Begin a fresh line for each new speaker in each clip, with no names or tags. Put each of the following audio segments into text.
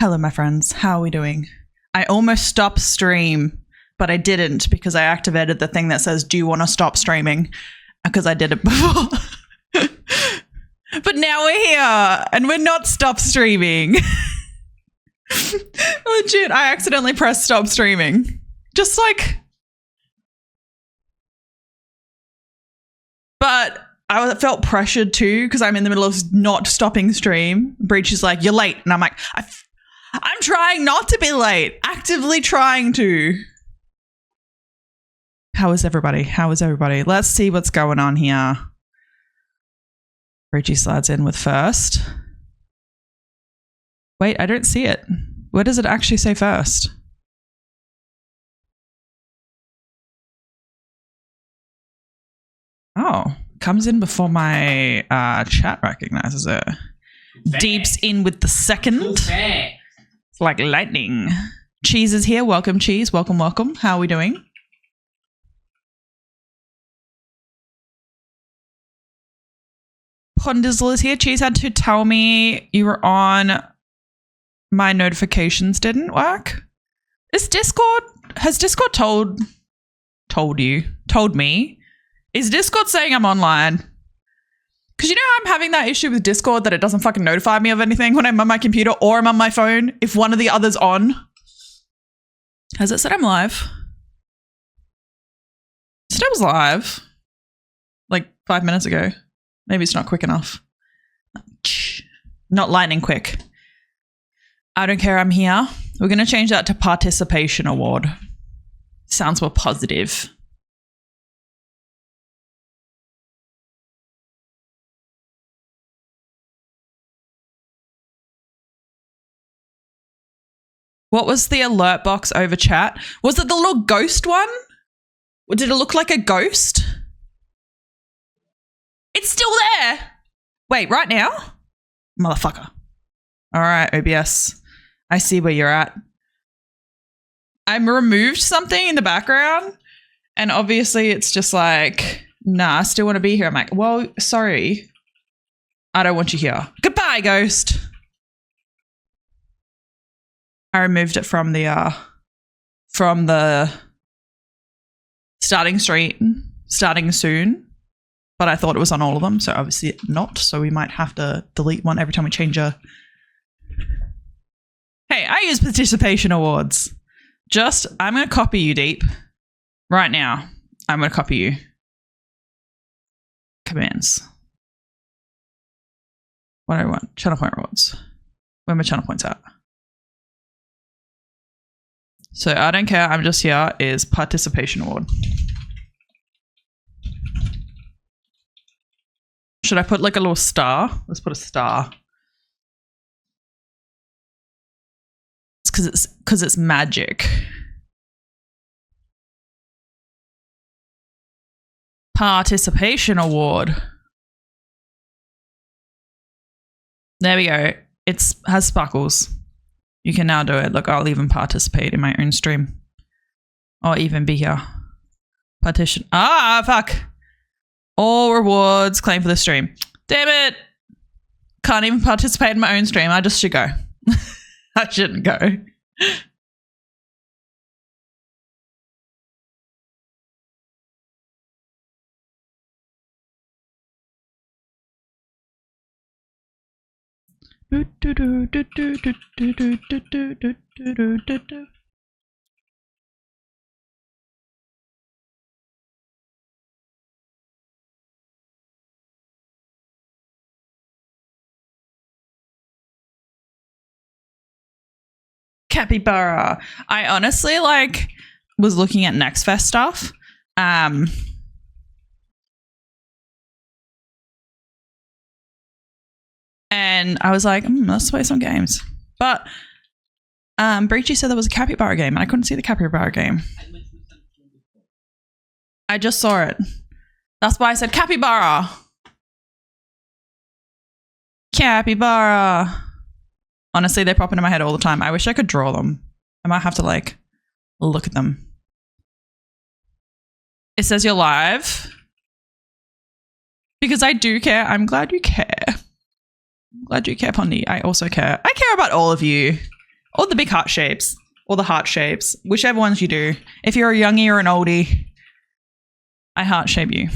Hello, my friends. How are we doing? I almost stopped stream, but I didn't because I activated the thing that says, do you want to stop streaming? Because I did it before. But now we're here and we're not stop streaming. Legit, I accidentally pressed stop streaming. Just like... But I felt pressured too because I'm in the middle of not stopping stream. Breach is like, you're late. And I'm like, I'm trying not to be late. Actively trying to. How is everybody? How is everybody? Let's see what's going on here. Breachy slides in with first. Wait, I don't see it. Where does it actually say first? Oh, comes in before my chat recognizes it. Deeps in with the second. It's like lightning. Cheese is here. Welcome, Cheese. Welcome, welcome. How are we doing? Pondizzle is here. Cheese had to tell me you were on. My notifications didn't work. Is Discord? Has Discord told me? Is Discord saying I'm online? Because you know how I'm having that issue with Discord that it doesn't fucking notify me of anything when I'm on my computer or I'm on my phone if one of the other's on? Has it said I'm live? It said I was live like 5 minutes ago. Maybe it's not quick enough. Not lightning quick. I don't care, I'm here. We're going to change that to participation award. Sounds more positive. What was the alert box over chat? Was it the little ghost one? Or did it look like a ghost? It's still there. Wait, right now? Motherfucker. All right, OBS. I see where you're at. I removed something in the background and obviously it's just like, nah, I still want to be here. I'm like, well, sorry. I don't want you here. Goodbye, ghost. I removed it from the starting soon, but I thought it was on all of them, so obviously not. So we might have to delete one every time we change a. Hey, I use participation awards. I'm going to copy you, Deep. Right now, I'm going to copy you. Commands. What do I want? Channel point rewards. Where are my channel points at? So I don't care, I'm just here is participation award. Should I put like a little star? Let's put a star. It's because it's magic. Participation award. There we go. It has sparkles. You can now do it. Look, I'll even participate in my own stream. Or even be here. Partition. Ah, fuck. All rewards claim for the stream. Damn it. Can't even participate in my own stream. I just should go. I shouldn't go. Capybara. I honestly was looking at NextFest stuff. And I was like, let's play some games. But Breachy said there was a capybara game and I couldn't see the capybara game. I just saw it. That's why I said capybara. Capybara. Honestly, they pop into my head all the time. I wish I could draw them. I might have to look at them. It says you're live. Because I do care. I'm glad you care. I'm glad you care, Pondy. I also care. I care about all of you. Or the big heart shapes. Or the heart shapes. Whichever ones you do. If you're a youngie or an oldie, I heart shape you.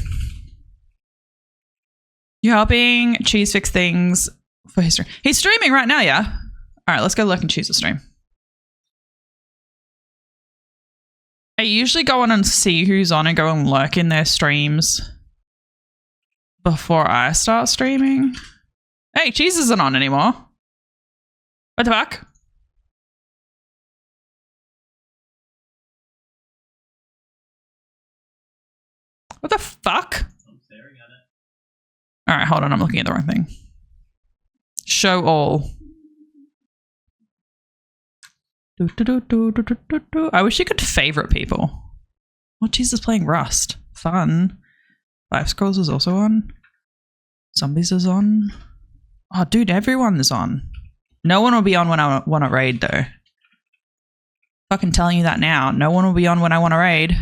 You're helping Cheese fix things for his stream. He's streaming right now, yeah? All right, let's go look and choose a stream. I usually go on and see who's on and go and lurk in their streams before I start streaming. Hey, Cheese isn't on anymore. What the fuck? What the fuck? I'm staring at it. All right, hold on. I'm looking at the wrong thing. Show all. I wish you could favorite people. Oh, Jesus, playing Rust. Fun. Life Scrolls is also on. Zombies is on. Oh, dude, everyone is on. No one will be on when I want to raid, though. Fucking telling you that now. No one will be on when I want to raid.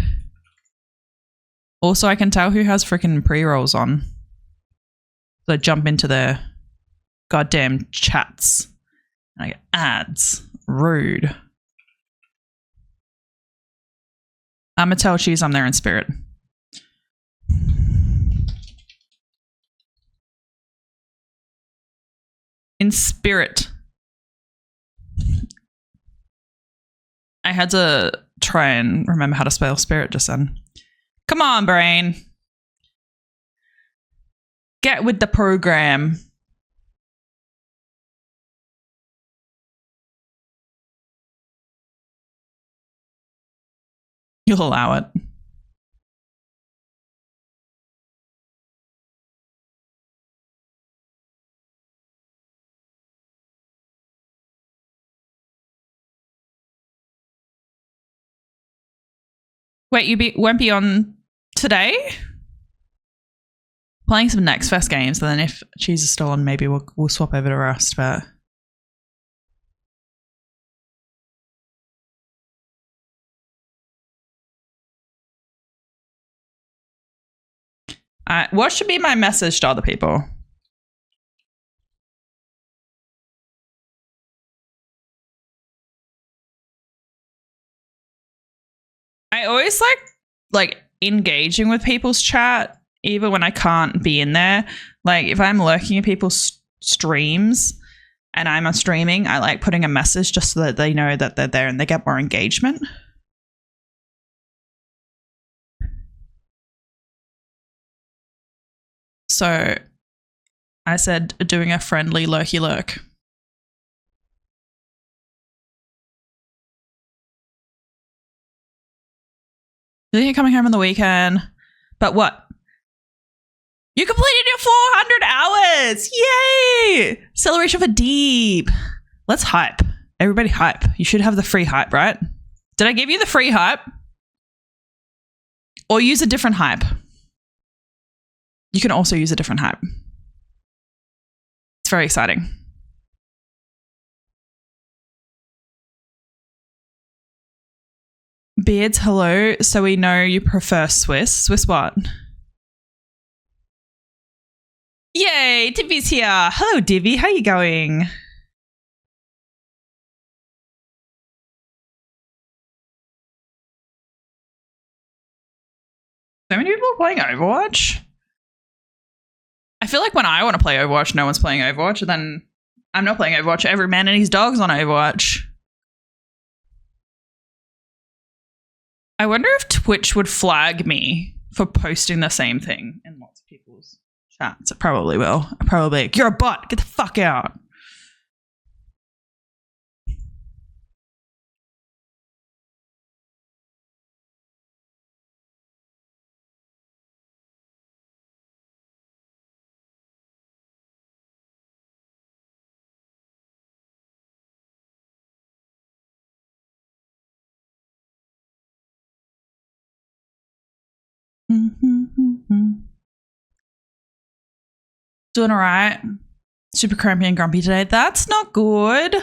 Also, I can tell who has freaking pre-rolls on. So I jump into their goddamn chats. And I get ads. Rude. I'm gonna tell Cheese I'm there in spirit. In spirit. I had to try and remember how to spell spirit just then. Come on, brain. Get with the program. You'll allow it. Wait, you won't be on today? Playing some NextFest games, and then if Cheese is still on, maybe we'll swap over to Rust, but what should be my message to other people? I always like engaging with people's chat, even when I can't be in there. Like if I'm lurking at people's streams and I'm streaming, I like putting a message just so that they know that they're there and they get more engagement. So I said doing a friendly lurky lurk. You think you're coming home on the weekend? But what? You completed your 400 hours! Yay! Celebration for Deep. Let's hype. Everybody hype. You should have the free hype, right? Did I give you the free hype? Or use a different hype? You can also use a different hype. It's very exciting. Beards, hello. So we know you prefer Swiss. Swiss what? Yay, Divvy's here. Hello, Divvy. How you going? So many people are playing Overwatch. I feel like when I want to play Overwatch, no one's playing Overwatch, and then I'm not playing Overwatch. Every man and his dog's on Overwatch. I wonder if Twitch would flag me for posting the same thing in lots of people's chats. It probably will. Probably. You're a bot. Get the fuck out. Doing all right. Super crampy and grumpy today. That's not good.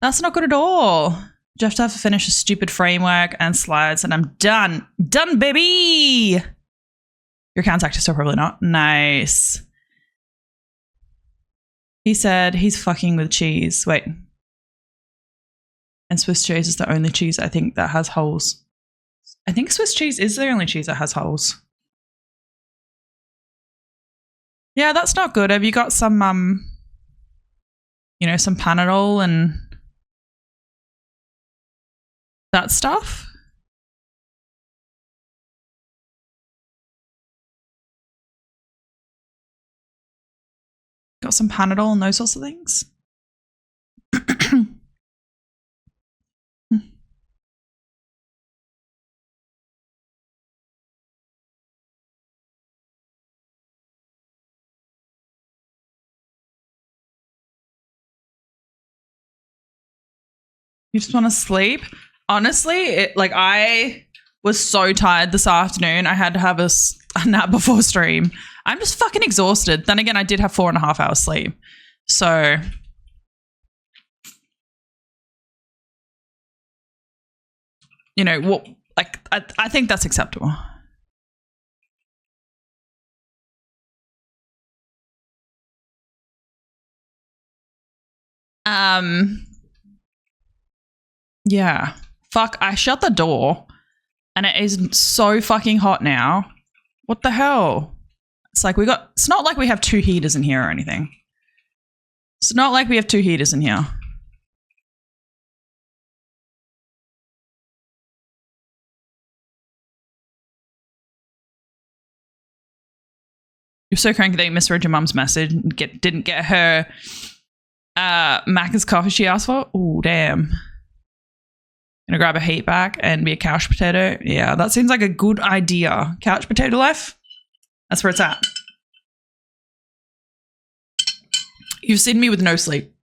That's not good at all. Just have to finish a stupid framework and slides and I'm done. Done, baby. Your account's active, so probably not. Nice. He said he's fucking with Cheese. Wait. And Swiss cheese is the only cheese I think that has holes. I think Swiss cheese is the only cheese that has holes. Yeah, that's not good. Have you got some, you know, some Panadol and that stuff? Got some Panadol and those sorts of things? You just want to sleep? Honestly, I was so tired this afternoon. I had to have a nap before stream. I'm just fucking exhausted. Then again, I did have 4.5 hours sleep. So, you know, what? Like, I think that's acceptable. Yeah. Fuck, I shut the door and it is so fucking hot now. What the hell? It's like it's not like we have 2 heaters in here or anything. It's not like we have 2 heaters in here. You're so cranky that you misread your mum's message and didn't get her Macca's coffee she asked for. Oh, damn. Gonna grab a heat back and be a couch potato. Yeah, that seems like a good idea. Couch potato life? That's where it's at. You've seen me with no sleep.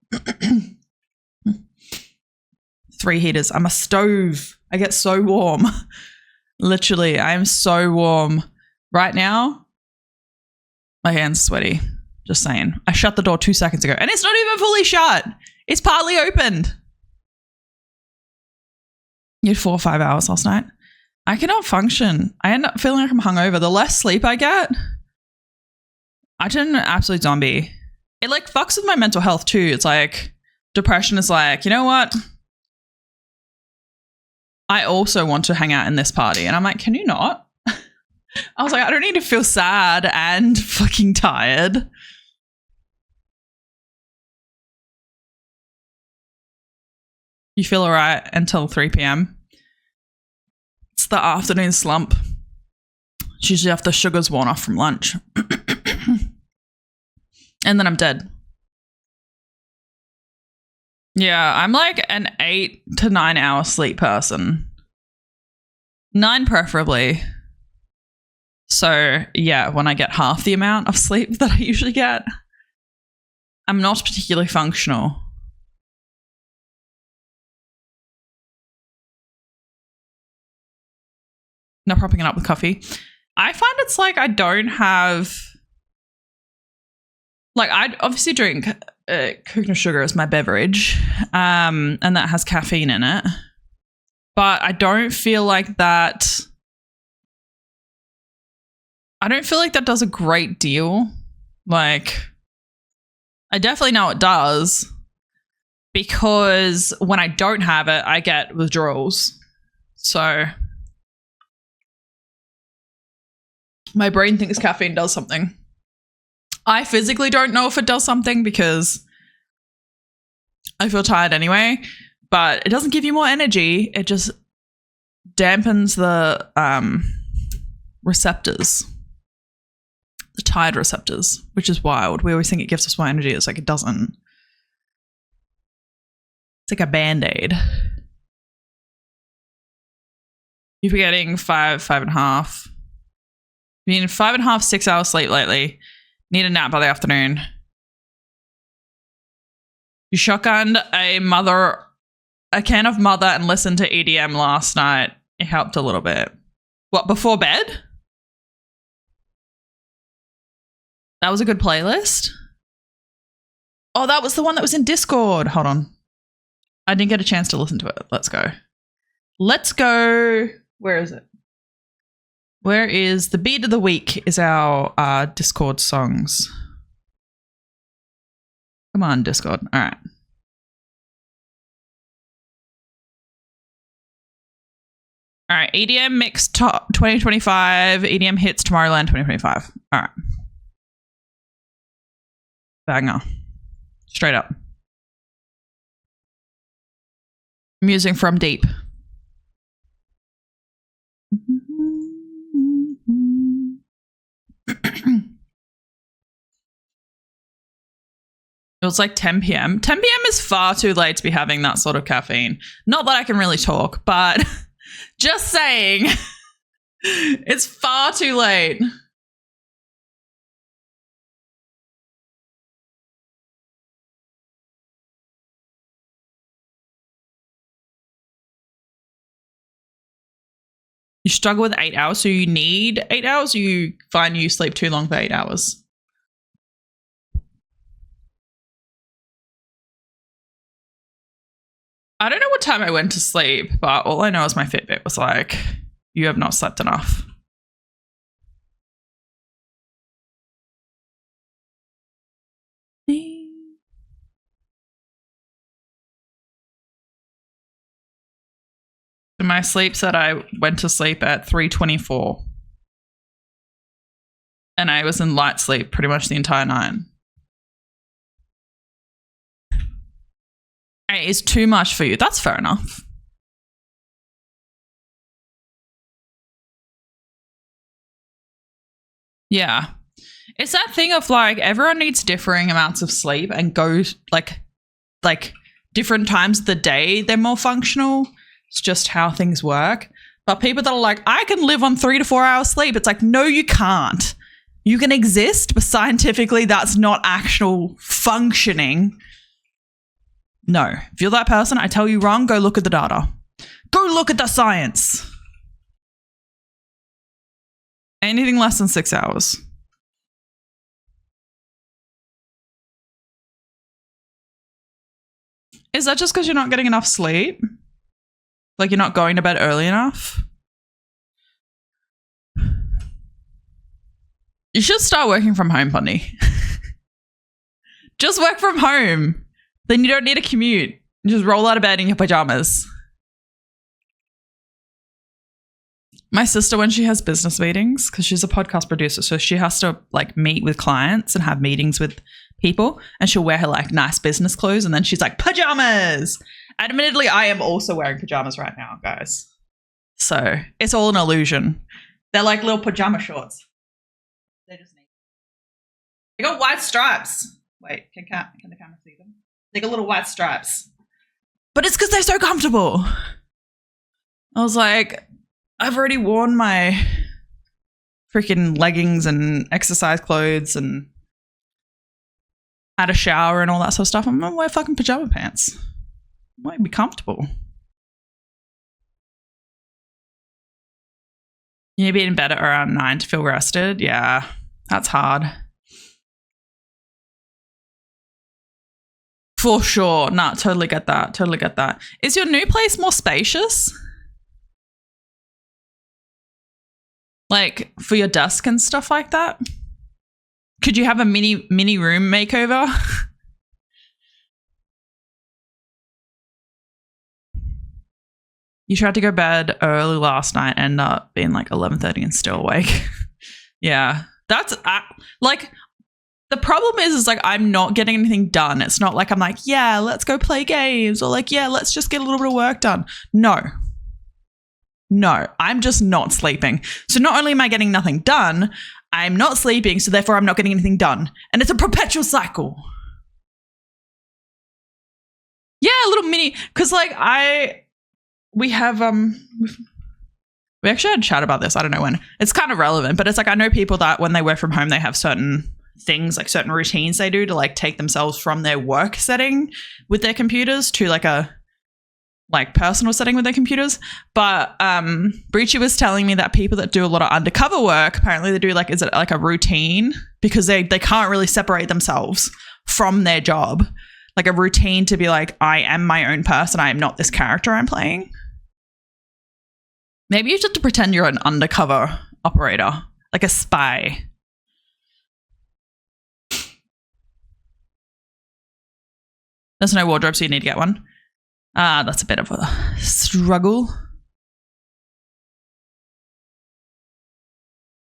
3 heaters. I'm a stove. I get so warm. Literally, I am so warm. Right now, my hand's sweaty. Just saying. I shut the door 2 seconds ago and it's not even fully shut. It's partly opened. You had 4 or 5 hours last night. I cannot function. I end up feeling like I'm hungover. The less sleep I get, I turn into an absolute zombie. It like fucks with my mental health too. It's like depression is like, you know what? I also want to hang out in this party. And I'm like, can you not? I was like, I don't need to feel sad and fucking tired. You feel all right until 3 p.m. It's the afternoon slump. It's usually after sugar's worn off from lunch. And then I'm dead. Yeah, I'm like an 8 to 9 hour sleep person. 9 preferably. So yeah, when I get half the amount of sleep that I usually get, I'm not particularly functional. Not propping it up with coffee. I find it's like I don't have... Like, I obviously drink coconut sugar as my beverage, and that has caffeine in it. But I don't feel like that... I don't feel like that does a great deal. Like, I definitely know it does, because when I don't have it, I get withdrawals. So... my brain thinks caffeine does something. I physically don't know if it does something because I feel tired anyway, but it doesn't give you more energy. It just dampens the receptors, the tired receptors, which is wild. We always think it gives us more energy. It's like it doesn't. It's like a Band-Aid. You're getting 5.5. Been 5.5, 6 hours sleep lately. Need a nap by the afternoon. You shotgunned a can of Mother and listened to EDM last night. It helped a little bit. What, before bed? That was a good playlist. Oh, that was the one that was in Discord. Hold on. I didn't get a chance to listen to it. Let's go. Let's go. Where is it? Where is the beat of the week is our Discord songs. Come on, Discord. All right. All right, EDM Mix Top 2025, EDM Hits Tomorrowland 2025. All right. Banger. Straight up. Music from deep. It was like 10 p.m. 10 p.m. is far too late to be having that sort of caffeine. Not that I can really talk, but just saying, it's far too late. You struggle with 8 hours, so you need 8 hours, or you find you sleep too long for 8 hours? I don't know what time I went to sleep, but all I know is my Fitbit was like, you have not slept enough. My sleep said I went to sleep at 3:24. And I was in light sleep pretty much the entire night. It is too much for you. That's fair enough. Yeah. It's that thing of like everyone needs differing amounts of sleep and goes like different times of the day they're more functional. It's just how things work. But people that are like, I can live on 3 to 4 hours sleep. It's like, no, you can't. You can exist, but scientifically that's not actual functioning. No. If you're that person, I tell you wrong, go look at the data. Go look at the science. Anything less than 6 hours. Is that just because you're not getting enough sleep? Like you're not going to bed early enough? You should start working from home, Bunny. Just work from home. Then you don't need a commute. Just roll out of bed in your pajamas. My sister, when she has business meetings, because she's a podcast producer, so she has to like meet with clients and have meetings with people, and she'll wear her like nice business clothes, and then she's like, pajamas. Admittedly, I am also wearing pajamas right now, guys. So it's all an illusion. They're like little pajama shorts. They just need. They got white stripes. Wait, can the camera see them? They got little white stripes. But it's because they're so comfortable. I was like, I've already worn my freaking leggings and exercise clothes and had a shower and all that sort of stuff. I'm gonna wear fucking pajama pants. Might be comfortable. You need to be in bed at around 9 to feel rested. Yeah, that's hard. For sure. Nah, totally get that. Totally get that. Is your new place more spacious? Like for your desk and stuff like that? Could you have a mini room makeover? You tried to go to bed early last night, end up being like 11:30 and still awake. Yeah, that's like the problem is like I'm not getting anything done. It's not like I'm like, yeah, let's go play games, or like, yeah, let's just get a little bit of work done. No, I'm just not sleeping. So not only am I getting nothing done, I'm not sleeping, so therefore I'm not getting anything done. And it's a perpetual cycle. Yeah, a little mini, because like we have we actually had a chat about this. I don't know when. It's kind of relevant, but it's like I know people that when they work from home, they have certain things, like certain routines they do to like take themselves from their work setting with their computers to like a like personal setting with their computers. But Breachy was telling me that people that do a lot of undercover work, apparently they do like, is it like a routine? Because they can't really separate themselves from their job. Like a routine to be like, I am my own person. I am not this character I'm playing. Maybe you just have to pretend you're an undercover operator, like a spy. There's no wardrobe, so you need to get one. That's a bit of a struggle.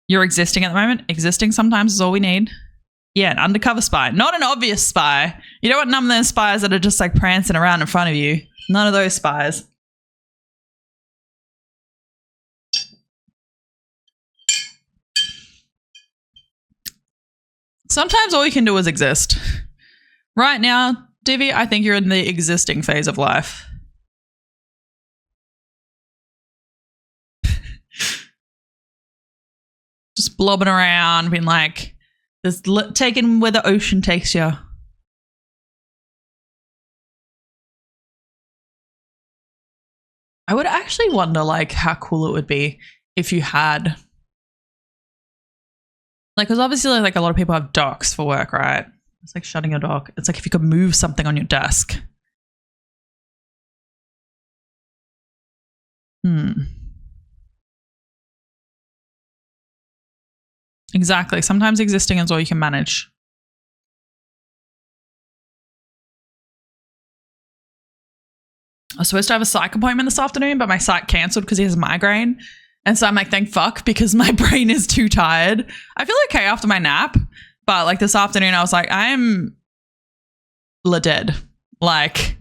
You're existing at the moment. Existing sometimes is all we need. Yeah, an undercover spy. Not an obvious spy. You don't want none of those spies that are just like prancing around in front of you. None of those spies. Sometimes all you can do is exist. Right now, Divi, I think you're in the existing phase of life. Just blobbing around, being like, just taking where the ocean takes you. I would actually wonder, like, how cool it would be if you had, like, because obviously, like, a lot of people have docks for work, right? It's like shutting a dock. It's like if you could move something on your desk. Exactly. Sometimes existing is all you can manage. I was supposed to have a psych appointment this afternoon, but my psych cancelled because he has a migraine. And so I'm like, thank fuck, because my brain is too tired. I feel okay after my nap, but like this afternoon I was like, I am dead. Like,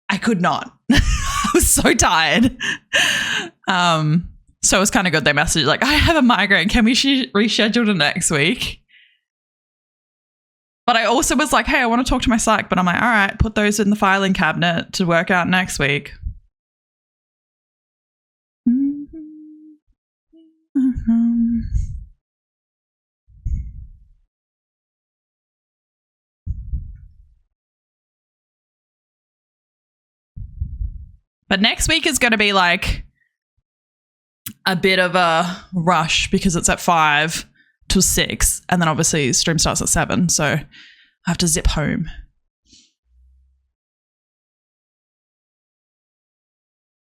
I could not. I was so tired. So it was kind of good. They messaged like, I have a migraine. Can we reschedule to next week? But I also was like, hey, I want to talk to my psych. But I'm like, all right, put those in the filing cabinet to work out next week. But next week is going to be like a bit of a rush because it's at 5 to 6. And then obviously stream starts at 7. So I have to zip home.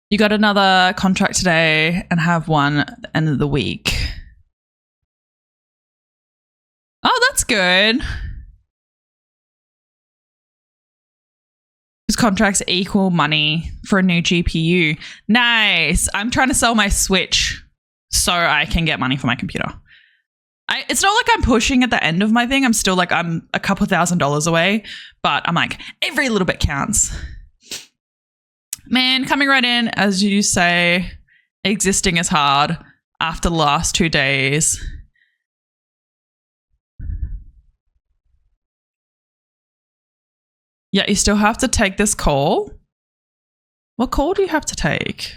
You got another contract today and have one at the end of the week. Oh, that's good. Those contracts equal money for a new GPU. Nice. I'm trying to sell my Switch so I can get money for my computer. It's not like I'm pushing at the end of my thing. I'm still like, I'm a couple $1,000s away, but I'm like, every little bit counts. Man, coming right in, as you say, existing is hard after the last 2 days. Yeah, you still have to take this call. What call do you have to take?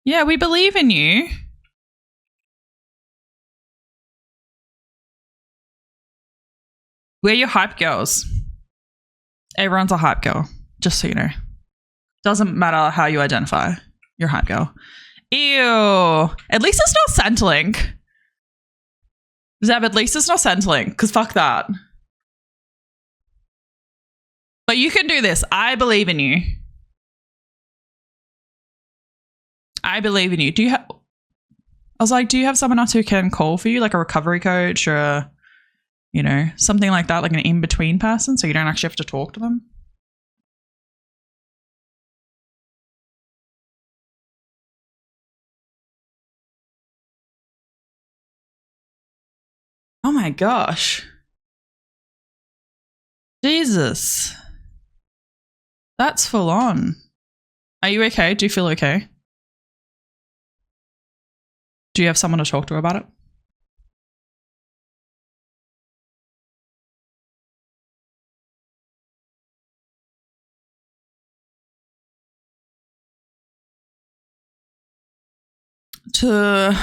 Yeah, we believe in you. We're your hype girls. Everyone's a hype girl, just so you know. Doesn't matter how you identify. You're a hype girl. Ew. At least it's not Centrelink. Zeb, at least it's not Centrelink, because fuck that. But you can do this. I believe in you. I believe in you. I was like, do you have someone else who can call for you, like a recovery coach or, you know, something like that, like an in-between person, so you don't actually have to talk to them? Oh my gosh. Jesus. That's full on. Are you okay? Do you feel okay? Do you have someone to talk to about it? To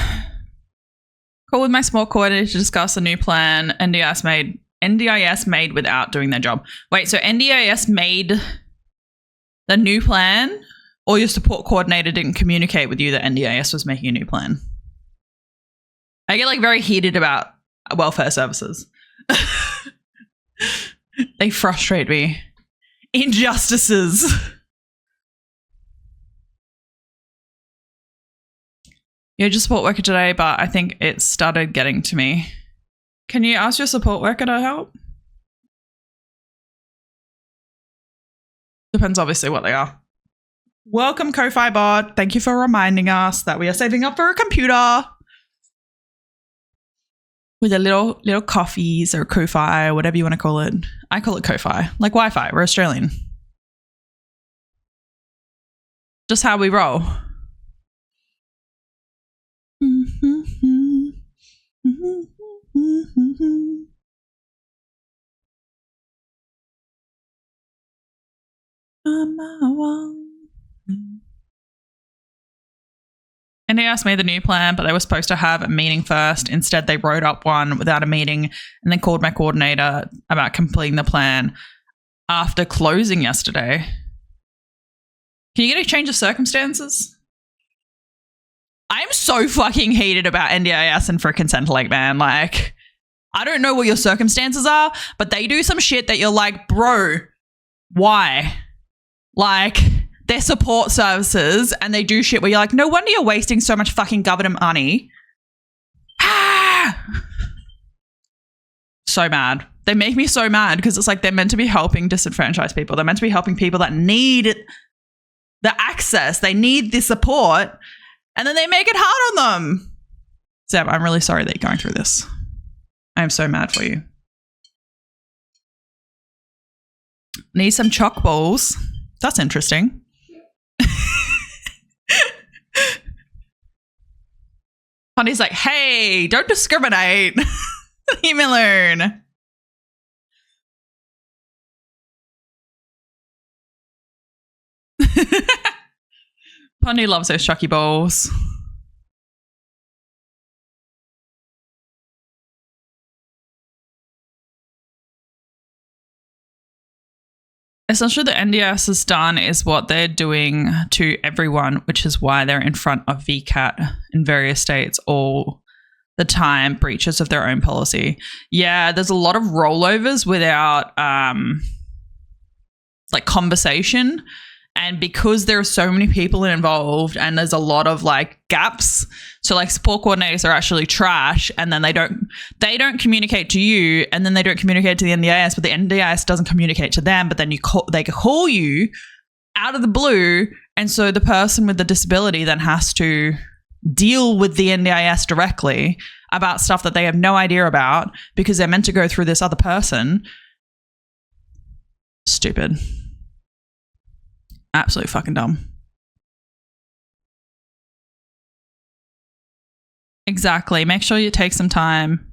call with my small coordinator to discuss a new plan NDIS made without doing their job. Wait, so NDIS made the new plan, or your support coordinator didn't communicate with you that NDIS was making a new plan? I get like very heated about welfare services. They frustrate me. Injustices. Yeah, just support worker today, but I think it started getting to me. Can you ask your support worker to help? Depends obviously what they are. Welcome, Ko-Fi bot. Thank you for reminding us that we are saving up for a computer. With a little coffees or Ko-Fi or whatever you want to call it. I call it Ko-Fi. Like Wi-Fi. We're Australian. Just how we roll. And they asked me the new plan, but they were supposed to have a meeting first. Instead, they wrote up one without a meeting and then called my coordinator about completing the plan after closing yesterday. Can you get a change of circumstances? I'm so fucking heated about NDIS and frickin' Centrelink, man. Like, I don't know what your circumstances are, but they do some shit that you're like, bro, why? Like, they're support services and they do shit where you're like, no wonder you're wasting so much fucking government money. So mad. They make me so mad because it's like they're meant to be helping disenfranchised people. They're meant to be helping people that need the access. They need the support and then they make it hard on them. Zeb, I'm really sorry that you're going through this. I am so mad for you. Need some chalk balls. That's interesting. Honey's like, hey, don't discriminate. Leave me alone. Pondy loves those chucky balls. Essentially, the NDS has done is what they're doing to everyone, which is why they're in front of VCAT in various states all the time, breaches of their own policy. Yeah, there's a lot of rollovers without like conversation. And because there are so many people involved and there's a lot of like gaps, so like support coordinators are actually trash and then they don't communicate to you and then they don't communicate to the NDIS, but the NDIS doesn't communicate to them, but then they call you out of the blue. And so the person with the disability then has to deal with the NDIS directly about stuff that they have no idea about because they're meant to go through this other person. Stupid. Absolutely fucking dumb. Exactly. Make sure you take some time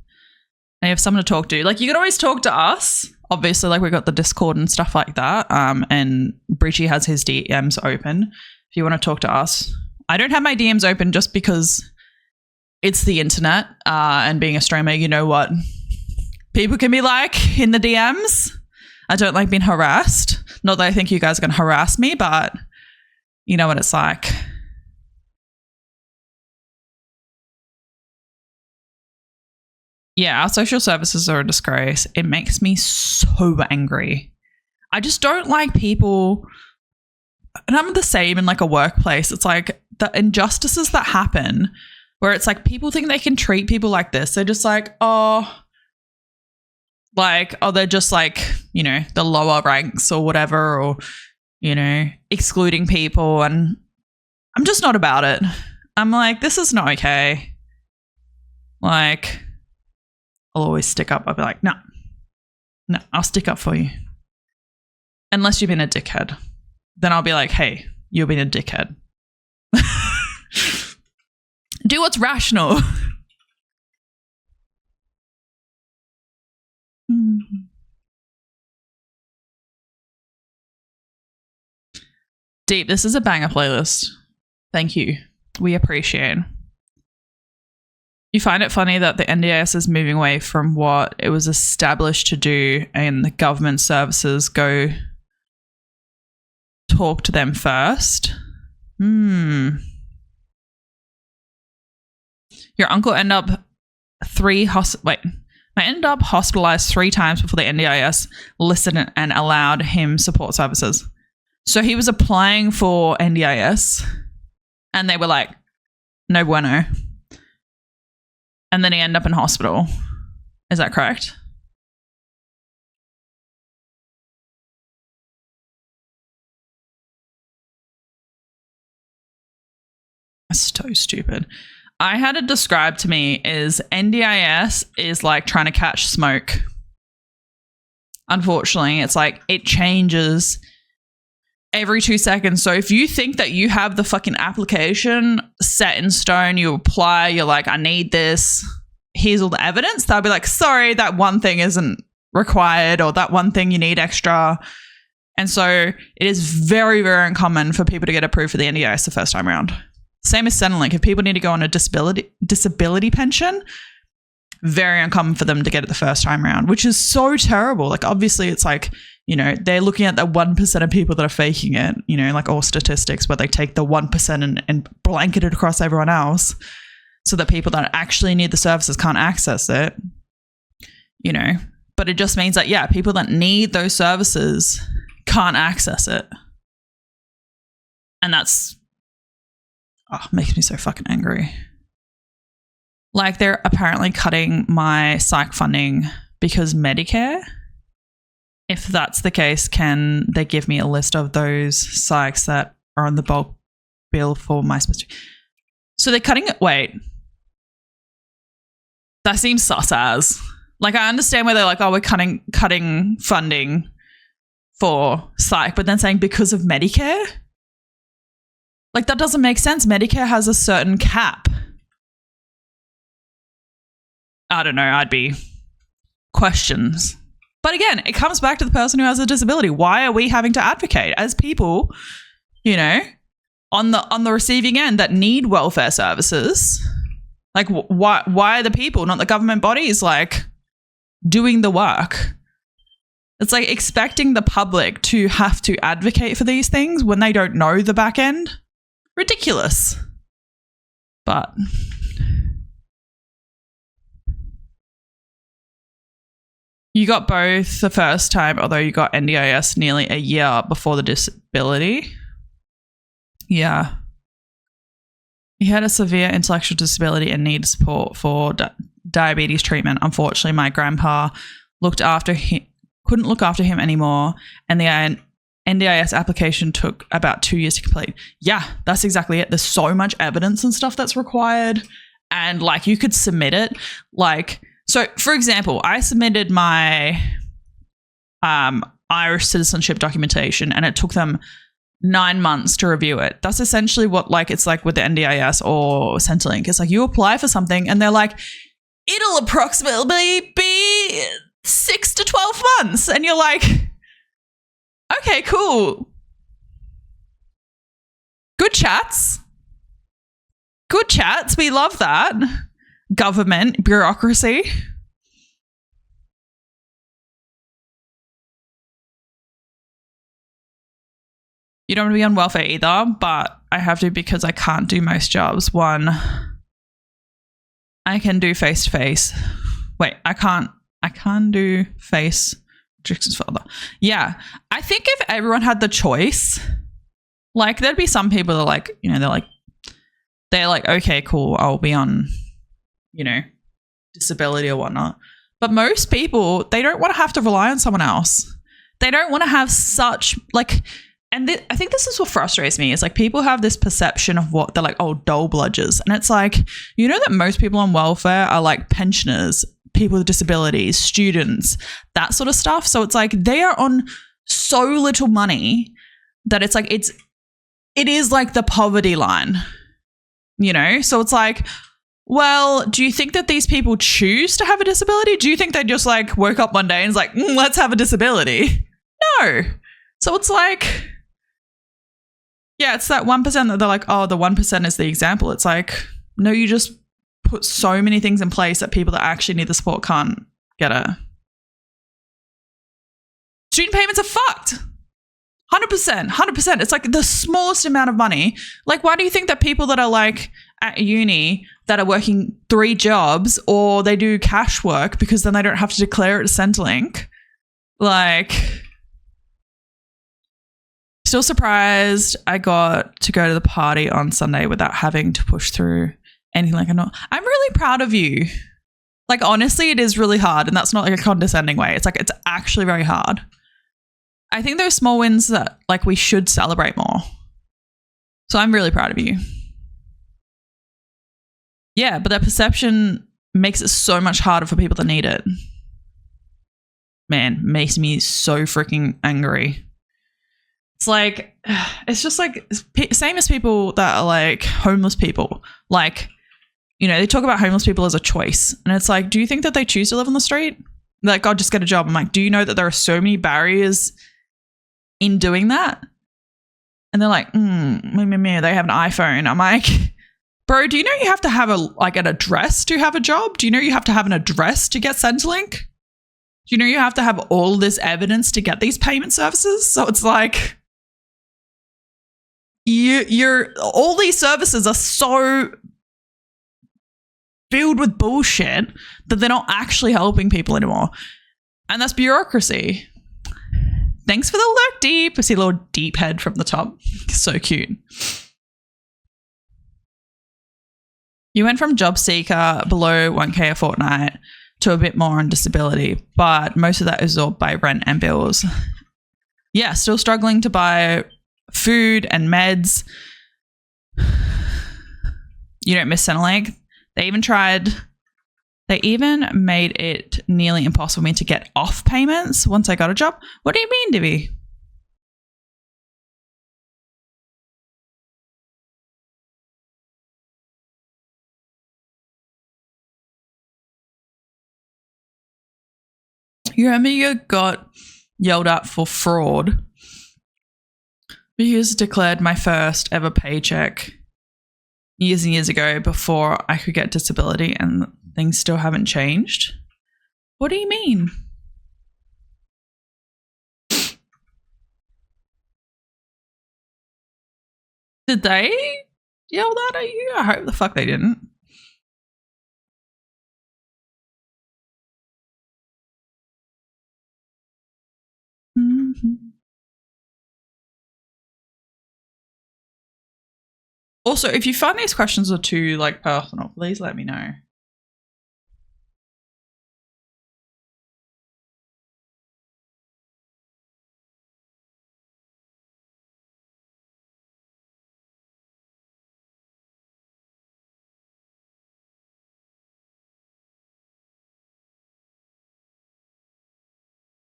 and you have someone to talk to. Like, you can always talk to us. Obviously, like, we got the Discord and stuff like that. And Bridgie has his DMs open if you want to talk to us. I don't have my DMs open just because it's the internet. And being a streamer, you know what people can be like in the DMs. I don't like being harassed. Not that I think you guys are going to harass me, but you know what it's like. Yeah, our social services are a disgrace. It makes me so angry. I just don't like people, and I'm the same in like a workplace. It's like the injustices that happen where it's like people think they can treat people like this. They're just like, they're just like, you know, the lower ranks or whatever, or, you know, excluding people. And I'm just not about it. I'm like, this is not okay. Like, I'll always stick up. I'll be like, no, I'll stick up for you. Unless you've been a dickhead. Then I'll be like, hey, you've been a dickhead. Do what's rational. Deep, this is a banger playlist. Thank you. We appreciate. You find it funny that the NDIS is moving away from what it was established to do and the government services go talk to them first? Your uncle ended up hospitalized 3 times before the NDIS listened and allowed him support services. So he was applying for NDIS and they were like, no bueno. And then he ended up in hospital. Is that correct? so stupid. I had it described to me as NDIS is like trying to catch smoke. Unfortunately, it's like it changes every 2 seconds. So if you think that you have the fucking application set in stone, you apply, you're like, I need this, here's all the evidence, they'll be like, sorry, that one thing isn't required, or that one thing you need extra. And so it is very, very uncommon for people to get approved for the NDIS the first time around. Same as Centrelink. If people need to go on a disability pension, very uncommon for them to get it the first time around, which is so terrible. Like, obviously it's like, you know, they're looking at the 1% of people that are faking it, you know, like all statistics where they take the 1% and blanket it across everyone else so that people that actually need the services can't access it, you know. But it just means that, yeah, people that need those services can't access it. And that's, makes me so fucking angry. Like, they're apparently cutting my psych funding because Medicare. If that's the case, can they give me a list of those psychs that are on the bulk bill for my specific? So they're cutting it. Wait. That seems sus as. Like, I understand where they're like, oh, we're cutting funding for psych, but then saying because of Medicare? Like, that doesn't make sense. Medicare has a certain cap. I don't know. I'd be questions. But again, it comes back to the person who has a disability. Why are we having to advocate as people, you know, on the receiving end that need welfare services? Like, why are the people, not the government bodies, like, doing the work? It's like expecting the public to have to advocate for these things when they don't know the back end. Ridiculous. But you got both the first time, although you got NDIS nearly a year before the disability. Yeah. He had a severe intellectual disability and needed support for diabetes treatment. Unfortunately, my grandpa couldn't look after him anymore, and the NDIS application took about 2 years to complete. Yeah, that's exactly it. There's so much evidence and stuff that's required, and like you could submit it. Like, so for example, I submitted my Irish citizenship documentation, and it took them 9 months to review it. That's essentially what like it's like with the NDIS or Centrelink. It's like you apply for something, and they're like, it'll approximately be 6 to 12 months. And you're like, okay, cool. Good chats. Good chats. We love that. Government, bureaucracy. You don't want to be on welfare either, but I have to because I can't do most jobs. One, I can do face-to-face. Wait, I can't do face restrictions further. Yeah. I think if everyone had the choice, like there'd be some people that are like, you know, they're like, okay, cool, I'll be on, you know, disability or whatnot. But most people, they don't want to have to rely on someone else. They don't want to have such like, and I think this is what frustrates me. Is like people have this perception of what they're like, oh, dole bludgers. And it's like, you know that most people on welfare are like pensioners, people with disabilities, students, that sort of stuff. So it's like they are on so little money that it's like it is like the poverty line, you know? So it's like, well, do you think that these people choose to have a disability? Do you think they just like woke up one day and is like, let's have a disability? No. So it's like, yeah, it's that 1% that they're like, oh, the 1% is the example. It's like, no, you just put so many things in place that people that actually need the support can't get it. Student payments are fucked. 100%. It's like the smallest amount of money. Like, why do you think that people that are like at uni that are working 3 jobs or they do cash work because then they don't have to declare it to Centrelink? Like, still surprised I got to go to the party on Sunday without having to push through anything like I'm really proud of you. Like, honestly, it is really hard, and that's not like a condescending way. It's like, it's actually very hard. I think those small wins that like we should celebrate more. So I'm really proud of you. Yeah, but that perception makes it so much harder for people that need it. Man, makes me so freaking angry. It's like, it's just like, same as people that are like homeless people. Like, you know, they talk about homeless people as a choice. And it's like, do you think that they choose to live on the street? Like, God, just get a job. I'm like, do you know that there are so many barriers in doing that? And they're like, they have an iPhone. I'm like, bro, do you know you have to have an address to have a job? Do you know you have to have an address to get Centrelink? Do you know you have to have all this evidence to get these payment services? So it's like, you're all these services are so filled with bullshit that they're not actually helping people anymore. And that's bureaucracy. Thanks for the look, Deep. I see a little deep head from the top. So cute. You went from job seeker below 1K a fortnight to a bit more on disability, but most of that is absorbed by rent and bills. Yeah, still struggling to buy food and meds. You don't miss Centrelink. They even made it nearly impossible for me to get off payments once I got a job. What do you mean, Divi? You remember you got yelled at for fraud because I declared my first ever paycheck years and years ago before I could get disability, and things still haven't changed? What do you mean? Did they yell that at you? I hope the fuck they didn't. Also, if you find these questions are too like personal, please let me know.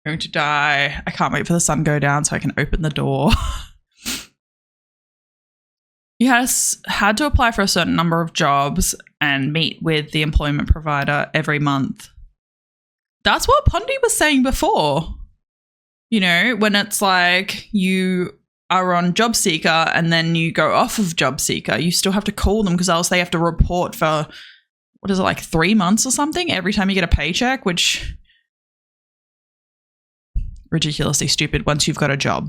Going to die. I can't wait for the sun to go down so I can open the door. You had to apply for a certain number of jobs and meet with the employment provider every month. That's what Pondy was saying before. You know, when it's like you are on job seeker and then you go off of job seeker, you still have to call them because else they have to report for, what is it, like 3 months or something every time you get a paycheck, which ridiculously stupid once you've got a job.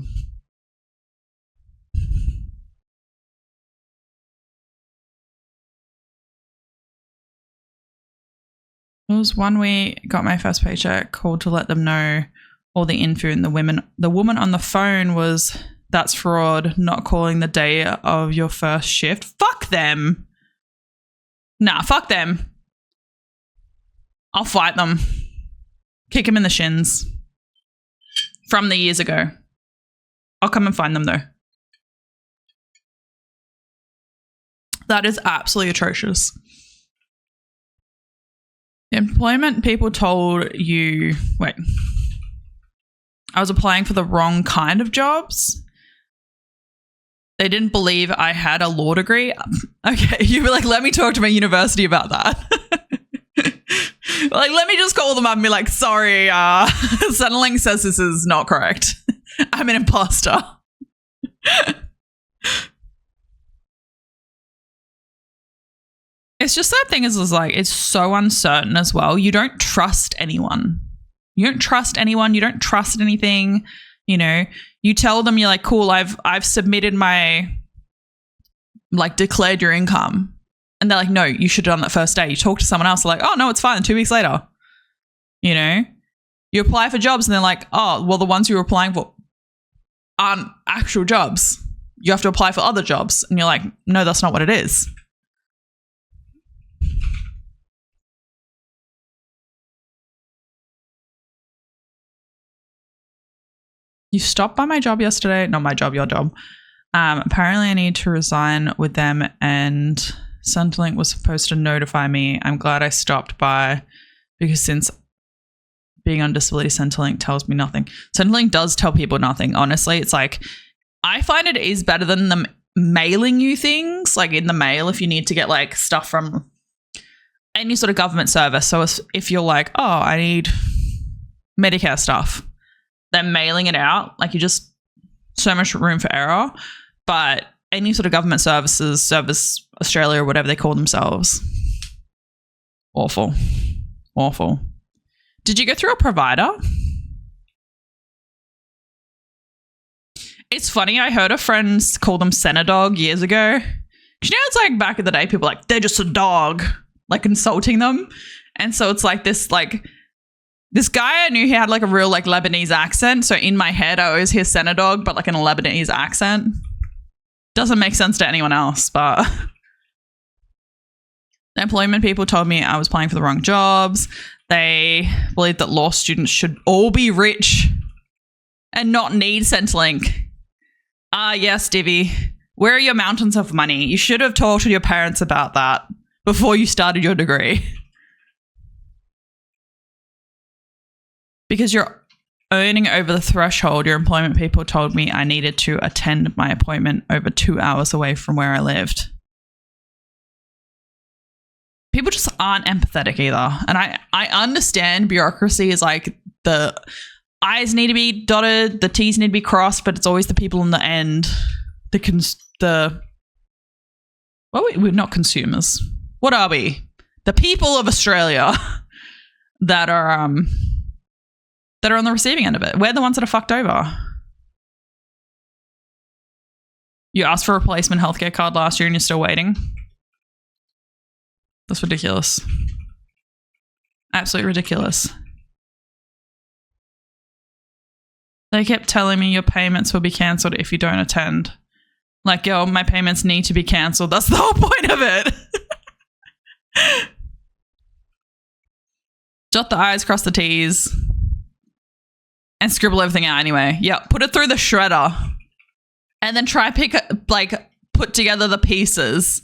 It was one week, got my first paycheck, called to let them know all the info, and the woman on the phone was, that's fraud, not calling the day of your first shift. Fuck them. Nah, fuck them. I'll fight them. Kick them in the shins. From the years ago. I'll come and find them though. That is absolutely atrocious. Employment people told you, wait, I was applying for the wrong kind of jobs. They didn't believe I had a law degree. Okay, you were like, let me talk to my university about that. Like, let me just call them up and be like, sorry, Centrelink says this is not correct. I'm an imposter. It's just that thing is like, it's so uncertain as well. You don't trust anyone. You don't trust anyone. You don't trust anything. You know, you tell them, you're like, cool, I've submitted my, like, declared your income. And they're like, no, you should have done that first day. You talk to someone else, they're like, oh, no, it's fine. 2 weeks later. You know, you apply for jobs and they're like, oh, well, the ones you were applying for aren't actual jobs. You have to apply for other jobs. And you're like, no, that's not what it is. You stopped by my job yesterday. Not my job, your job. Apparently I need to resign with them and Centrelink was supposed to notify me. I'm glad I stopped by because since being on disability, Centrelink tells me nothing. Centrelink does tell people nothing. Honestly, it's like I find it is better than them mailing you things like in the mail if you need to get like stuff from any sort of government service. So if you're like, oh, I need Medicare stuff, then mailing it out, like you just so much room for error. But any sort of government services, Service Australia or whatever they call themselves, awful. Did you go through a provider? It's funny, I heard a friend call them Senadog years ago. You know, it's like back in the day, people were like, they're just a dog, like insulting them. And so it's like this guy I knew, he had like a real like Lebanese accent. So in my head, I always hear Senadog, but like in a Lebanese accent. Doesn't make sense to anyone else, but the employment people told me I was applying for the wrong jobs. They believe that law students should all be rich and not need Centrelink. Ah, yes, Divvy. Where are your mountains of money? You should have talked to your parents about that before you started your degree. Because you're earning over the threshold, your employment people told me I needed to attend my appointment over 2 hours away from where I lived. People just aren't empathetic either. And I understand bureaucracy is like the I's need to be dotted, the T's need to be crossed, but it's always the people in the end, we're not consumers. What are we? The people of Australia that are on the receiving end of it. We're the ones that are fucked over. You asked for a replacement healthcare card last year and you're still waiting. That's ridiculous. Absolutely ridiculous. They kept telling me your payments will be cancelled if you don't attend. Like, yo, my payments need to be cancelled. That's the whole point of it. Jot the I's, cross the T's, and scribble everything out anyway. Yeah, put it through the shredder. And then try put together the pieces.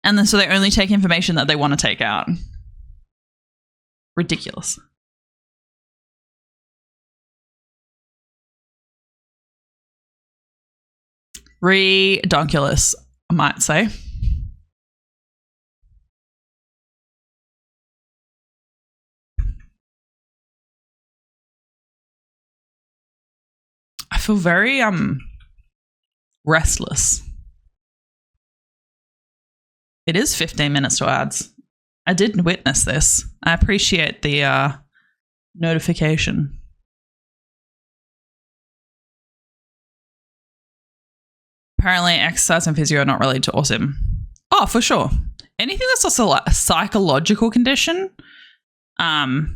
And then so they only take information that they want to take out. Ridiculous. Redonkulous, I might say. I feel very restless. It is 15 minutes to ads. I didn't witness this. I appreciate the notification. Apparently exercise and physio are not related to autism. Oh, for sure. Anything that's also like a psychological condition. I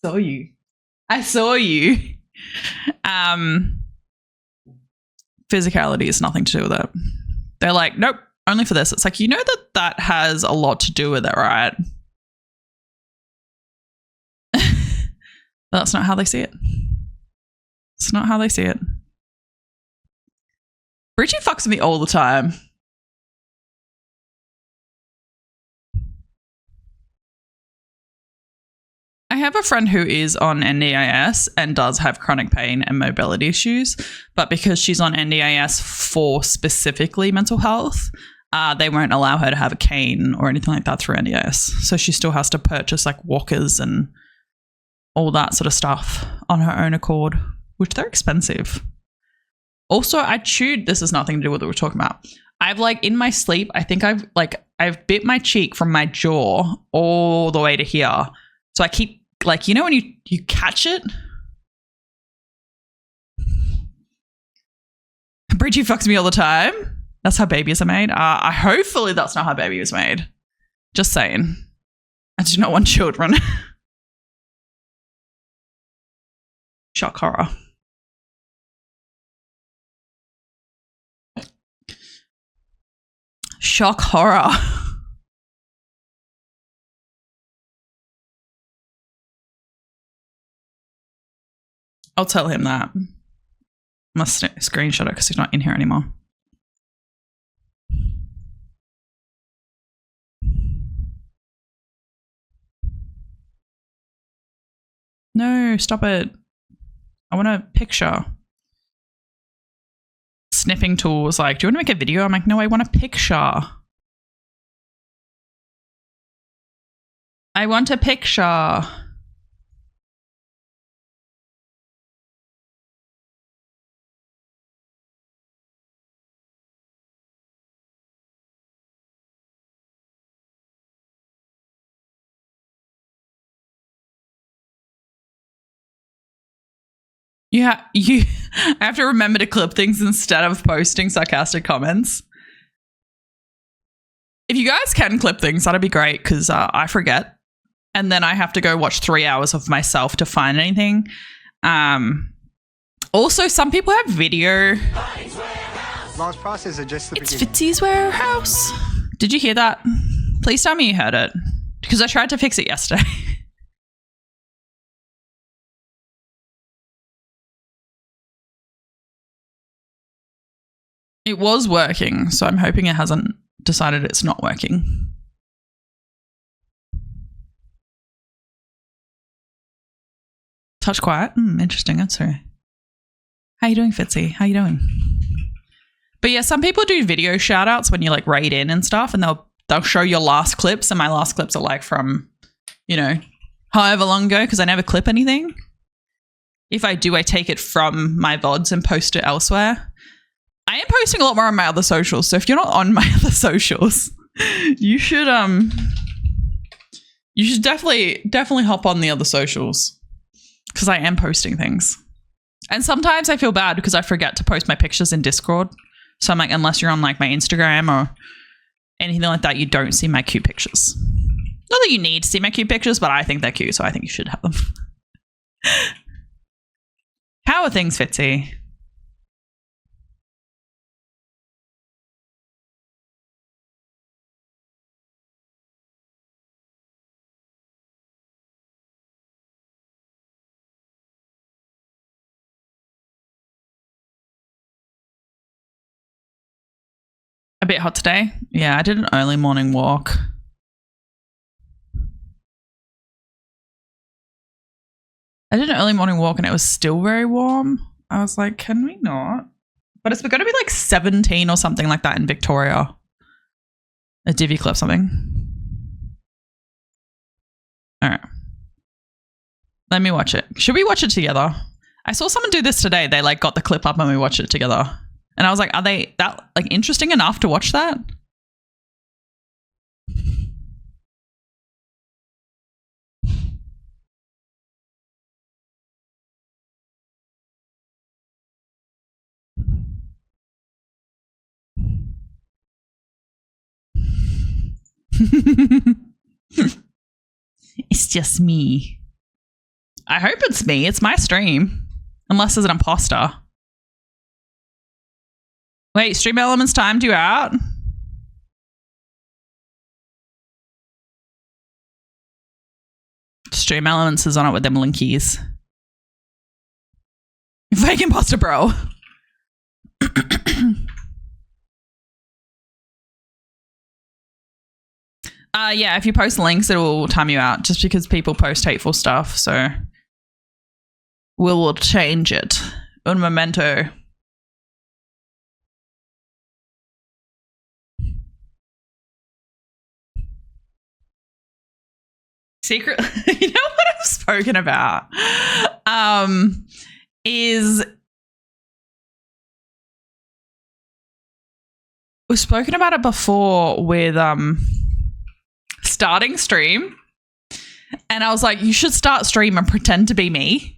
saw you. Physicality has nothing to do with it. They're like, nope, only for this. It's like, you know that has a lot to do with it, right? But that's not how they see it. It's not how they see it. Bridgie fucks with me all the time. I have a friend who is on NDIS and does have chronic pain and mobility issues, but because she's on NDIS for specifically mental health, they won't allow her to have a cane or anything like that through NDIS. So she still has to purchase like walkers and all that sort of stuff on her own accord, which they're expensive. Also, I chewed, this has nothing to do with what we're talking about. I've like in my sleep, I think I've bit my cheek from my jaw all the way to here. So I keep like, you know, when you catch it? Bridgie fucks me all the time. That's how babies are made. Hopefully that's not how baby was made. Just saying. I do not want children. Shock horror. Shock horror. I'll tell him that. Must screenshot it because he's not in here anymore. No, stop it. I want a picture. Snipping tool was like, do you want to make a video? I'm like, no, I want a picture. I want a picture. Yeah, you have to remember to clip things instead of posting sarcastic comments. If you guys can clip things, that'd be great because I forget. And then I have to go watch 3 hours of myself to find anything. Also, some people have video.
Lost process are just the
It's
beginning.
Fitzy's warehouse. Did you hear that? Please tell me you heard it. Because I tried to fix it yesterday. It was working, so I'm hoping it hasn't decided it's not working. Touch quiet. Interesting. That's all right. How you doing, Fitzy? How you doing? But yeah, some people do video shout outs when you like raid in and stuff, and they'll show your last clips, and my last clips are like from, you know, however long ago, because I never clip anything. If I do, I take it from my VODs and post it elsewhere. I am posting a lot more on my other socials, so if you're not on my other socials, you should definitely hop on the other socials, because I am posting things. And sometimes I feel bad because I forget to post my pictures in Discord. So I'm like, unless you're on like my Instagram or anything like that, you don't see my cute pictures. Not that you need to see my cute pictures, but I think they're cute, so I think you should have them. How are things, Fitzy? A bit hot today. Yeah, I did an early morning walk. And it was still very warm. I was like, can we not? But it's going to be like 17 or something like that in Victoria. A divvy clip something. All right. Let me watch it. Should we watch it together? I saw someone do this today. They like got the clip up and we watched it together. And I was like, are they that like interesting enough to watch that? It's just me. I hope it's me. It's my stream. Unless there's an imposter. Wait, Stream Elements timed you out? Stream Elements is on it with them linkies. Fake imposter, bro. Yeah, if you post links, it will time you out just because people post hateful stuff. So we'll change it. Un momento. Secret, you know what I've spoken about? Is we've spoken about it before with starting stream, and I was like, you should start stream and pretend to be me.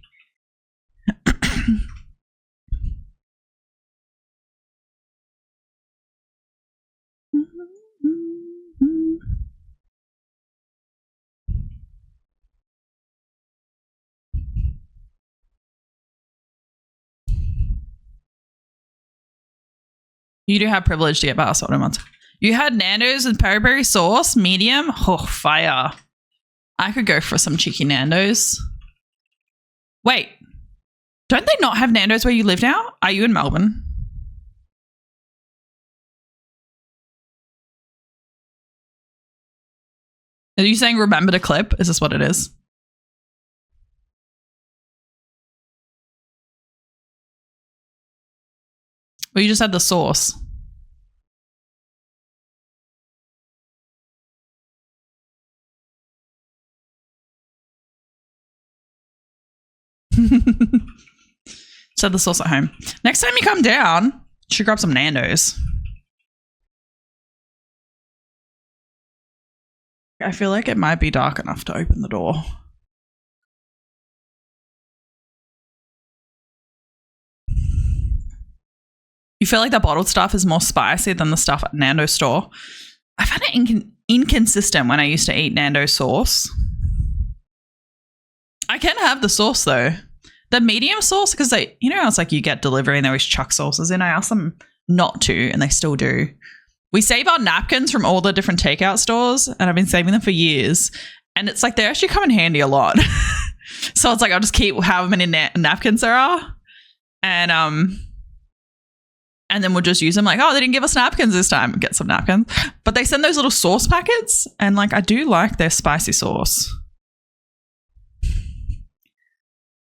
You do have privilege to get past once. You had Nando's with peri-peri sauce, medium. Oh, fire. I could go for some cheeky Nando's. Wait. Don't they not have Nando's where you live now? Are you in Melbourne? Are you saying remember to clip? Is this what it is? Well, you just had the sauce. Just had the sauce at home. Next time you come down, you should grab some Nando's. I feel like it might be dark enough to open the door. You feel like the bottled stuff is more spicy than the stuff at Nando's store. I find it inconsistent when I used to eat Nando's sauce. I can have the sauce though. The medium sauce, because they, you know, it's like you get delivery and they always chuck sauces in. I asked them not to, and they still do. We save our napkins from all the different takeout stores, and I've been saving them for years. And it's like they actually come in handy a lot. So it's like I'll just keep however many napkins there are, and then we'll just use them. Like, oh, they didn't give us napkins this time. Get some napkins, but they send those little sauce packets, and like I do like their spicy sauce.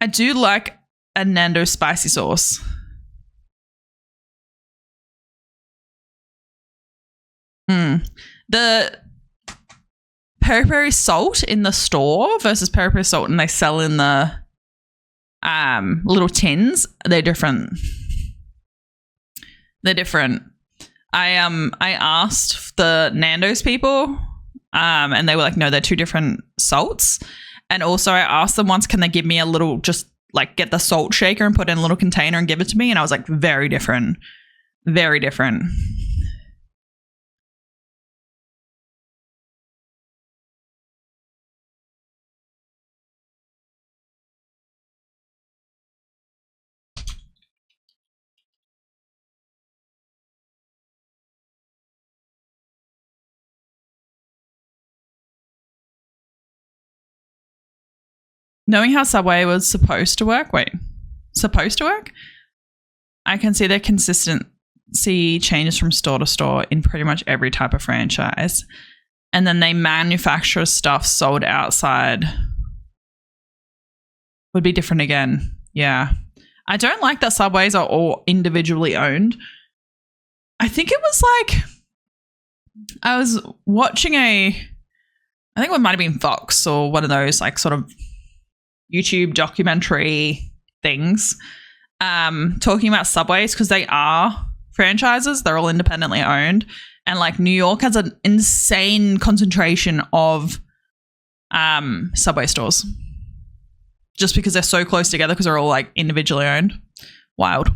I do like a Nando's spicy sauce. The peri-peri salt in the store versus peri-peri salt and they sell in the little tins, they're different. They're different. I asked the Nando's people and they were like, no, they're two different salts. And also I asked them once, can they give me a little, just like get the salt shaker and put it in a little container and give it to me? And I was like, very different. Very different. Knowing how Subway was supposed to work, I can see their consistency changes from store to store in pretty much every type of franchise. And then they manufacture stuff sold outside. Would be different again. Yeah. I don't like that Subways are all individually owned. I think it was like, I was watching I think it might have been Fox or one of those like sort of YouTube documentary things talking about Subways because they are franchises. They're all independently owned. And like New York has an insane concentration of Subway stores just because they're so close together because they're all like individually owned. Wild.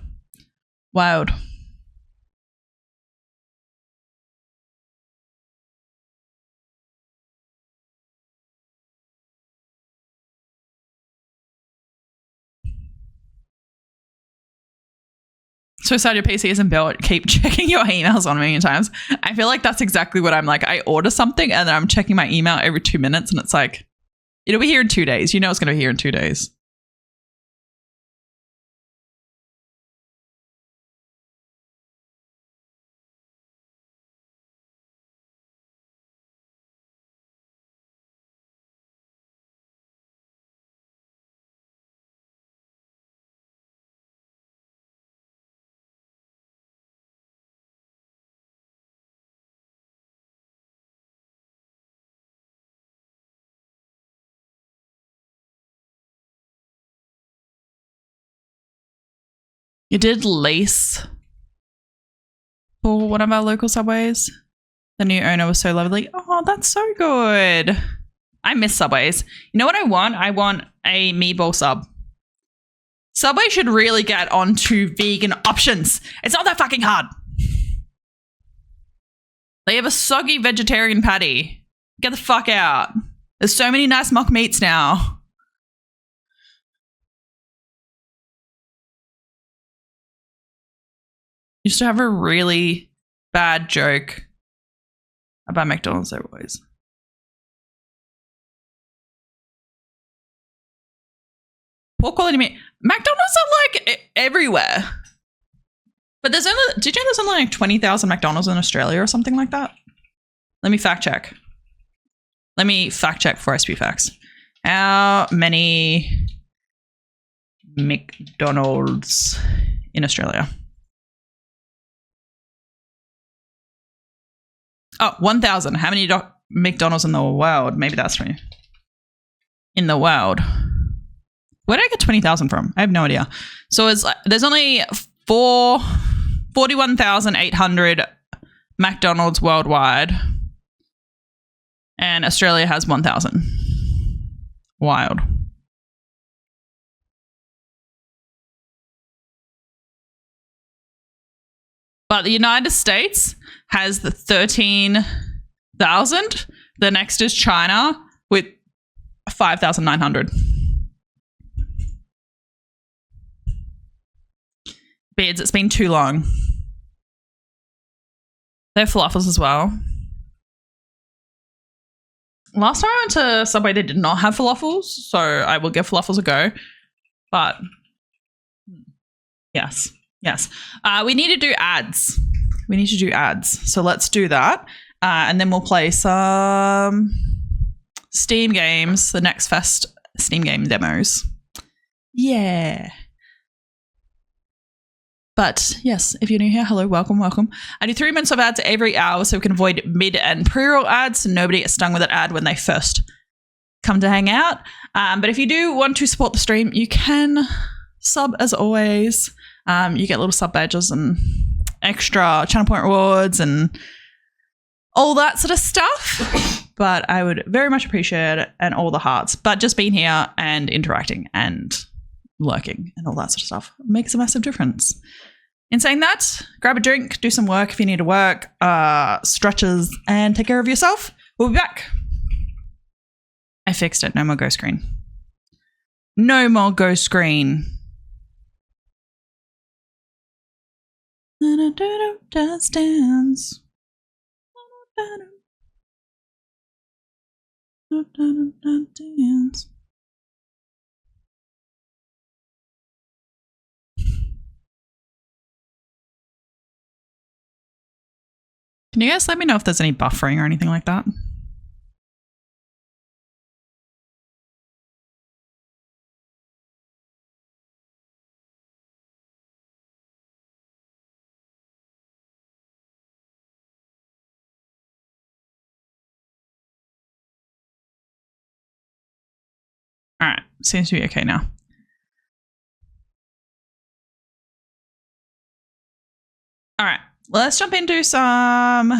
So sad your PC isn't built. Keep checking your emails 1 million times. I feel like that's exactly what I'm like. I order something and then I'm checking my email every 2 minutes and it's like, it'll be here in 2 days. You know it's going to be here in 2 days. You did lease for one of our local Subways. The new owner was so lovely. Oh, that's so good. I miss Subways. You know what I want? I want a meatball sub. Subway should really get onto vegan options. It's not that fucking hard. They have a soggy vegetarian patty. Get the fuck out. There's so many nice mock meats now. Used to have a really bad joke about McDonald's always. Poor quality meat. McDonald's are like everywhere. But there's only, did you know there's only like 20,000 McDonald's in Australia or something like that? Let me fact check. Let me fact check for SP Facts. How many McDonald's in Australia? Oh, 1,000. How many McDonald's in the world? Maybe that's for me. In the world. Where did I get 20,000 from? I have no idea. So there's only 41,800 McDonald's worldwide. And Australia has 1,000. Wild. But the United States has the 13,000. The next is China with 5,900. Beards, it's been too long. They have falafels as well. Last time I went to Subway, they did not have falafels, so I will give falafels a go. But yes. We need to do ads. So let's do that. And then we'll play some Steam games, the NextFest Steam game demos. Yeah. But yes, if you're new here, hello, welcome. I do 3 minutes of ads every hour so we can avoid mid and pre-roll ads so nobody gets stung with an ad when they first come to hang out. But if you do want to support the stream, you can sub as always. You get little sub badges and extra channel point rewards and all that sort of stuff. But I would very much appreciate it and all the hearts. But just being here and interacting and lurking and all that sort of stuff makes a massive difference. In saying that, grab a drink, do some work if you need to work, stretches, and take care of yourself. We'll be back. I fixed it. No more ghost screen. No more ghost screen. Just dance. Dance. Can you guys let me know if there's any buffering or anything like that? All right, seems to be okay now. All right, let's jump into some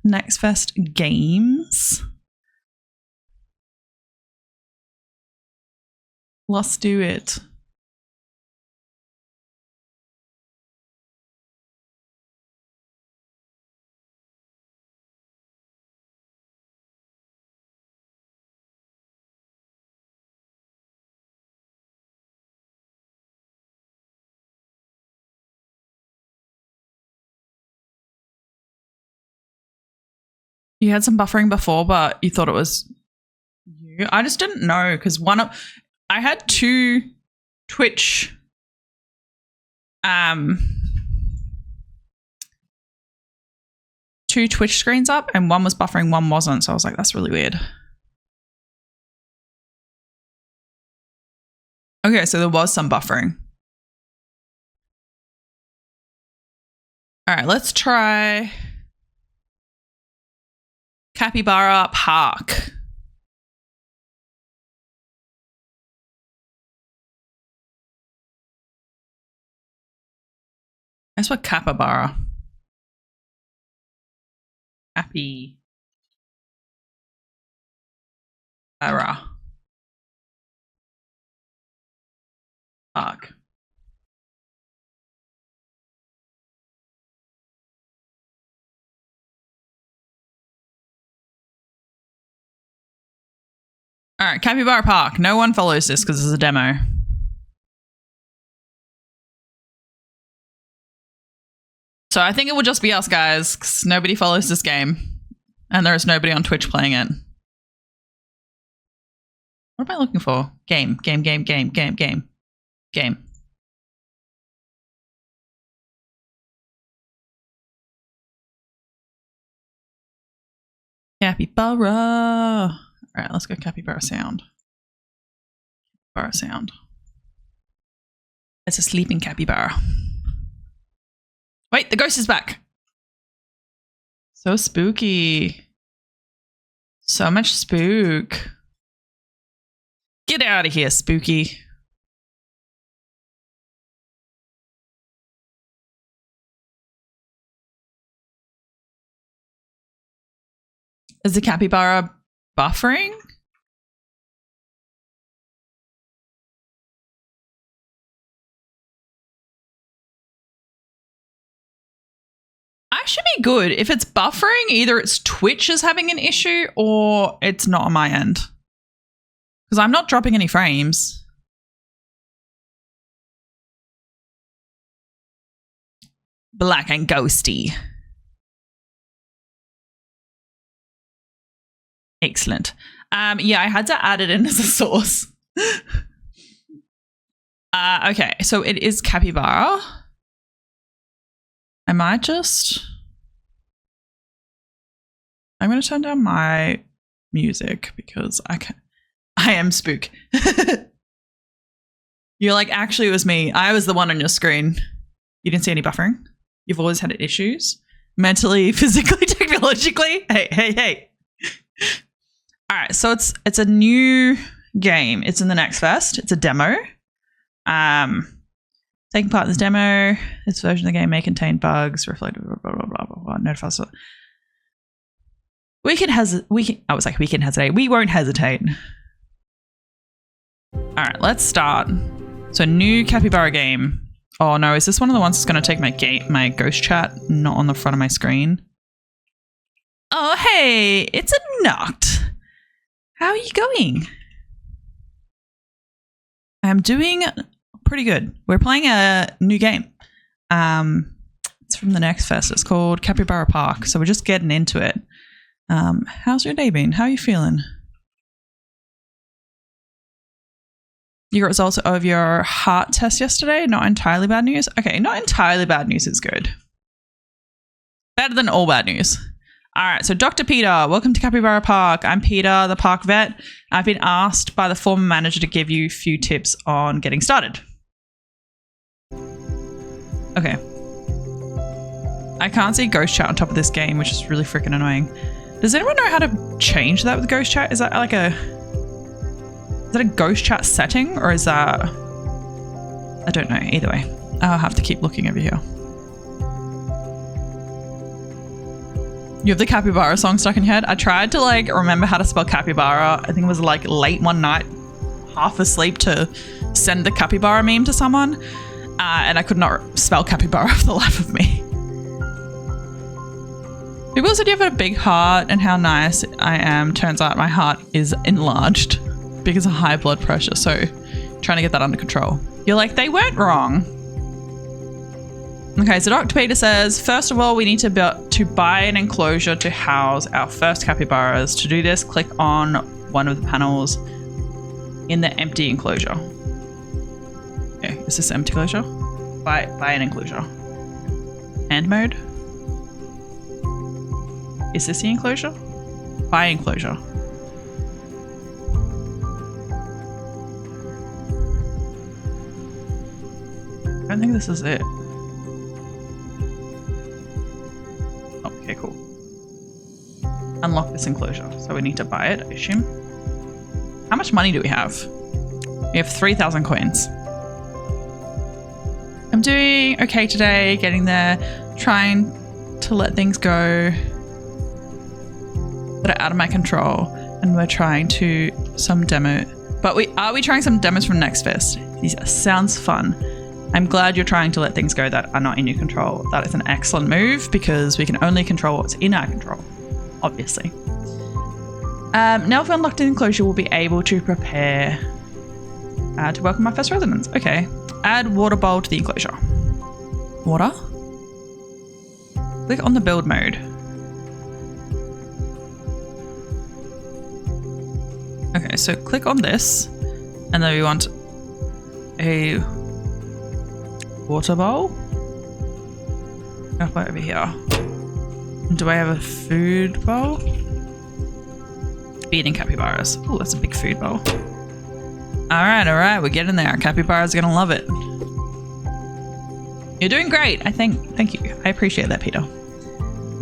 NextFest games. Let's do it. You had some buffering before, but you thought it was you. I just didn't know because I had two Twitch screens up and one was buffering, one wasn't. So I was like, that's really weird. Okay, so there was some buffering. All right, let's try Capybara Park. That's what capybara. Capybara. Park. All right, Capybara Park. No one follows this because it's a demo. So I think it will just be us guys because nobody follows this game and there is nobody on Twitch playing it. What am I looking for? Game. Capybara. All right, let's go capybara sound. Capybara sound. It's a sleeping capybara. Wait, the ghost is back. So spooky. So much spook. Get out of here, spooky. Is the capybara buffering? I should be good. If it's buffering, either it's Twitch is having an issue or it's not on my end. Because I'm not dropping any frames. Black and ghosty. Excellent. Yeah, I had to add it in as a source. Okay, so it is capybara. I might just... I'm going to turn down my music because I am spook. You're like, actually, it was me. I was the one on your screen. You didn't see any buffering? You've always had issues? Mentally, physically, technologically? Hey. All right, so it's a new game. It's in the NextFest. It's a demo. Taking part in this demo, this version of the game may contain bugs, reflective, blah, blah, blah, blah, blah, notify us. We can hesitate. We won't hesitate. All right, let's start. So new capybara game. Oh no, is this one of the ones that's going to take my ghost chat not on the front of my screen? Oh, hey, it's a Noct. How are you going? I'm doing pretty good. We're playing a new game. It's from the NextFest. It's called Capybara Park. So we're just getting into it. How's your day been? How are you feeling? You got results of your heart test yesterday. Not entirely bad news. Okay, not entirely bad news is good. Better than all bad news. All right, so Dr. Peter, welcome to Capybara Park. I'm Peter, the park vet. I've been asked by the former manager to give you a few tips on getting started. Okay. I can't see ghost chat on top of this game, which is really freaking annoying. Does anyone know how to change that with ghost chat? Is that like a ghost chat setting or is that... I don't know. Either way, I'll have to keep looking over here. You have the capybara song stuck in your head? I tried to remember how to spell capybara. I think it was late one night, half asleep, to send the capybara meme to someone. And I could not spell capybara for the life of me. People said you have a big heart and how nice I am. Turns out my heart is enlarged because of high blood pressure. So trying to get that under control. You're like, they weren't wrong. Okay, so Dr. Peter says, first of all, we need to buy an enclosure to house our first capybaras. To do this, click on one of the panels in the empty enclosure. Okay, is this empty enclosure? Buy an enclosure. Hand mode? Is this the enclosure? Buy enclosure. I don't think this is it. Okay, cool. Unlock this enclosure. So we need to buy it, I assume. How much money do we have? We have 3,000 coins. I'm doing okay today, getting there, trying to let things go that are out of my control. And we're trying to some demo. But are we trying some demos from NextFest? These sounds fun. I'm glad you're trying to let things go that are not in your control. That is an excellent move because we can only control what's in our control, obviously. Now if we unlock the enclosure, we'll be able to prepare to welcome our first residents. Okay, add water bowl to the enclosure. Water? Click on the build mode. Okay, so click on this and then we want a water bowl. Up over here. Do I have a food bowl? Feeding capybaras. Oh, that's a big food bowl. All right, we're getting there. Capybaras are gonna love it. You're doing great, I think. Thank you. I appreciate that, Peter.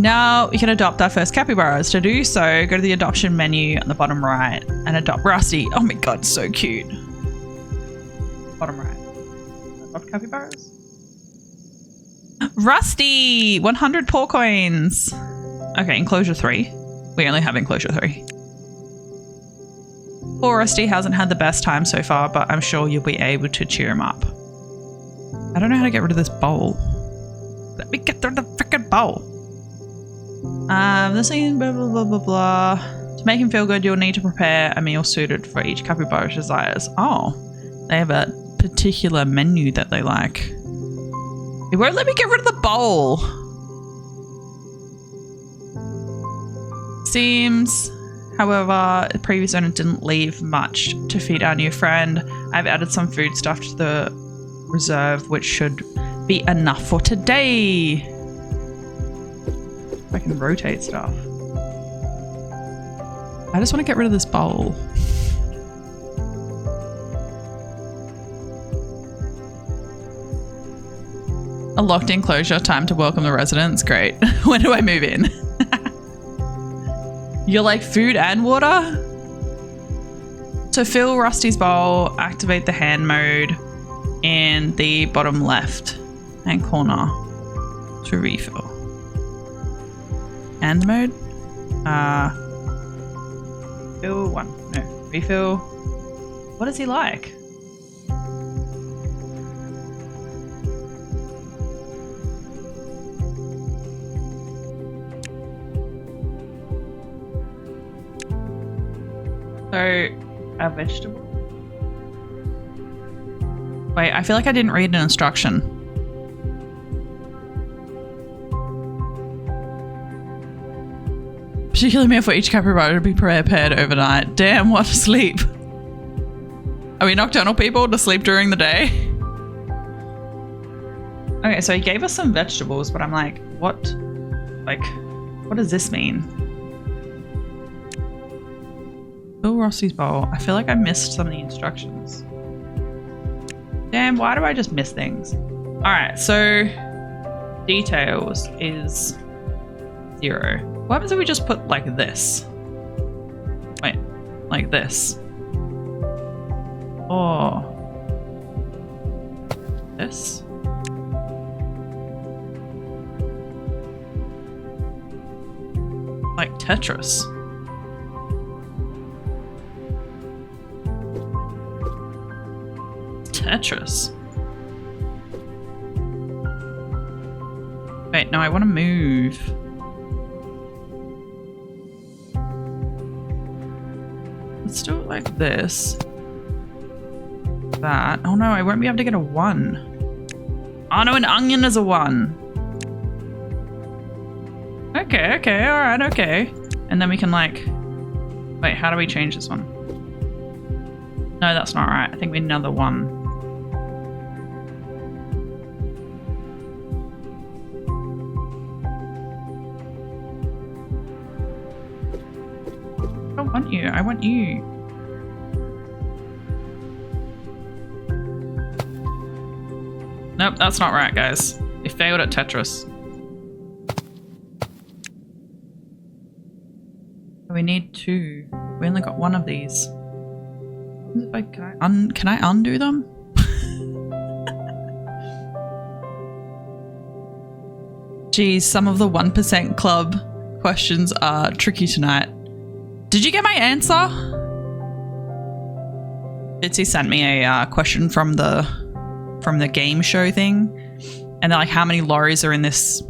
Now we can adopt our first capybaras. To do so, go to the adoption menu on the bottom right and adopt Rusty. Oh my god, so cute. Bottom right. Adopt capybaras. Rusty! 100 paw coins. Okay, enclosure 3. We only have enclosure 3. Poor Rusty hasn't had the best time so far, but I'm sure you'll be able to cheer him up. I don't know how to get rid of this bowl. Let me get rid of the freaking bowl. This thing, blah, blah, blah, blah, blah. To make him feel good, you'll need to prepare a meal suited for each capybara's desires. Oh, they have a particular menu that they like. It won't let me get rid of the bowl. Seems, however, the previous owner didn't leave much to feed our new friend. I've added some food stuff to the reserve, which should be enough for today. I can rotate stuff. I just want to get rid of this bowl. A locked enclosure, time to welcome the residents. Great. When do I move in? You're like food and water? To fill Rusty's bowl, activate the hand mode in the bottom left hand corner to refill. Hand mode? Fill 1. No, refill. What is he like? So, a vegetable? Wait, I feel like I didn't read an instruction. Particularly meal for each capybara to be prepared overnight. Damn, what a sleep. Are we nocturnal people to sleep during the day? Okay, so he gave us some vegetables, but I'm like, what does this mean? Bill Rossi's bowl. I feel like I missed some of the instructions. Damn, why do I just miss things? Alright, so details is 0. What happens if we just put like this? Wait, like this. Or this? Like Tetris. Tetris. Wait, no, I want to move. Let's do it like this. That. Oh no, I won't be able to get a 1. Oh no, an onion is a 1. Okay, alright, okay. And then we can like... Wait, how do we change this one? No, that's not right. I think we need another 1. I don't want you. I want you. Nope, that's not right, guys. We failed at Tetris. We need 2. We only got 1 of these. Can I undo them? Geez, some of the 1% club questions are tricky tonight. Did you get my answer? Bitsy sent me a question from the game show thing, and they're like, how many lorries are in this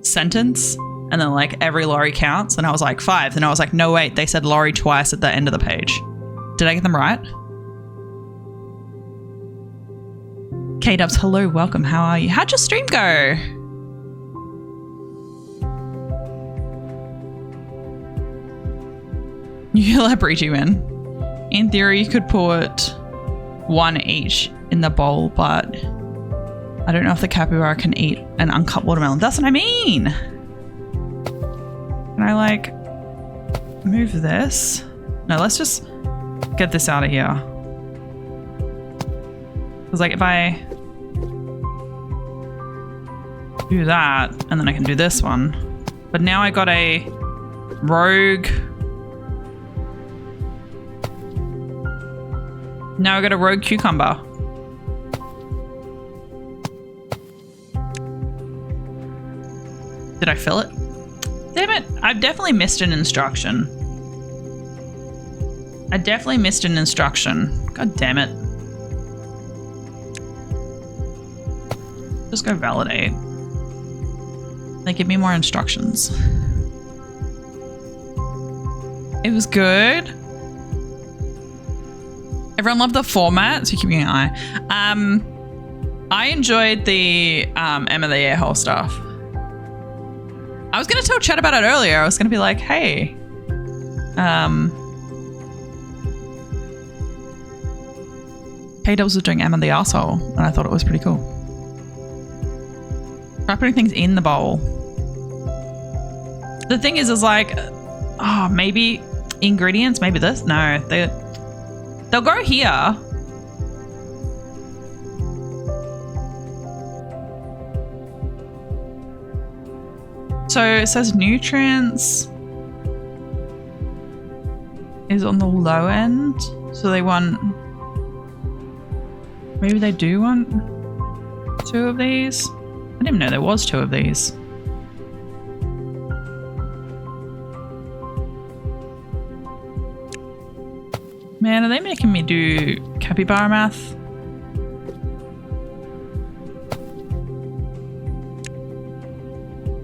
sentence? And then like every lorry counts, and I was like 5. And I was like, no wait, they said lorry twice at the end of the page. Did I get them right? K-Dubs, hello, welcome, how are you? How'd your stream go? You let Breachy win. In theory, you could put 1 each in the bowl, but I don't know if the capybara can eat an uncut watermelon. That's what I mean! Can I like move this? No, let's just get this out of here. Because like if I do that, and then I can do this one, But now I got a rogue. Now I got a rogue cucumber. Did I fill it? Damn it, I've definitely missed an instruction. I definitely missed an instruction. God damn it. Just go validate. They give me more instructions. It was good. Everyone loved the format, so keep an eye. I enjoyed the Emma the Airhole stuff. I was going to tell Chat about it earlier. I was going to be like, hey, K-Dubs was doing Emma the Arsehole, and I thought it was pretty cool. Try putting things in the bowl. The thing is like, oh, maybe ingredients, maybe this. No, they'll go here. So it says nutrients is on the low end. So they want, maybe they do want 2 of these. I didn't even know there was 2 of these. Man, are they making me do capybara math?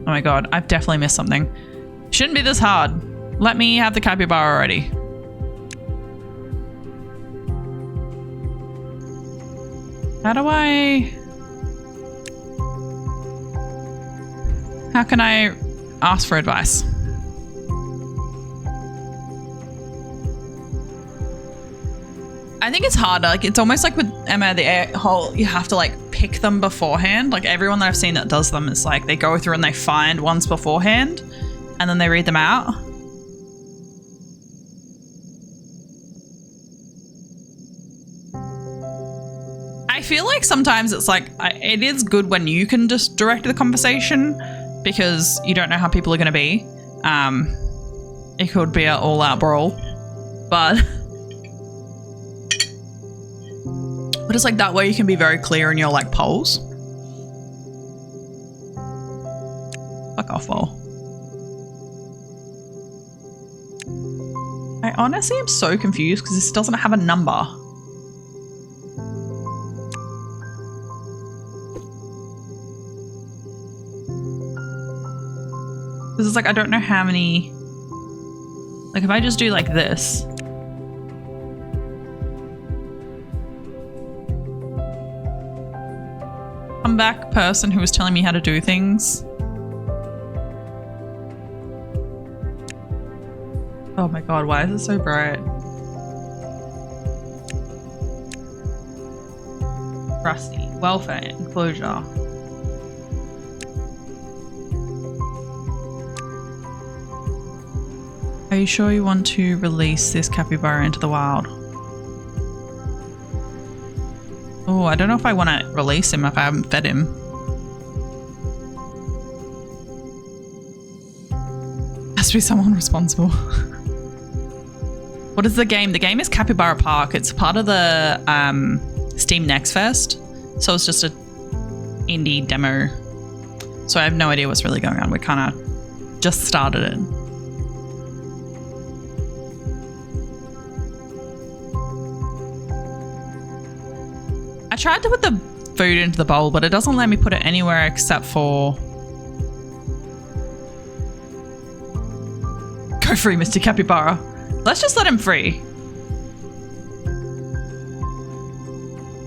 Oh my god, I've definitely missed something. Shouldn't be this hard. Let me have the capybara already. How can I ask for advice? I think it's harder. Like, it's almost like with Emma the Airhole, you have to like pick them beforehand. Like everyone that I've seen that does them is like they go through and they find ones beforehand and then they read them out. I feel like sometimes it's like, it is good when you can just direct the conversation because you don't know how people are going to be. It could be an all-out brawl, but it's like that way you can be very clear in your like polls. Fuck off, Vol. I honestly am so confused because this doesn't have a number. Because it's like, I don't know how many, like if I just do like this. Come back person who was telling me how to do things. Oh my god, why is it so bright? Rusty. Welfare. Enclosure. Are you sure you want to release this capybara into the wild? Oh, I don't know if I want to release him if I haven't fed him. Has to be someone responsible. What is the game? The game is Capybara Park. It's part of the Steam NextFest. So it's just an indie demo. So I have no idea what's really going on. We kind of just started it. I tried to put the food into the bowl, but it doesn't let me put it anywhere except for... Go free, Mr. Capybara. Let's just let him free.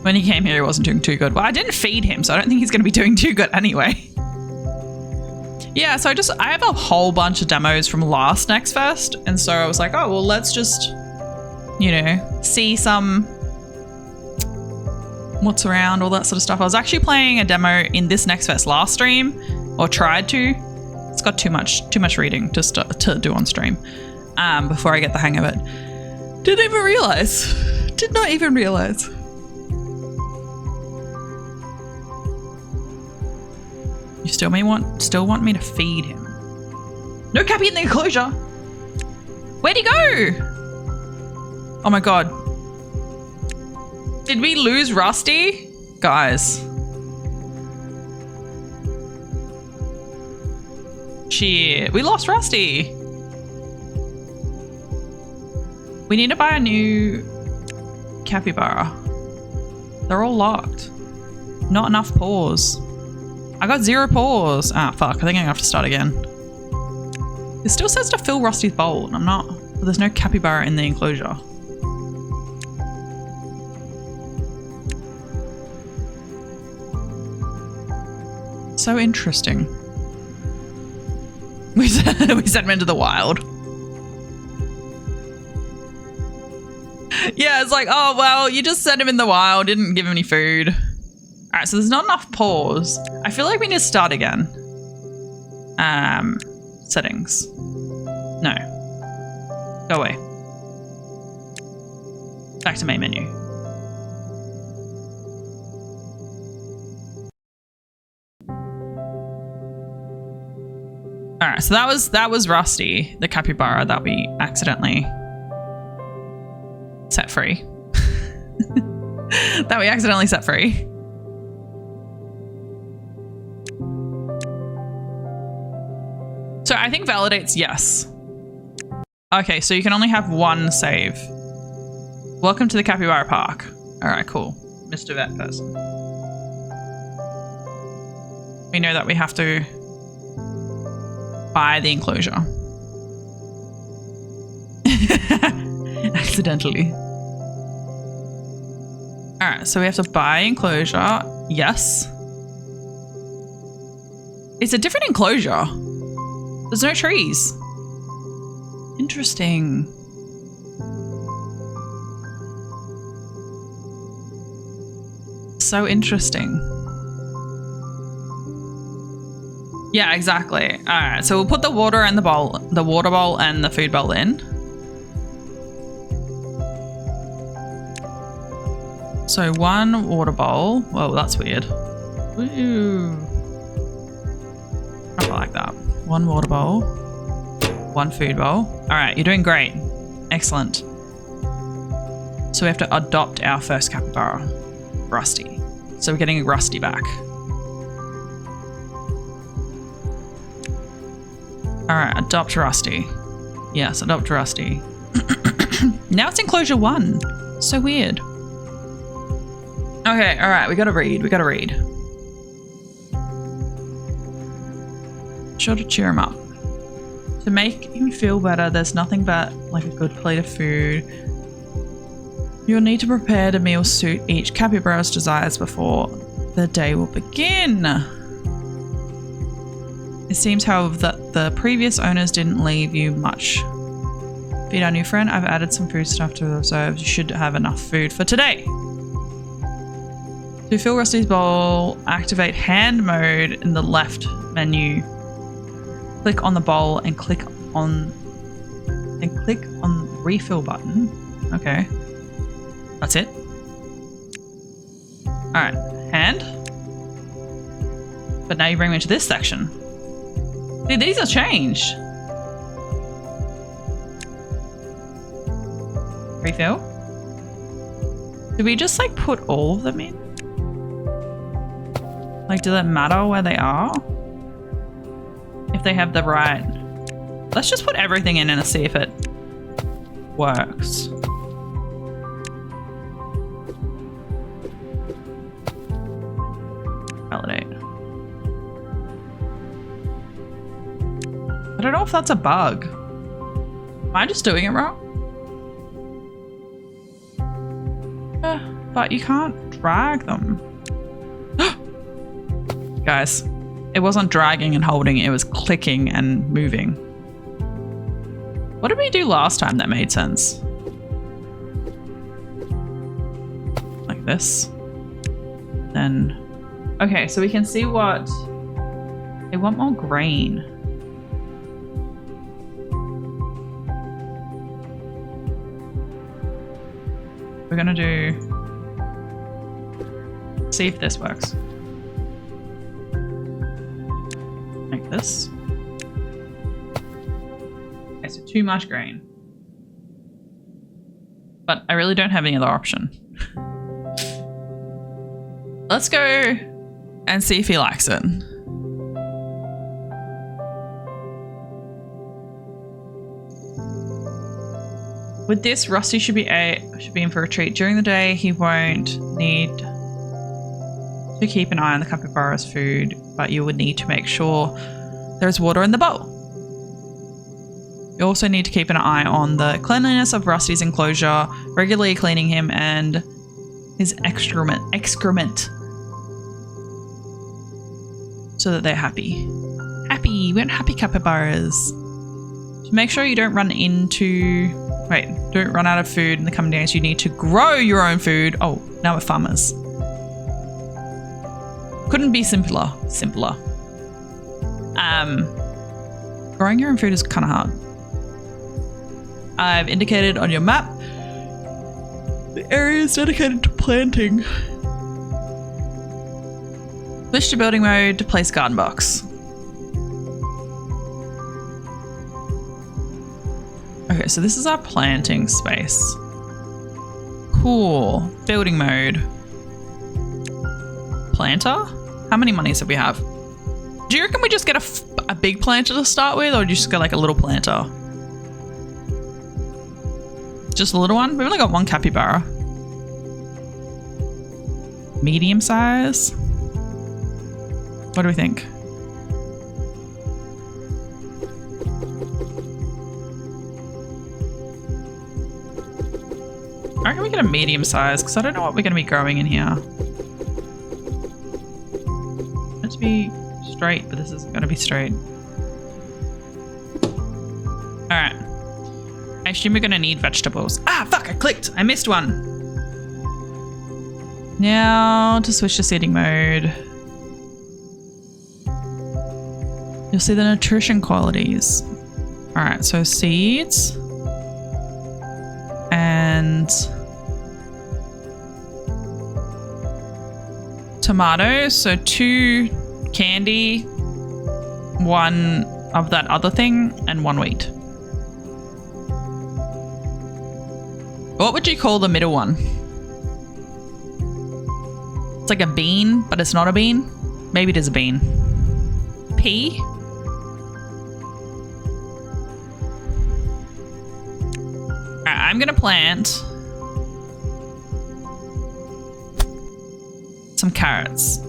When he came here, he wasn't doing too good. Well, I didn't feed him, so I don't think he's going to be doing too good anyway. Yeah, so I have a whole bunch of demos from last NextFest, and so I was like, oh, well, let's just, you know, see some... what's around, all that sort of stuff. I was actually playing a demo in this NextFest last stream, or tried to. It's got too much reading to do on stream before I get the hang of it. Didn't even realize. Did not even realize. You still want me to feed him. No Cappy in the enclosure. Where'd he go? Oh my god. Did we lose Rusty? Guys. Shit. We lost Rusty. We need to buy a new capybara. They're all locked. Not enough paws. I got 0 paws. Ah, fuck. I think I'm gonna have to start again. It still says to fill Rusty's bowl, and I'm not. But there's no capybara in the enclosure. So interesting. We sent him into the wild. Yeah, it's like, oh, well, you just sent him in the wild, didn't give him any food. All right, so there's not enough paws. I feel like we need to start again. Settings. No. Go away. Back to main menu. All right, so that was Rusty, the capybara that we accidentally set free. That we accidentally set free. So I think validates yes. Okay, so you can only have 1 save. Welcome to the Capybara Park. All right, cool. Mr. Vet person. We know that we have to buy the enclosure. Accidentally. All right, so we have to buy enclosure. Yes. It's a different enclosure. There's no trees. Interesting. So interesting. Yeah, exactly. All right, so we'll put the water and the water bowl and the food bowl in. So 1 water bowl. Whoa, that's weird. Ooh. I don't like that. 1 water bowl. 1 food bowl. All right, you're doing great. Excellent. So we have to adopt our first capybara, Rusty. So we're getting Rusty back. All right, adopt Rusty. Yes, adopt Rusty. Now it's enclosure 1. So weird. Okay, all right, we gotta read. Sure to cheer him up. To make him feel better, there's nothing but like a good plate of food. You'll need to prepare the meal suit each capybara's desires before the day will begin. It seems, however, that the previous owners didn't leave you much. Feed our new friend. I've added some food stuff to the reserves. You should have enough food for today. To fill Rusty's bowl, activate hand mode in the left menu. Click on the bowl and click on refill button. Okay. That's it. All right, hand. But now you bring me to this section. See, these are changed. Refill. Did we just like put all of them in? Like, does it matter where they are? If they have the right... Let's just put everything in and see if it works. Validate. I don't know if that's a bug. Am I just doing it wrong? But you can't drag them. Guys, it wasn't dragging and holding, it was clicking and moving. What did we do last time that made sense? Like this. Then, okay, so we can see what, they want more grain. We're gonna do, see if this works. Like this. so too much grain. But I really don't have any other option. Let's go and see if he likes it. With this, Rusty should be in for a treat. During the day, he won't need to keep an eye on the capybara's food, but you would need to make sure there's water in the bowl. You also need to keep an eye on the cleanliness of Rusty's enclosure, regularly cleaning him and his excrement so that they're happy. We want happy capybaras. To make sure you don't run out of food in the coming days, you need to grow your own food. Oh, now we're farmers. Couldn't be simpler. Growing your own food is kind of hard. I've indicated on your map the areas dedicated to planting. Switch to building mode to place garden box. Okay, so this is our planting space. Cool. Building mode. Planter? How many monies do we have? Do you reckon we just get a big planter to start with, or do you just get like a little planter? Just a little one? We've only got one capybara. Medium size? What do we think? I reckon we get a medium size because I don't know what we're going to be growing in here. It's to be straight, but this isn't going to be straight. Alright. I assume we're going to need vegetables. Ah, fuck, I clicked. I missed one. Now to switch to seeding mode. You'll see the nutrition qualities. Alright, so seeds. And tomatoes. So 2 candy, 1 of that other thing, and 1 wheat. What would you call the middle one? It's like a bean, but it's not a bean. Maybe it is a bean. Pea? Alright, I'm gonna plant some carrots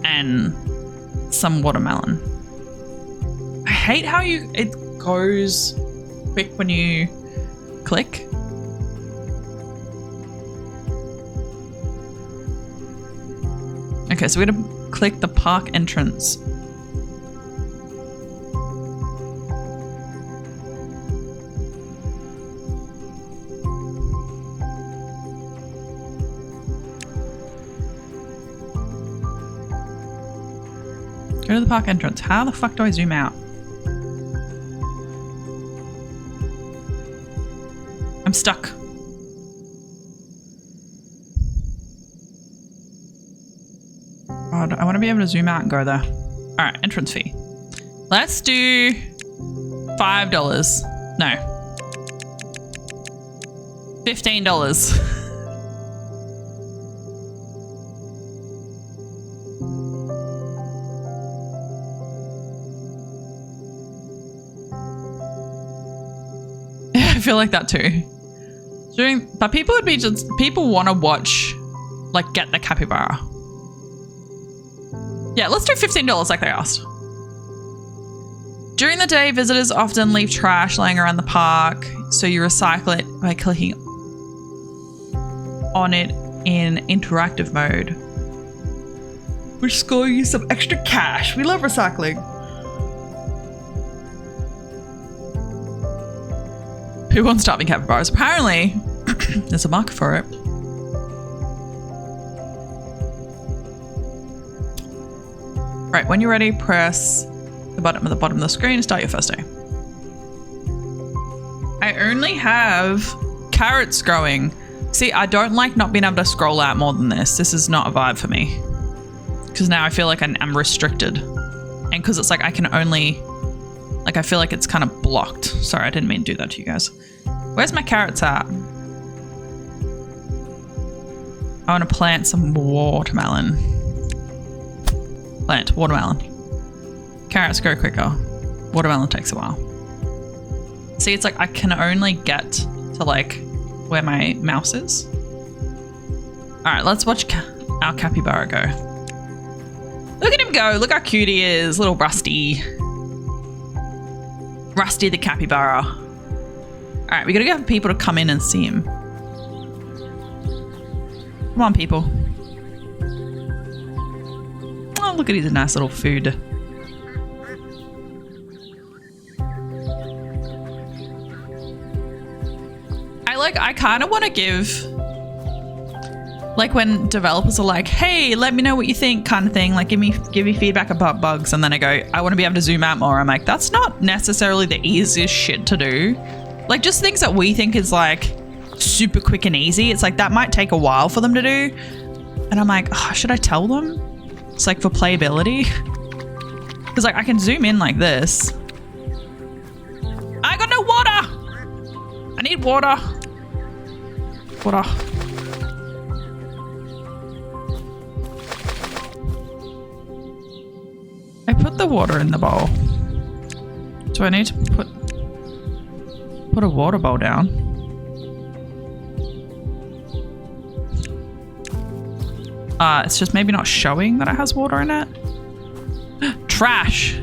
and some watermelon. I hate how it goes quick when you click. Okay, so we're gonna click the park entrance. Go to the park entrance. How the fuck do I zoom out? I'm stuck. God, I want to be able to zoom out and go there. All right, entrance fee. Let's do $5. No. $15. I feel like that too. But people would be people want to watch, like, get the capybara. Yeah, let's do $15 like they asked. During the day, visitors often leave trash laying around the park, so you recycle it by clicking on it in interactive mode, which score you some extra cash. We love recycling. Who wants starving capybaras? Apparently, there's a market for it. Right, when you're ready, press the button at the bottom of the screen to start your first day. I only have carrots growing. See, I don't like not being able to scroll out more than this. This is not a vibe for me. Because now I feel like I'm restricted. And because it's like I can only Like I feel like it's kind of blocked. Sorry, I didn't mean to do that to you guys. Where's my carrots at? I want to plant some watermelon. Plant watermelon. Carrots go quicker. Watermelon takes a while. See, it's like I can only get to like where my mouse is. All right, let's watch our capybara go. Look at him go. Look how cute he is. Little Rusty. Rusty the capybara. All right, we got to get people to come in and see him. Come on, people. Oh, look at his nice little food. I kind of want to give, like when developers are like, hey, let me know what you think kind of thing. Like give me feedback about bugs. And then I go, I want to be able to zoom out more. I'm like, that's not necessarily the easiest shit to do. Like just things that we think is like super quick and easy. It's like that might take a while for them to do. And I'm like, oh, should I tell them? It's like for playability. Because like I can zoom in like this. I got no water. I need water. Water. I put the water in the bowl. Do I need to put a water bowl down? It's just maybe not showing that it has water in it. Trash.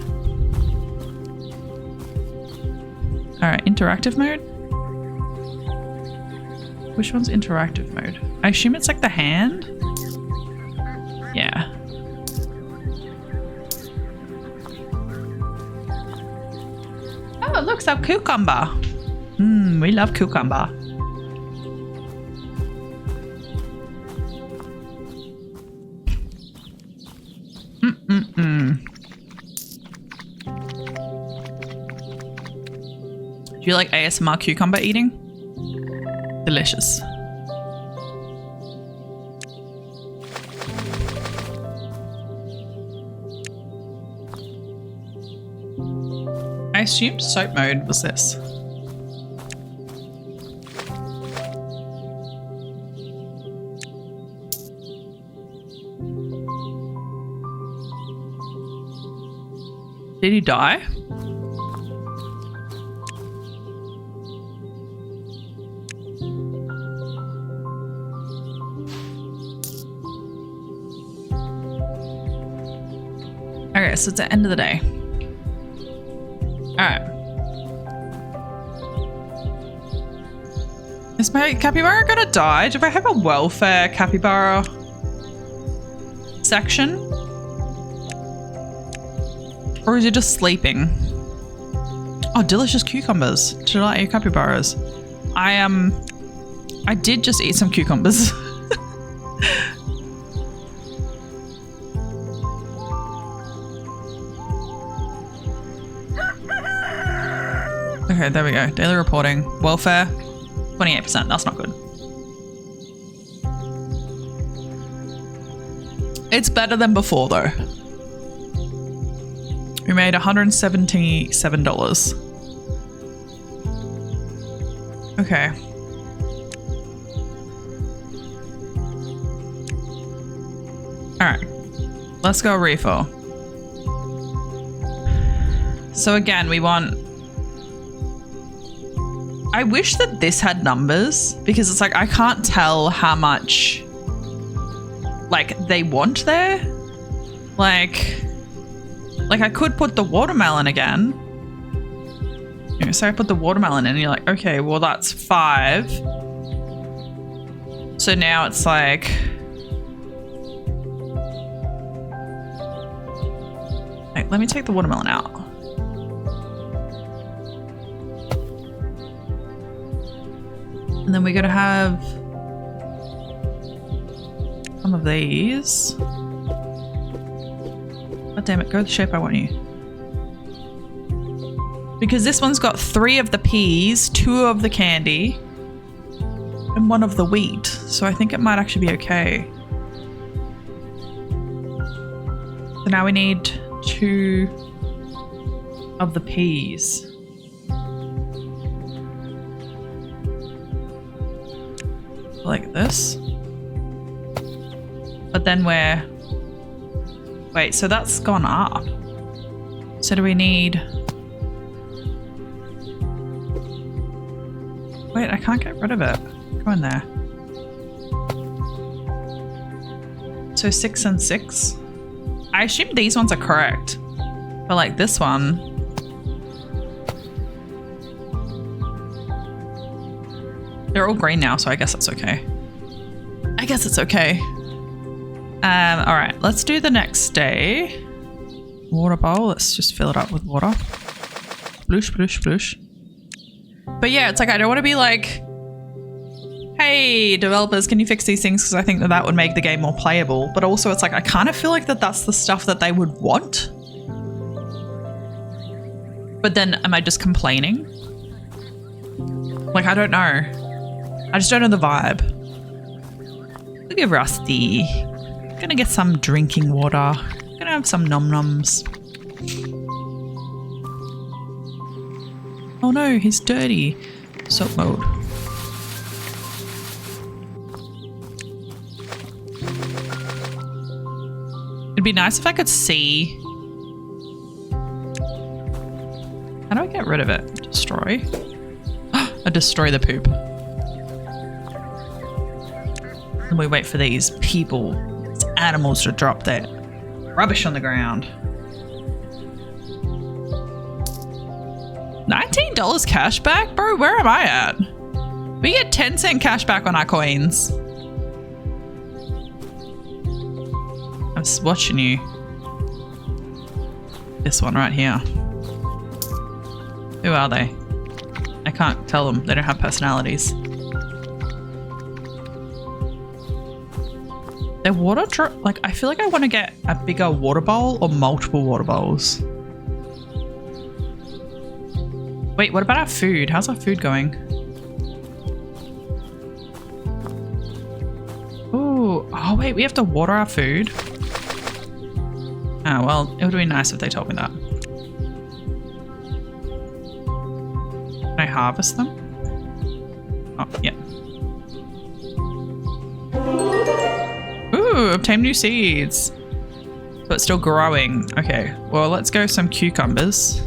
All right, interactive mode. Which one's interactive mode? I assume it's like the hand. Yeah. Oh, look, it's our cucumber. We love cucumber. Do you like ASMR cucumber eating? Delicious. I assumed soap mode was this. Did he die? Okay, so it's the end of the day. Alright. Is my capybara gonna die? Do I have a welfare capybara section? Or is it just sleeping? Oh, delicious cucumbers. Do you like your capybaras? I did just eat some cucumbers. Okay, there we go. Daily reporting. Welfare, 28%. That's not good. It's better than before, though. We made $177. Okay. Alright. Let's go refill. So again, we want... I wish that this had numbers because it's like I can't tell how much like they want there. Like I could put the watermelon again. You know, so I put the watermelon in and you're like, okay, well that's 5. So now it's like let me take the watermelon out. And then we're going to have some of these. God damn it, go the shape I want you. Because this one's got 3 of the peas, 2 of the candy, and 1 of the wheat. So I think it might actually be okay. So now we need 2 of the peas. Like this. But then we're... Wait, so that's gone up. So do we need... Wait, I can't get rid of it. Go in there. So 6 and 6. I assume these ones are correct. But like this one... They're all green now, so I guess that's okay. I guess it's okay. Alright, let's do the next day. Water bowl, let's just fill it up with water. Sploosh, sploosh, sploosh. But yeah, it's like I don't want to be like, hey, developers, can you fix these things? Because I think that that would make the game more playable. But also it's like I kind of feel like that's the stuff that they would want. But then am I just complaining? Like, I don't know. I just don't know the vibe. Look at Rusty. Gonna get some drinking water. Gonna have some nom-noms. Oh no, he's dirty. Soap mode. It'd be nice if I could see. How do I get rid of it? Destroy? I destroy the poop. And we wait for these people, these animals to drop their rubbish on the ground. $19 cash back? Bro, where am I at? We get 10-cent cash back on our coins. I'm just watching you. This one right here. Who are they? I can't tell them. They don't have personalities. Their water drop, like, I feel like I want to get a bigger water bowl or multiple water bowls. Wait, what about our food? How's our food going? Ooh, oh wait, we have to water our food. Oh, well, it would be nice if they told me that. Can I harvest them? Oh, yeah. Ooh, obtain new seeds. So it's still growing. Okay, well, let's go some cucumbers.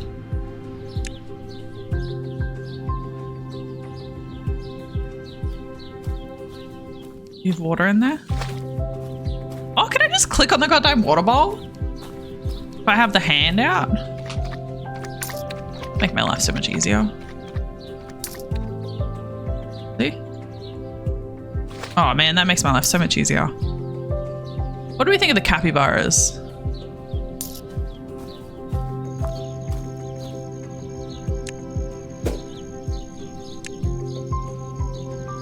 You have water in there? Oh, can I just click on the goddamn water bowl? If I have the hand out? Make my life so much easier. See? Oh man, that makes my life so much easier. What do we think of the capybaras?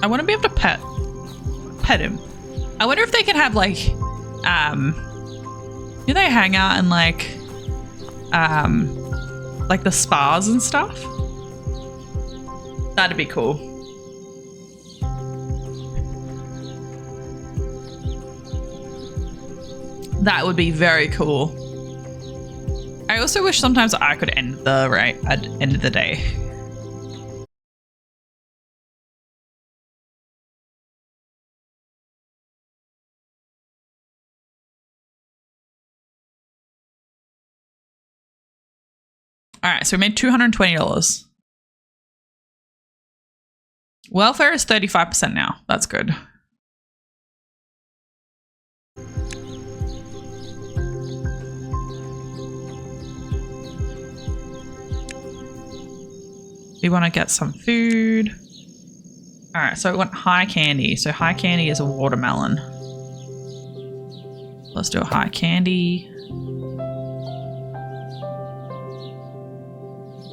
I want to be able to pet him. I wonder if they can have like, do they hang out in like the spas and stuff? That'd be cool. That would be very cool. I also wish sometimes I could end end of the day. All right, so we made $220. Welfare is 35% now. That's good. We want to get some food. All right, so we want high candy. So high candy is a watermelon. Let's do a high candy.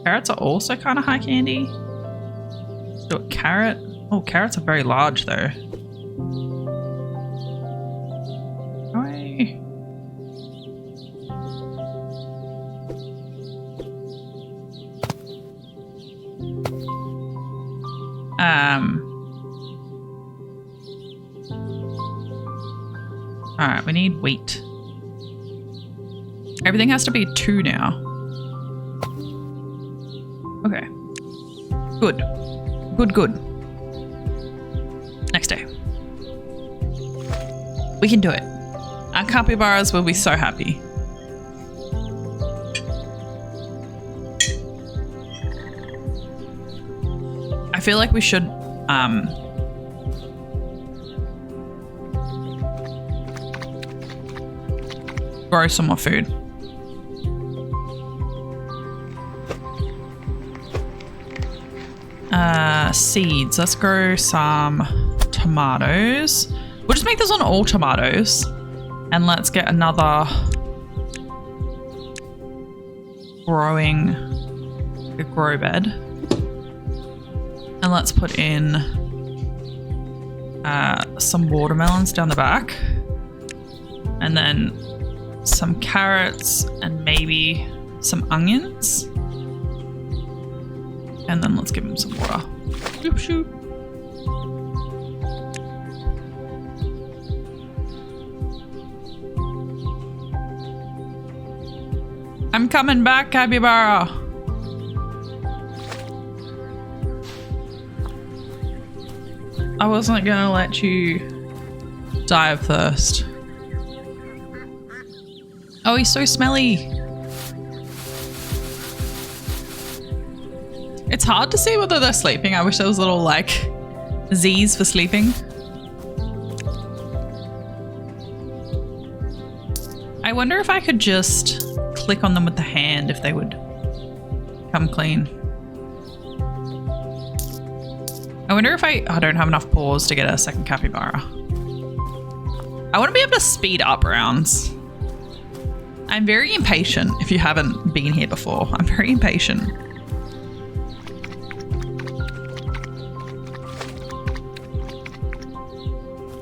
Carrots are also kind of high candy. Let's do a carrot. Oh, carrots are very large though. Hi. All right, we need wheat. Everything has to be 2 now. Okay. Good. Good, good. Next day. We can do it. Our capybaras will be so happy. I feel like we should grow some more food. Seeds. Let's grow some tomatoes. We'll just make this on all tomatoes. And let's get another growing grow bed. And let's put in some watermelons down the back. And then some carrots and maybe some onions. And then let's give him some water. Shoop, shoop. I'm coming back, capybara. I wasn't gonna let you die of thirst. Oh, he's so smelly. It's hard to see whether they're sleeping. I wish there was little like Z's for sleeping. I wonder if I could just click on them with the hand if they would come clean. I wonder if I don't have enough paws to get a second capybara. I want to be able to speed up rounds. I'm very impatient if you haven't been here before. I'm very impatient.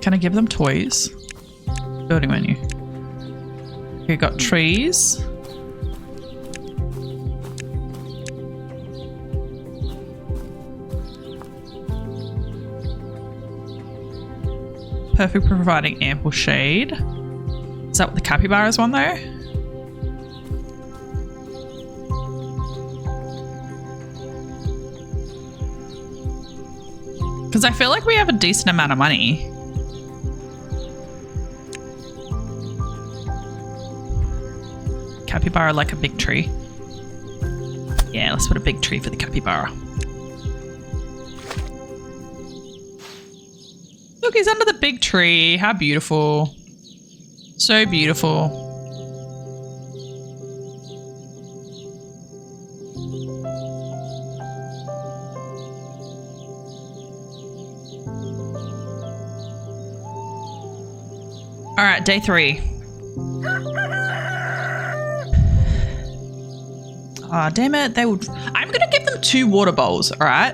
Can I give them toys? Building menu. Okay, got trees. Perfect for providing ample shade. Is that what the capybaras want though? Because I feel like we have a decent amount of money. Capybara like a big tree. Yeah, let's put a big tree for the capybara. Look, he's under the big tree. How beautiful. So beautiful. All right, day 3. Ah, oh, damn it. I'm going to give them 2 water bowls, all right?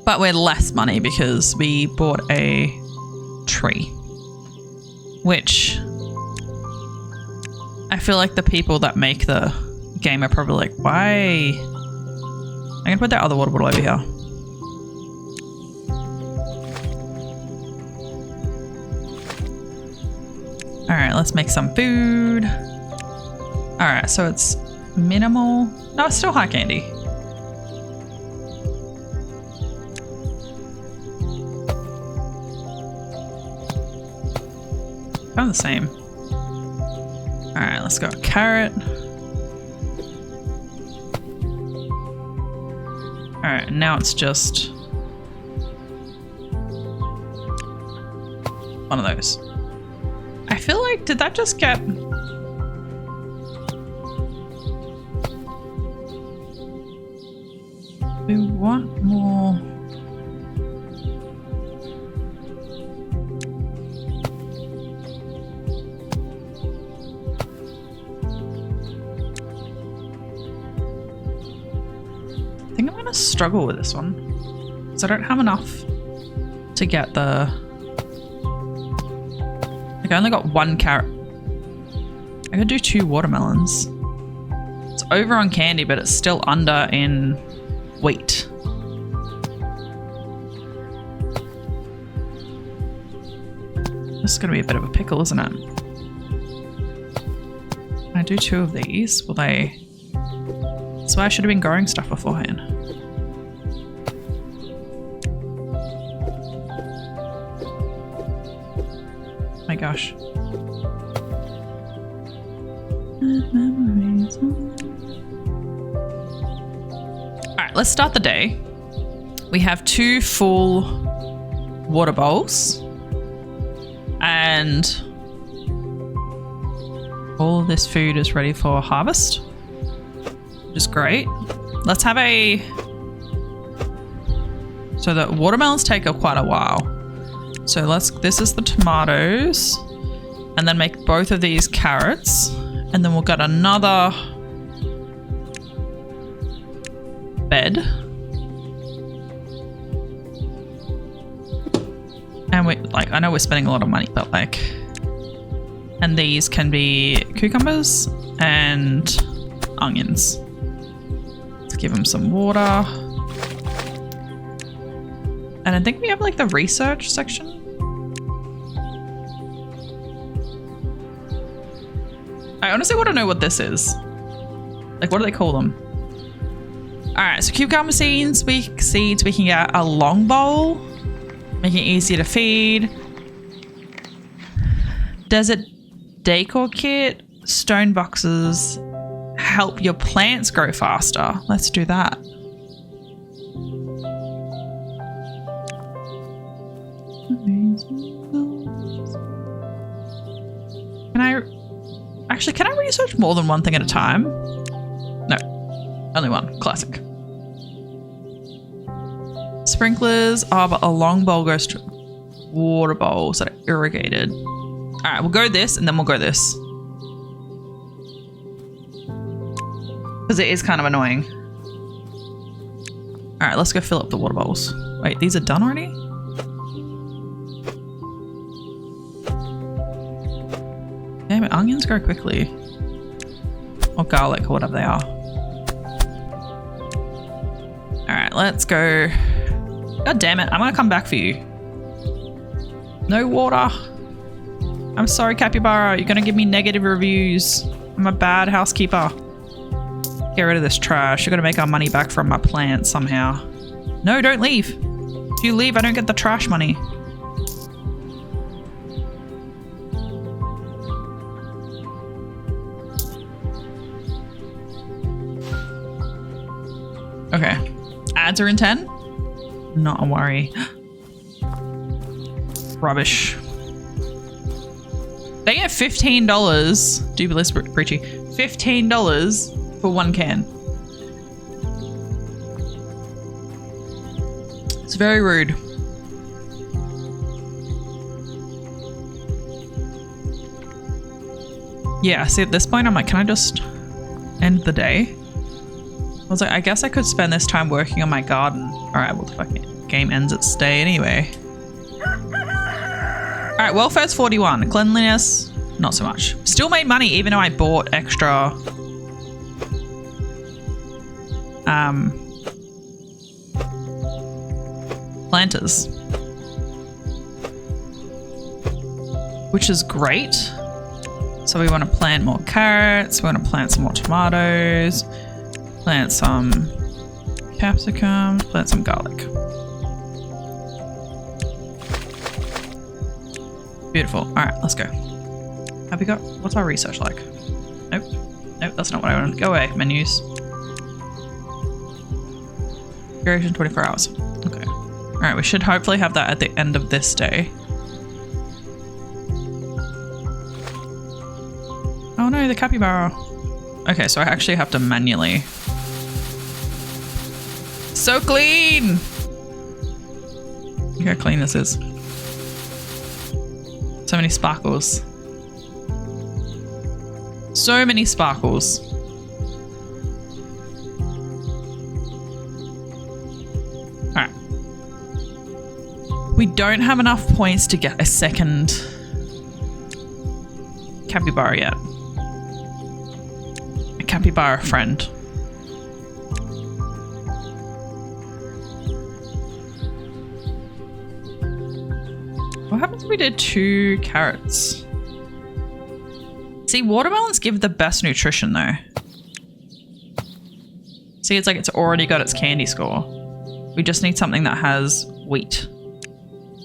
But we're less money because we bought a tree. Which I feel like the people that make the game are probably like, why? I'm going to put that other water bottle over here. All right, let's make some food. All right, so it's minimal. No, it's still high candy. Kind of the same. All right, let's go carrot. All right, now it's just one of those. I feel like, did that just get... We want more... I think I'm going to struggle with this one. Because I don't have enough to get the... Like, I only got 1 carrot. I could do 2 watermelons. It's over on candy, but it's still under in weight. This is going to be a bit of a pickle, isn't it? Can I do 2 of these? Will they That's why I should have been growing stuff beforehand. My gosh. Alright, let's start the day. We have 2 full water bowls. And all of this food is ready for harvest. Which is great. Let's have a... So the watermelons take quite a while. So this is the tomatoes. And then make both of these carrots. And then we'll get another bed. And we, like, I know we're spending a lot of money, but like, and these can be cucumbers and onions. Let's give them some water. And I think we have like the research section. I honestly want to know what this is. Like, what do they call them? Alright, so cucumber seeds, we can get a long bowl, making it easier to feed. Desert decor kit, stone boxes, help your plants grow faster. Let's do that. Can I research more than one thing at a time? No, only one. Classic. Sprinklers. Oh, but a long bowl goes to water bowls that are irrigated. All right, we'll go this and then we'll go this. Because it is kind of annoying. All right, let's go fill up the water bowls. Wait, these are done already? Damn it, onions grow quickly. Or garlic or whatever they are. Alright, let's go. God damn it, I'm gonna come back for you. No water. I'm sorry, Capybara, you're gonna give me negative reviews. I'm a bad housekeeper. Get rid of this trash. You're gonna make our money back from my plants somehow. No, don't leave. If you leave, I don't get the trash money. Okay. Ads are in 10? Not a worry. Rubbish. They get $15. Dubulus Breachy. $15 for 1 can. It's very rude. Yeah, see at this point I'm like, can I just end the day? I was like, I guess I could spend this time working on my garden. Alright, well the fucking game ends its day anyway. Alright, welfare's 41. Cleanliness, not so much. Still made money even though I bought extra planters. Which is great. So we want to plant more carrots, we want to plant some more tomatoes. Plant some capsicum, plant some garlic. Beautiful. All right, let's go. Have we got, what's our research like? Nope. Nope, that's not what I want. Go away, menus. Duration 24 hours. Okay. All right, we should hopefully have that at the end of this day. Oh no, the capybara. Okay, so I actually have to manually. So clean! Look how clean this is. So many sparkles. So many sparkles. Alright. We don't have enough points to get a second capybara yet. A capybara friend. What happens if we did 2 carrots? See, watermelons give the best nutrition though. See, it's like it's already got its candy score. We just need something that has wheat.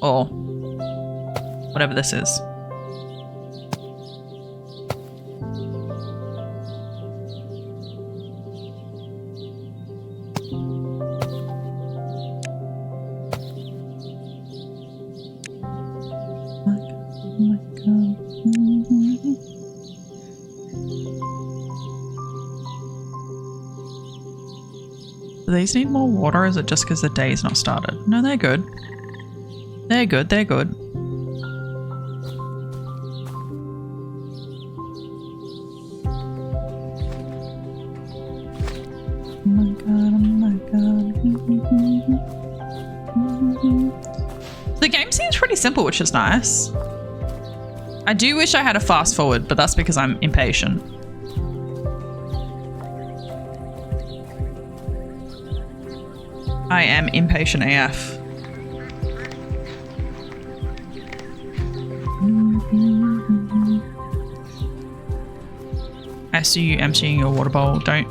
Or whatever this is. Do these need more water, or is it just because the day's not started? No, they're good. They're good, they're good. Oh my god, oh my god. The game seems pretty simple, which is nice. I do wish I had a fast forward, but that's because I'm impatient. I am impatient AF. I see you emptying your water bowl, don't.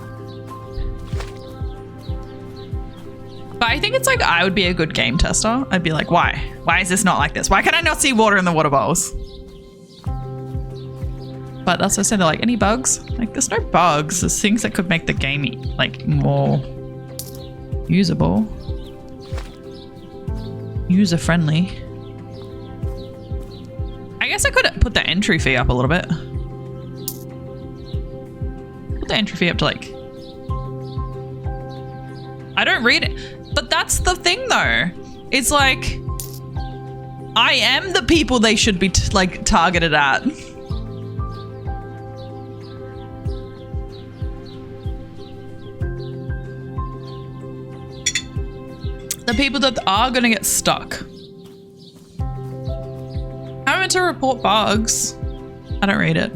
But I think it's like I would be a good game tester. I'd be like, why? Why is this not like this? Why can I not see water in the water bowls? But that's what I said, like, any bugs? Like, there's no bugs. There's things that could make the game, like, more usable. User-friendly. I guess I could put the entry fee up a little bit. Put the entry fee up to, like... I don't read it. But that's the thing, though. It's like... I am the people they should be, like, targeted at. The people that are going to get stuck. I'm meant to report bugs. I don't read it.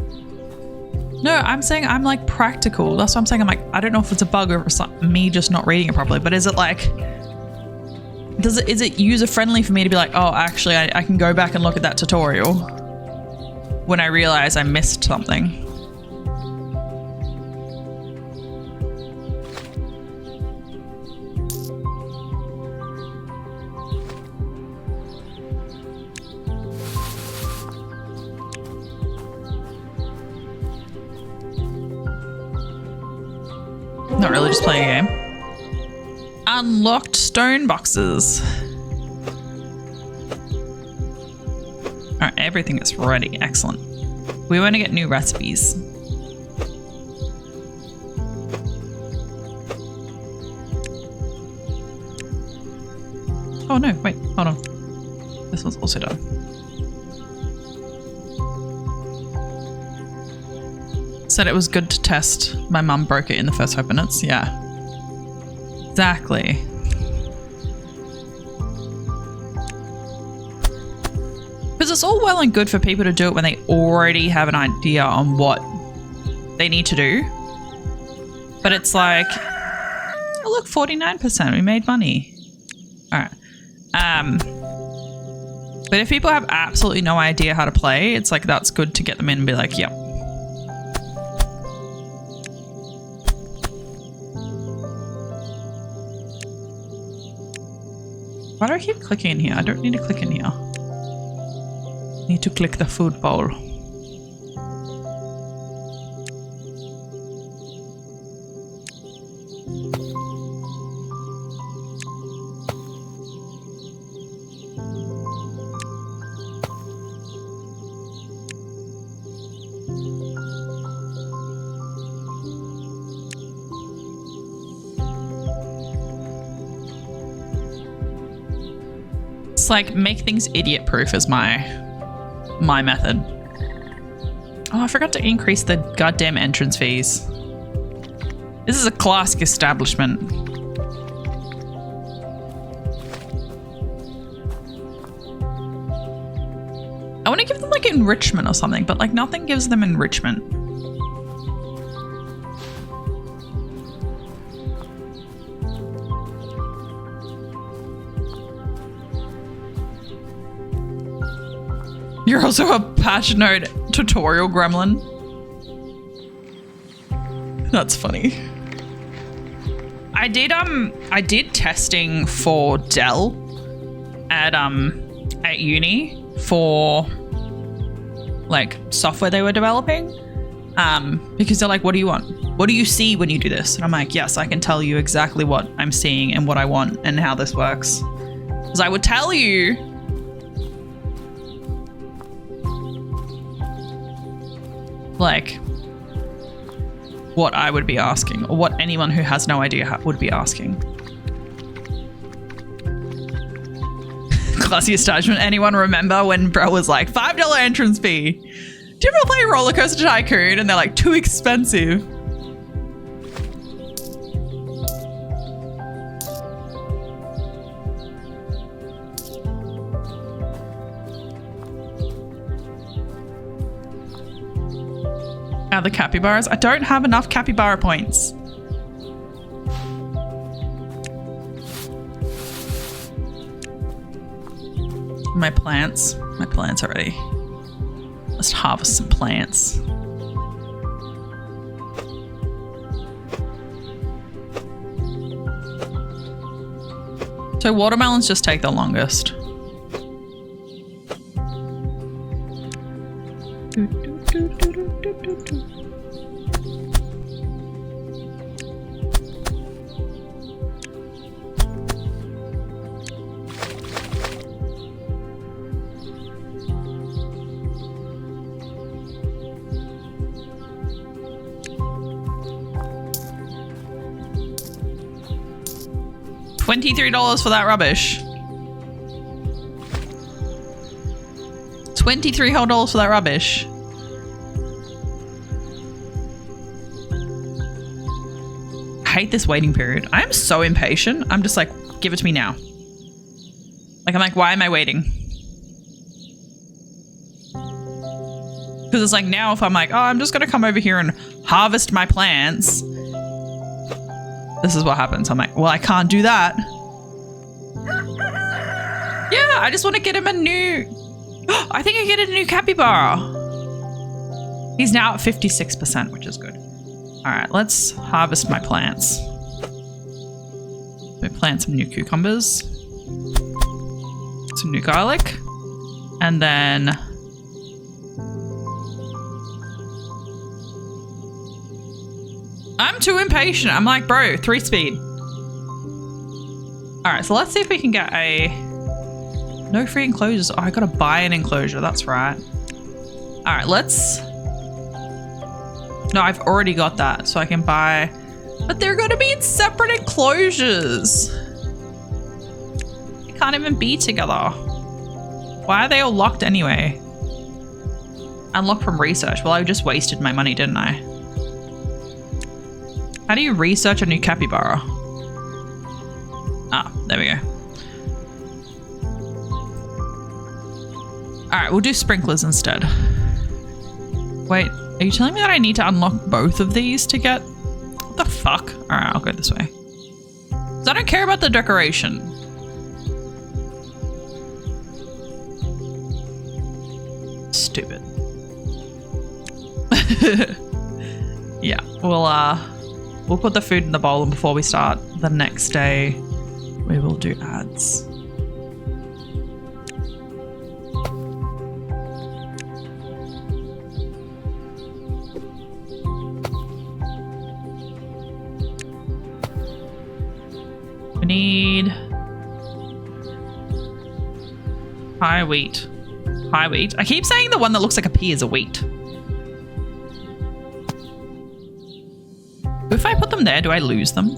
No, I'm saying I'm like practical. That's what I'm saying. I'm like, I don't know if it's a bug or if it's like me just not reading it properly, but is it like, is it user friendly for me to be like, oh, actually I can go back and look at that tutorial when I realize I missed something? Not really, just playing a game. Unlocked stone boxes. Alright, everything is ready. Excellent. We want to get new recipes. Oh no, wait, hold on. This one's also done. Said it was good to test. My mum broke it in the first 5 minutes. Yeah. Exactly. Because it's all well and good for people to do it when they already have an idea on what they need to do. But it's like, oh look, 49%. We made money. All right. But if people have absolutely no idea how to play, it's like that's good to get them in and be like, yep. Why do I keep clicking in here? I don't need to click in here. I need to click the food bowl. Like make things idiot proof is my method. Oh, I forgot to increase the goddamn entrance fees. This is a classic establishment. I want to give them like enrichment or something, but like nothing gives them enrichment. You're also a patch note tutorial gremlin. That's funny. I did testing for Dell at uni for like software they were developing. Because they're like, what do you want? What do you see when you do this? And I'm like, yes, I can tell you exactly what I'm seeing and what I want and how this works. Because I would tell you like what I would be asking or what anyone who has no idea would be asking. Classy establishment. Anyone remember when bro was like $5 entrance fee? Do you ever play Roller Coaster Tycoon and they're like too expensive? The capybaras. I don't have enough capybara points. My plants already. Let's harvest some plants. So watermelons just take the longest. $23 for that rubbish. $23 whole dollars for that rubbish. I hate this waiting period. I'm so impatient. I'm just like, give it to me now. Like, I'm like, why am I waiting? Because it's like now if I'm like, oh, I'm just going to come over here and harvest my plants. This is what happens. I'm like, well, I can't do that. Yeah, I just want to get him a new... I think I get a new capybara. He's now at 56%, which is good. All right, let's harvest my plants. We plant some new cucumbers. Some new garlic. And then... I'm too impatient. I'm like, bro, 3 speed. All right, so let's see if we can get a... No free enclosures. Oh, I gotta buy an enclosure. That's right. All right, let's... No, I've already got that, so I can buy... But they're gonna be in separate enclosures. They can't even be together. Why are they all locked anyway? Unlock from research. Well, I just wasted my money, didn't I? How do you research a new capybara? Ah, there we go. All right, we'll do sprinklers instead. Wait, are you telling me that I need to unlock both of these to get... What the fuck? All right, I'll go this way. Because I don't care about the decoration. Stupid. Yeah, we'll put the food in the bowl, and before we start the next day, we will do ads. We need high wheat. High wheat. I keep saying the one that looks like a pea is a wheat. If I put them there, do I lose them?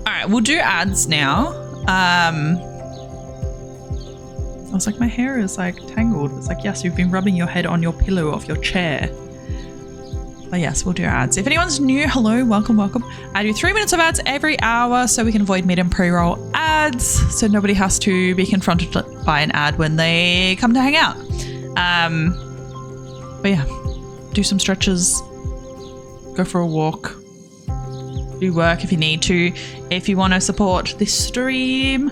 All right, we'll do ads now. I was like, my hair is like tangled. It's like, yes, you've been rubbing your head on your pillow of your chair. But yes, we'll do ads. If anyone's new, hello, welcome, welcome. I do 3 minutes of ads every hour so we can avoid mid and pre-roll ads, so nobody has to be confronted by an ad when they come to hang out. But yeah, do some stretches, go for a walk, do work if you need to. If you want to support this stream,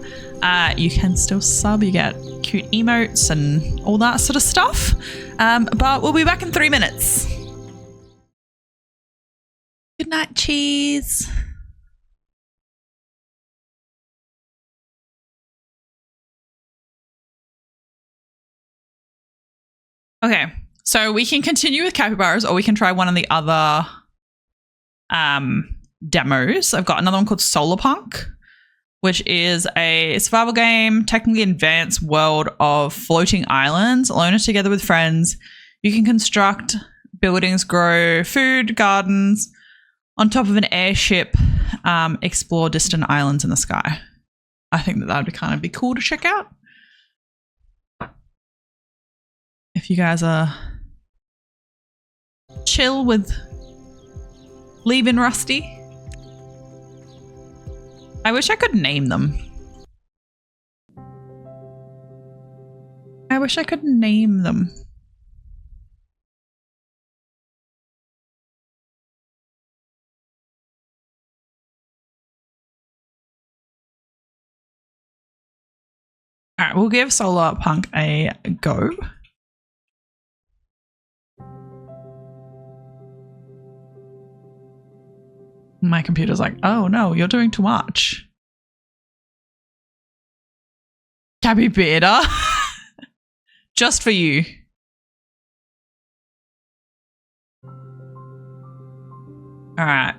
you can still sub. You get cute emotes and all that sort of stuff. But we'll be back in 3 minutes. Good night, cheese. Okay, so we can continue with capybaras, or we can try one of the other demos. I've got another one called Solarpunk, which is a survival game, technically advanced world of floating islands. Alone or together with friends, you can construct buildings, grow food, gardens on top of an airship, explore distant islands in the sky. I think that would kind of be cool to check out. If you guys are chill with leaving Rusty. I wish I could name them. I wish I could name them. All right, we'll give Solarpunk a go. My computer's like, oh no, you're doing too much. Capybara. Just for you. All right.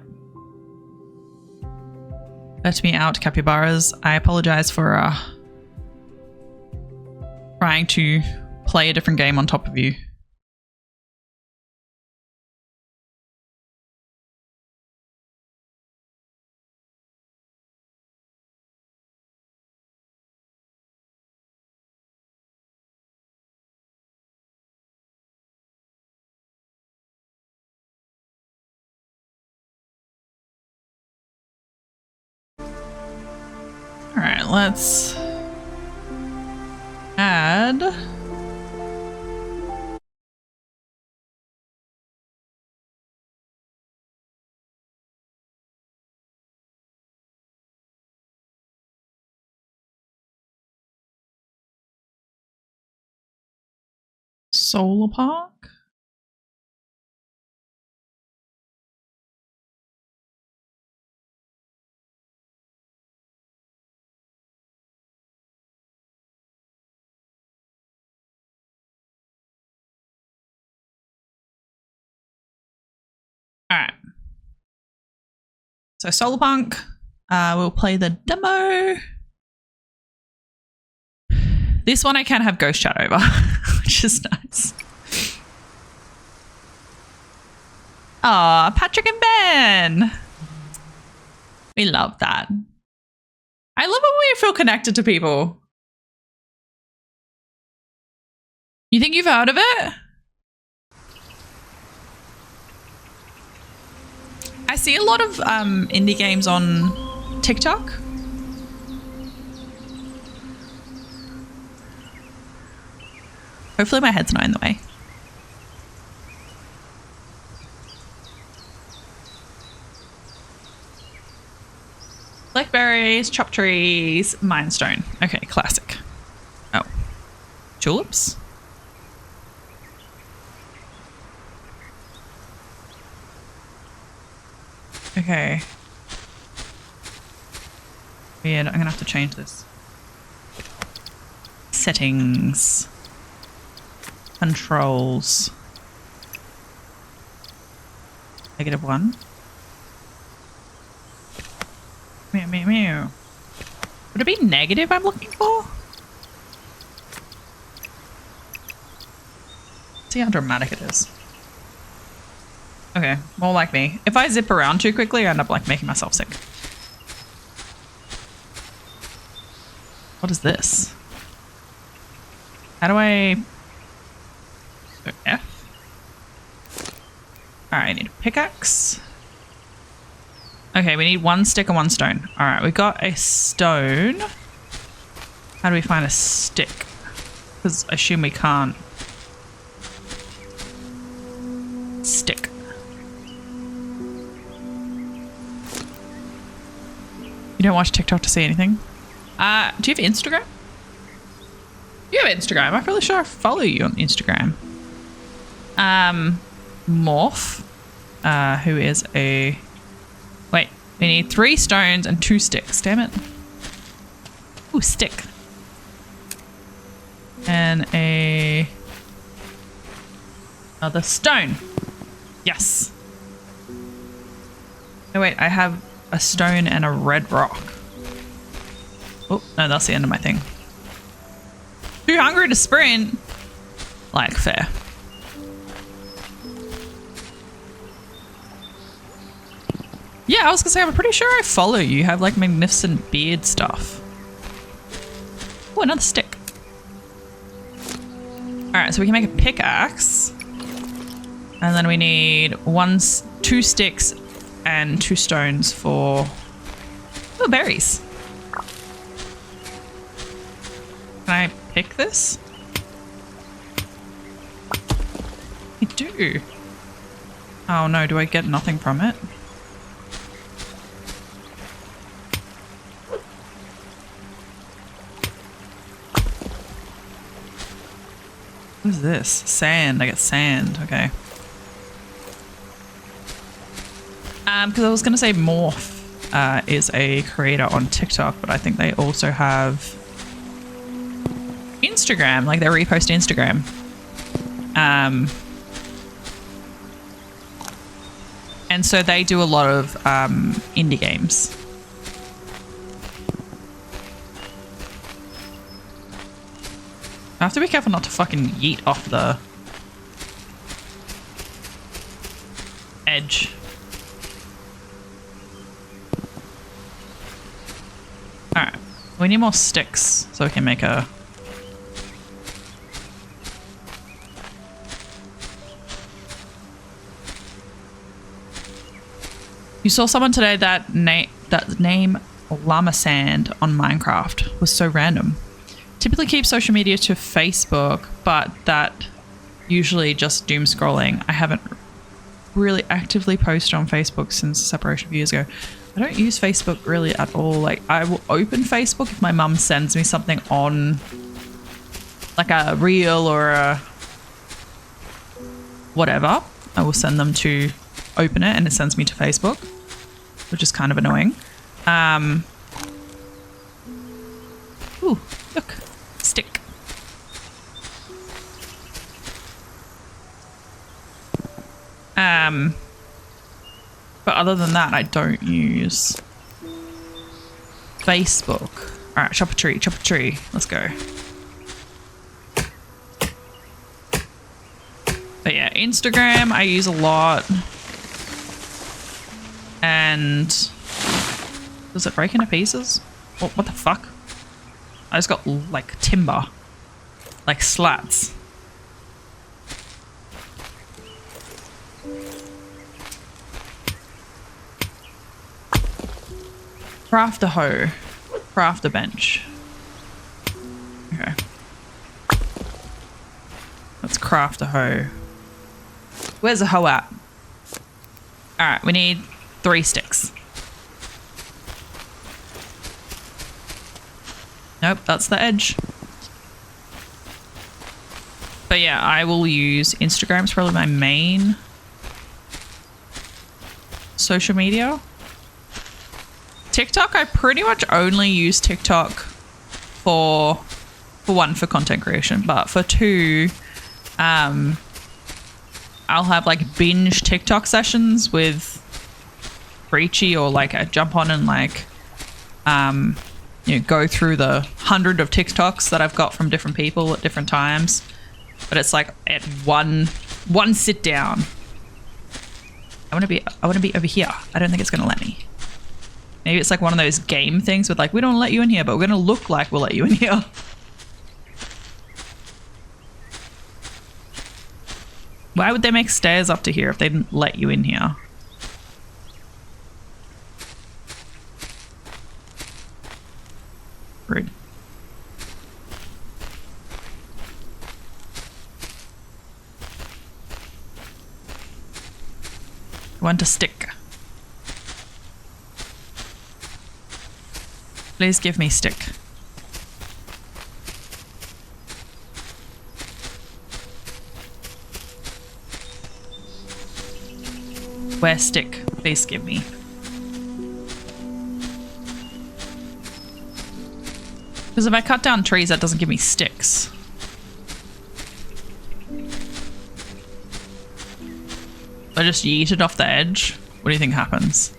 Let me out, capybaras. I apologize for trying to play a different game on top of you. All right, let's add Solarpunk. All right. So Solarpunk, we'll play the demo. This one I can have ghost chat over, which is nice. Aw, Patrick and Ben. We love that. I love it when we feel connected to people. You think you've heard of it? I see a lot of indie games on TikTok. Hopefully my head's not in the way. Blackberries, chop trees, Mindstone. Okay, classic. Oh. Tulips? Okay. Weird. I'm gonna have to change this. Settings. Controls. -1. Meow, meow, meow. Would it be negative I'm looking for? See how dramatic it is. Okay, more like me. If I zip around too quickly, I end up like making myself sick. What is this? How do I... So F? Alright, I need a pickaxe. Okay, we need 1 stick and 1 stone. Alright, we got a stone. How do we find a stick? Because I assume we can't. Stick. You don't watch TikTok to see anything? Do you have Instagram? You have Instagram. I'm fairly sure I follow you on Instagram. Morph, who is a... Wait, we need 3 stones and 2 sticks. Damn it. Ooh, stick. And another stone. Yes. Oh wait, I have a stone and a red rock. Oh, no, that's the end of my thing. Too hungry to sprint. Like, fair. Yeah, I was gonna say, I'm pretty sure I follow you. You have like magnificent beard stuff. Oh, another stick. Alright, so we can make a pickaxe. And then we need 2 sticks and 2 stones for berries. Can I pick this? I do. Oh no, do I get nothing from it? What is this? Sand. I get sand. Okay. Because I was going to say Morph is a creator on TikTok, but I think they also have Instagram. Like, they repost Instagram. And so they do a lot of indie games. I have to be careful not to fucking yeet off the edge. Alright. We need more sticks so we can make a... You saw someone today that name Llama Sand on Minecraft was so random. Typically keep social media to Facebook, but that usually just doom scrolling. I haven't really actively posted on Facebook since the separation a few years ago. I don't use Facebook really at all. Like, I will open Facebook if my mum sends me something on like a reel or a whatever. I will send them to open it and it sends me to Facebook, which is kind of annoying. Ooh, look. Stick. But other than that, I don't use Facebook. All right, chop a tree, chop a tree. Let's go. But yeah, Instagram I use a lot. And does it break into pieces? What the fuck? I just got like timber, like slats. Craft a hoe, craft a bench. Okay. Let's craft a hoe. Where's the hoe at? All right, we need 3 sticks. Nope, that's the edge. But yeah, I will use Instagram. It's probably my main social media. TikTok, I pretty much only use TikTok for 1, for content creation, but for 2, I'll have like binge TikTok sessions with Breachy, or like I jump on and like you know, go through the 100 of TikToks that I've got from different people at different times. But it's like at one sit down. I want to be over here. I don't think it's going to let me. Maybe it's like one of those game things with like, we don't let you in here, but we're going to look like we'll let you in here. Why would they make stairs up to here if they didn't let you in here? Rude. Want a stick. Please give me stick. Where stick? Please give me. Because if I cut down trees, that doesn't give me sticks. I just yeet it off the edge. What do you think happens?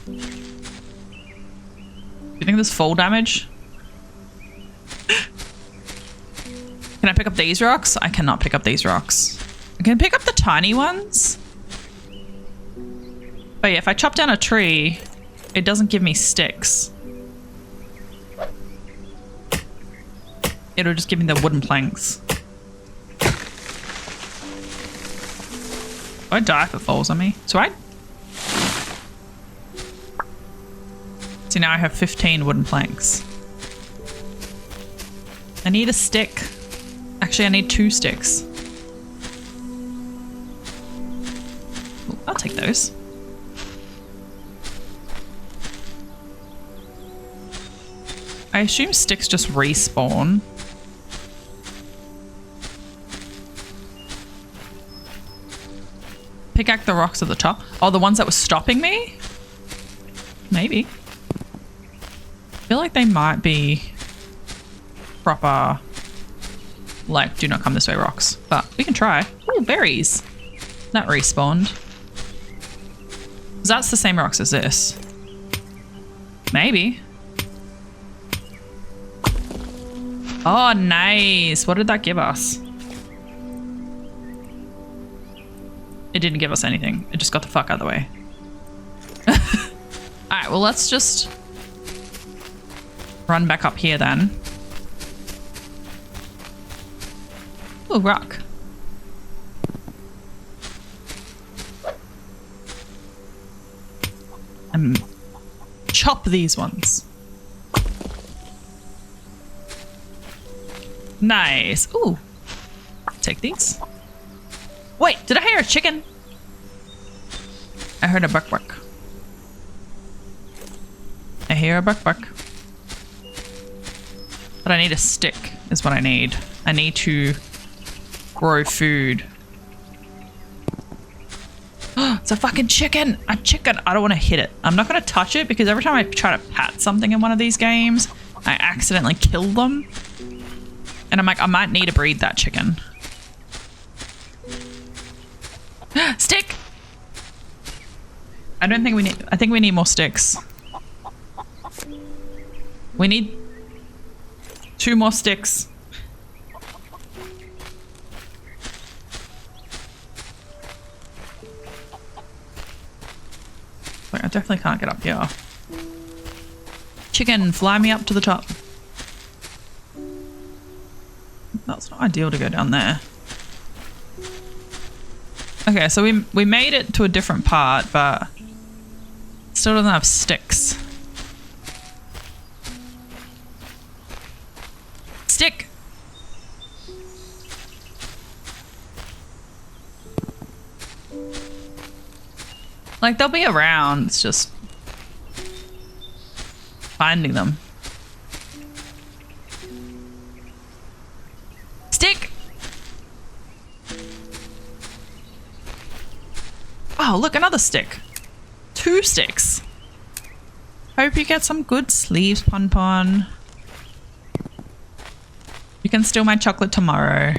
Do you think there's fall damage? Can I pick up these rocks? I cannot pick up these rocks. I can pick up the tiny ones. But yeah, if I chop down a tree, it doesn't give me sticks. It'll just give me the wooden planks. Do I die if it falls on me? So See, now I have 15 wooden planks. I need a stick. Actually, I need 2 sticks. Ooh, I'll take those. I assume sticks just respawn. Pickaxe the rocks at the top. Oh, the ones that were stopping me? Maybe. I feel like they might be proper, like, do not come this way rocks. But we can try. Ooh, berries. That respawned. That's the same rocks as this. Maybe. Oh, nice. What did that give us? It didn't give us anything. It just got the fuck out of the way. Alright, well, let's just run back up here then. Ooh, rock. And chop these ones. Nice. Ooh. Take these. Wait, did I hear a chicken? I heard a buck buck. I hear a buck buck. But I need a stick is what I need. I need to grow food. It's a fucking chicken. A chicken. I don't want to hit it. I'm not going to touch it because every time I try to pat something in one of these games, I accidentally kill them. And I'm like, I might need to breed that chicken. Stick! I don't think we need... I think we need more sticks. We need 2 more sticks. Wait, I definitely can't get up here. Chicken, fly me up to the top. That's not ideal to go down there. Okay, so we made it to a different part, but still doesn't have sticks. Stick! Like, they'll be around, it's just finding them. Stick! Oh, look, another stick. 2 sticks. Hope you get some good sleeves, Pon Pon. You can steal my chocolate tomorrow.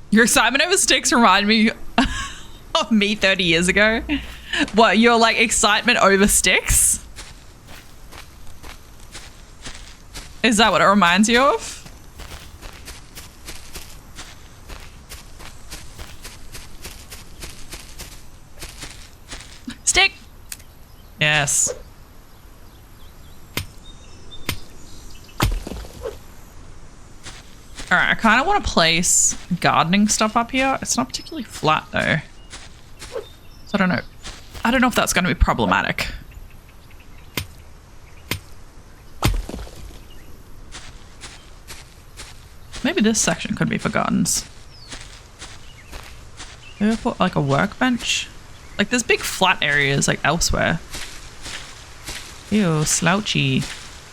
Your excitement over sticks remind me of me 30 years ago. What, your like excitement over sticks? Is that what it reminds you of? Stick! Yes. Alright, I kind of want to place gardening stuff up here. It's not particularly flat though. So I don't know. I don't know if that's going to be problematic. Maybe this section could be for gardens. Maybe I'll put like a workbench. Like there's big flat areas like elsewhere. Ew, slouchy.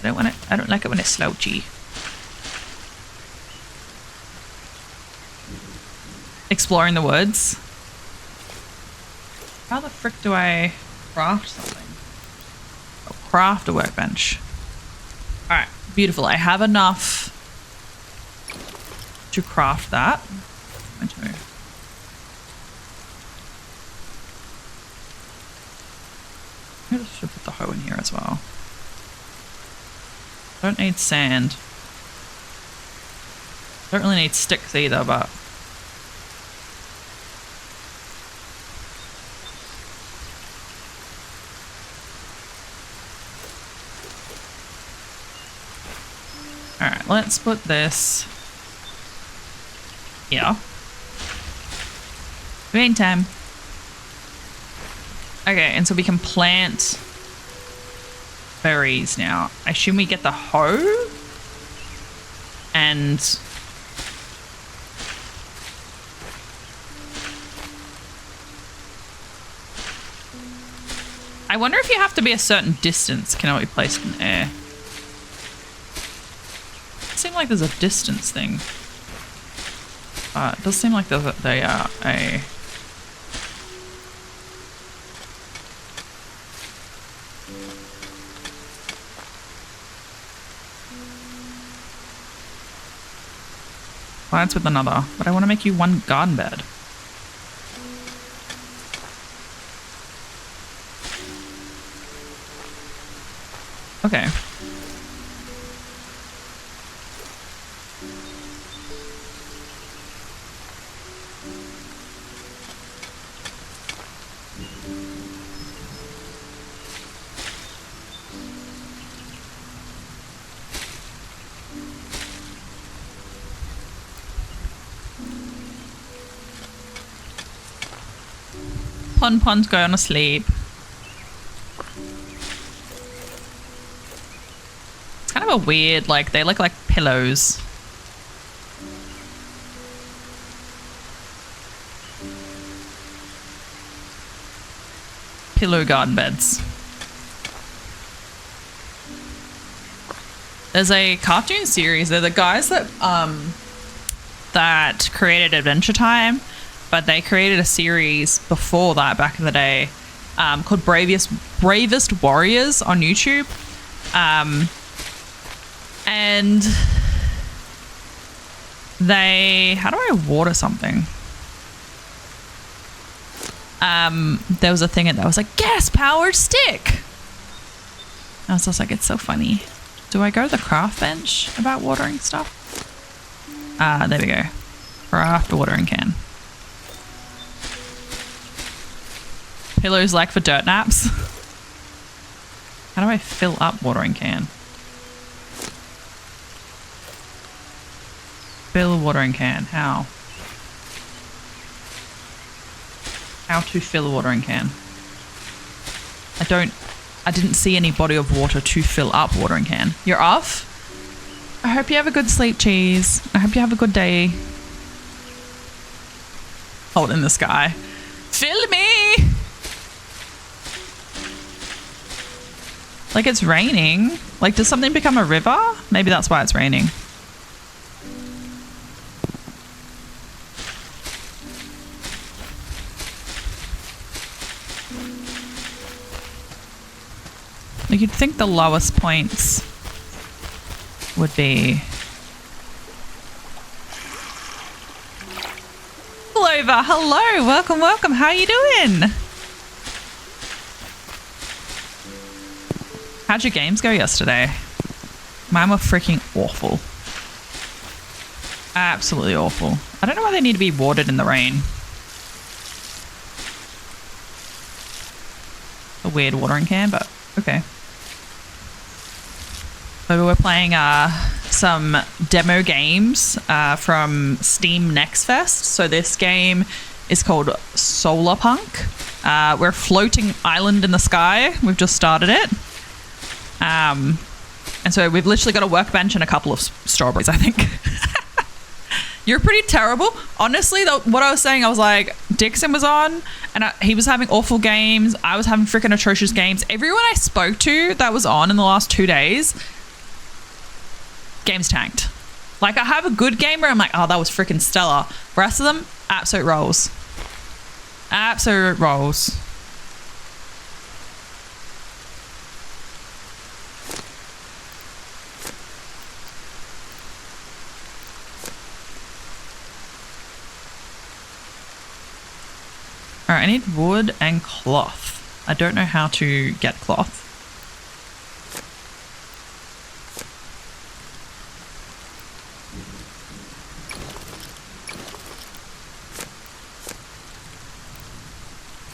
I don't like it when it's slouchy. Exploring the woods. How the frick do I craft something? Oh, craft a workbench. Alright, beautiful. I have enough to craft that. I should put the hoe in here as well. Don't need sand. Don't really need sticks either, but alright, let's put this here. Meantime. Okay, and so we can plant berries now. I assume we get the hoe and I wonder if you have to be a certain distance can it be placed in the air. It seems like there's a distance thing. It does seem like they are a plants with another, but I want to make you one garden bed. Okay. Pon's going to sleep. It's kind of a weird, like, they look like pillows. Pillow garden beds. There's a cartoon series. They're the guys that that created Adventure Time. But they created a series before that, back in the day, called Bravest Warriors on YouTube. And they... How do I water something? There was a thing that was like, gas-powered stick! I was just like, it's so funny. Do I go to the craft bench about watering stuff? There we go. Craft a watering can. Pillows like for dirt naps. How do I fill up watering can? Fill watering can. How? How to fill a watering can? I didn't see any body of water to fill up watering can. You're off? I hope you have a good sleep, Cheese. I hope you have a good day. Hold in the sky. Fill me! Like it's raining. Like, does something become a river? Maybe that's why it's raining. Like, you'd think the lowest points would be... Clover, hello, welcome. How you doing? How'd your games go yesterday? Mine were freaking awful. Absolutely awful. I don't know why they need to be watered in the rain. A weird watering can, but okay. So we're playing some demo games from Steam NextFest. So this game is called Solarpunk. We're a floating island in the sky. We've just started it. And so we've literally got a workbench and a couple of strawberries, I think. You're pretty terrible. Honestly, what I was saying, I was like, Dixon was on and he was having awful games. I was having freaking atrocious games. Everyone I spoke to that was on in the last 2 days, games tanked. Like, I have a good game where I'm like, oh, that was freaking stellar. Rest of them, absolute rolls. Absolute rolls. All right, I need wood and cloth. I don't know how to get cloth.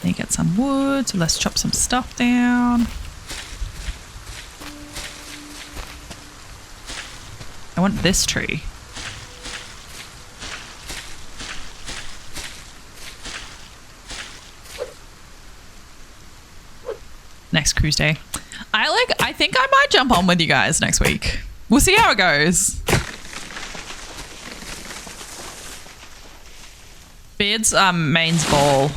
Need to get some wood, so let's chop some stuff down. I want this tree. Next cruise day. I think I might jump on with you guys next week. We'll see how it goes. Beard's main's ball.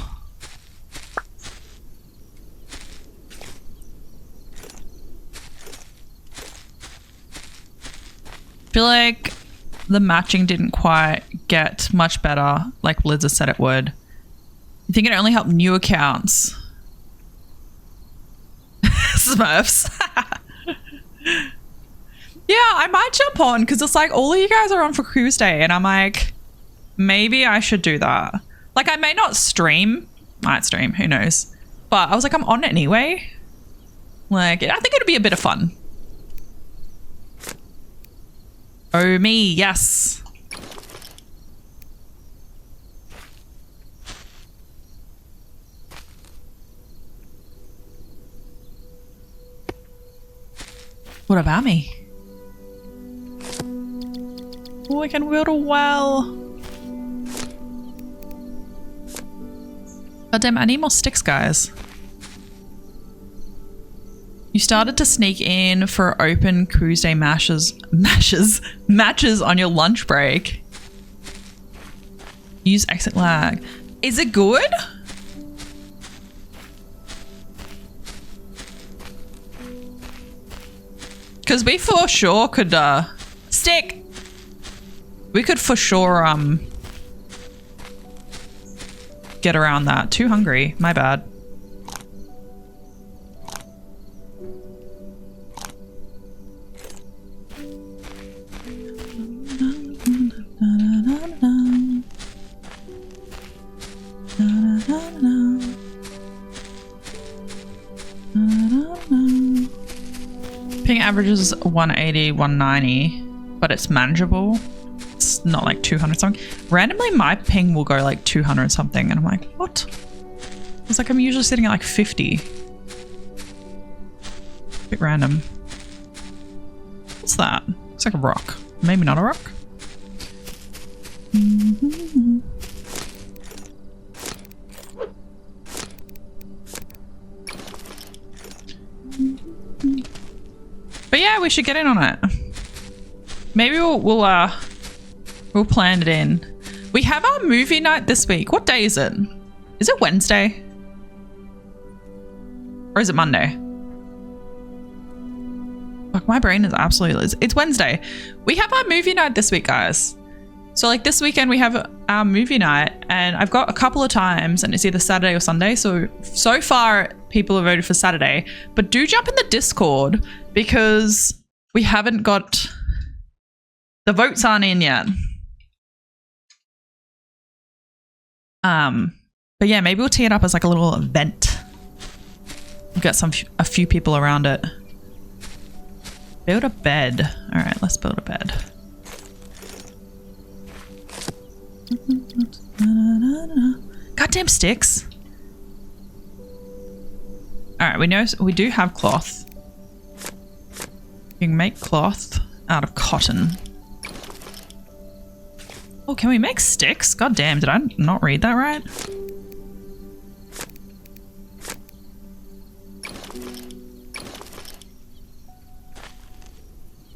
Feel like the matching didn't quite get much better like Blizzard said it would. You think it only helped new accounts? Smurfs. Yeah, I might jump on because it's like all of you guys are on for cruise day and I'm like, maybe I should do that. Like, I may not stream. Might stream, who knows. But I was like, I'm on anyway. Like, I think it'd be a bit of fun. Oh, me, yes. What about me? Oh, I can build a well. God damn, I need more sticks, guys. You started to sneak in for open cruise day matches on your lunch break. Use exit lag. Is it good? Because we for sure could stick. We could for sure get around that. Too hungry. My bad. Ping averages 180, 190, but it's manageable. It's not like 200 something. Randomly, my ping will go like 200 something, and I'm like, what? It's like I'm usually sitting at like 50. Bit random. What's that? It's like a rock. Maybe not a rock. But yeah, we should get in on it. Maybe we'll plan it in. We have our movie night this week. What day is it? Is it Wednesday? Or is it Monday? Like, my brain is absolutely... It's Wednesday. We have our movie night this week, guys. So like this weekend we have our movie night and I've got a couple of times and it's either Saturday or Sunday. So far people have voted for Saturday, but do jump in the Discord because we haven't got... The votes aren't in yet. But yeah, maybe we'll tee it up as like a little event. We've got a few people around it. Build a bed. All right, let's build a bed. Goddamn sticks. All right, we know we do have cloth. You can make cloth out of cotton. Oh, can we make sticks? God damn, did I not read that right?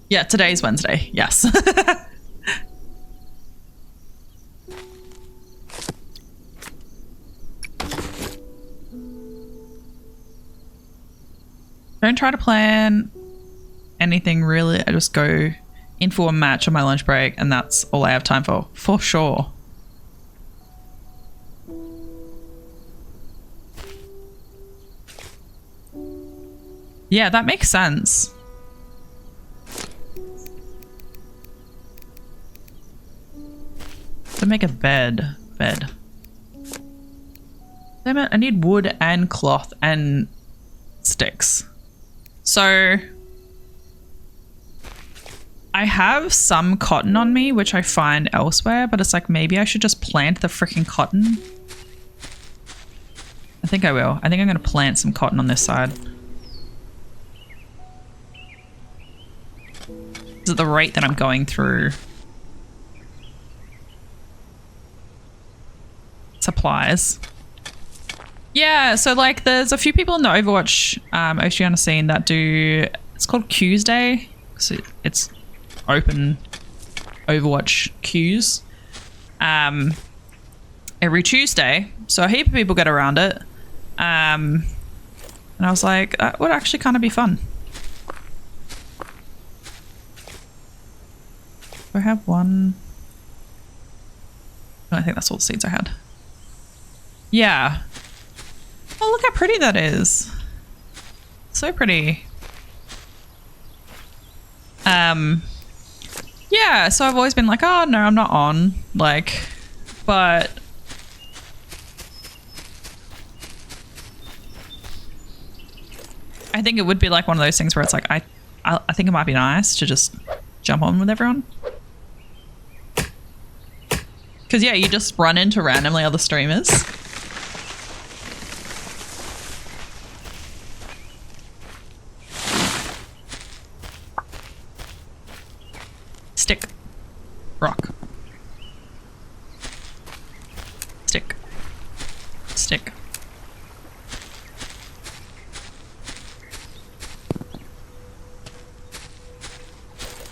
Yeah, today's Wednesday. Yes. Don't try to plan anything really. I just go in for a match on my lunch break and that's all I have time for sure. Yeah, that makes sense. To make a bed. Damn it, I need wood and cloth and sticks. So I have some cotton on me, which I find elsewhere, but it's like maybe I should just plant the freaking cotton. I think I will. I think I'm going to plant some cotton on this side. Is at the rate that I'm going through supplies. Yeah, so like there's a few people in the Overwatch Oceania scene that do, it's called Queues Day. So it's open Overwatch queues every Tuesday. So a heap of people get around it. And I was like, that would actually kind of be fun. Do I have one? I think that's all the seeds I had. Yeah. Oh, look how pretty that is. So pretty. Yeah, so I've always been like, oh no, I'm not on. Like, but I think it would be like one of those things where it's like, I think it might be nice to just jump on with everyone. Because yeah, you just run into randomly other streamers. Stick. Rock. Stick. Stick.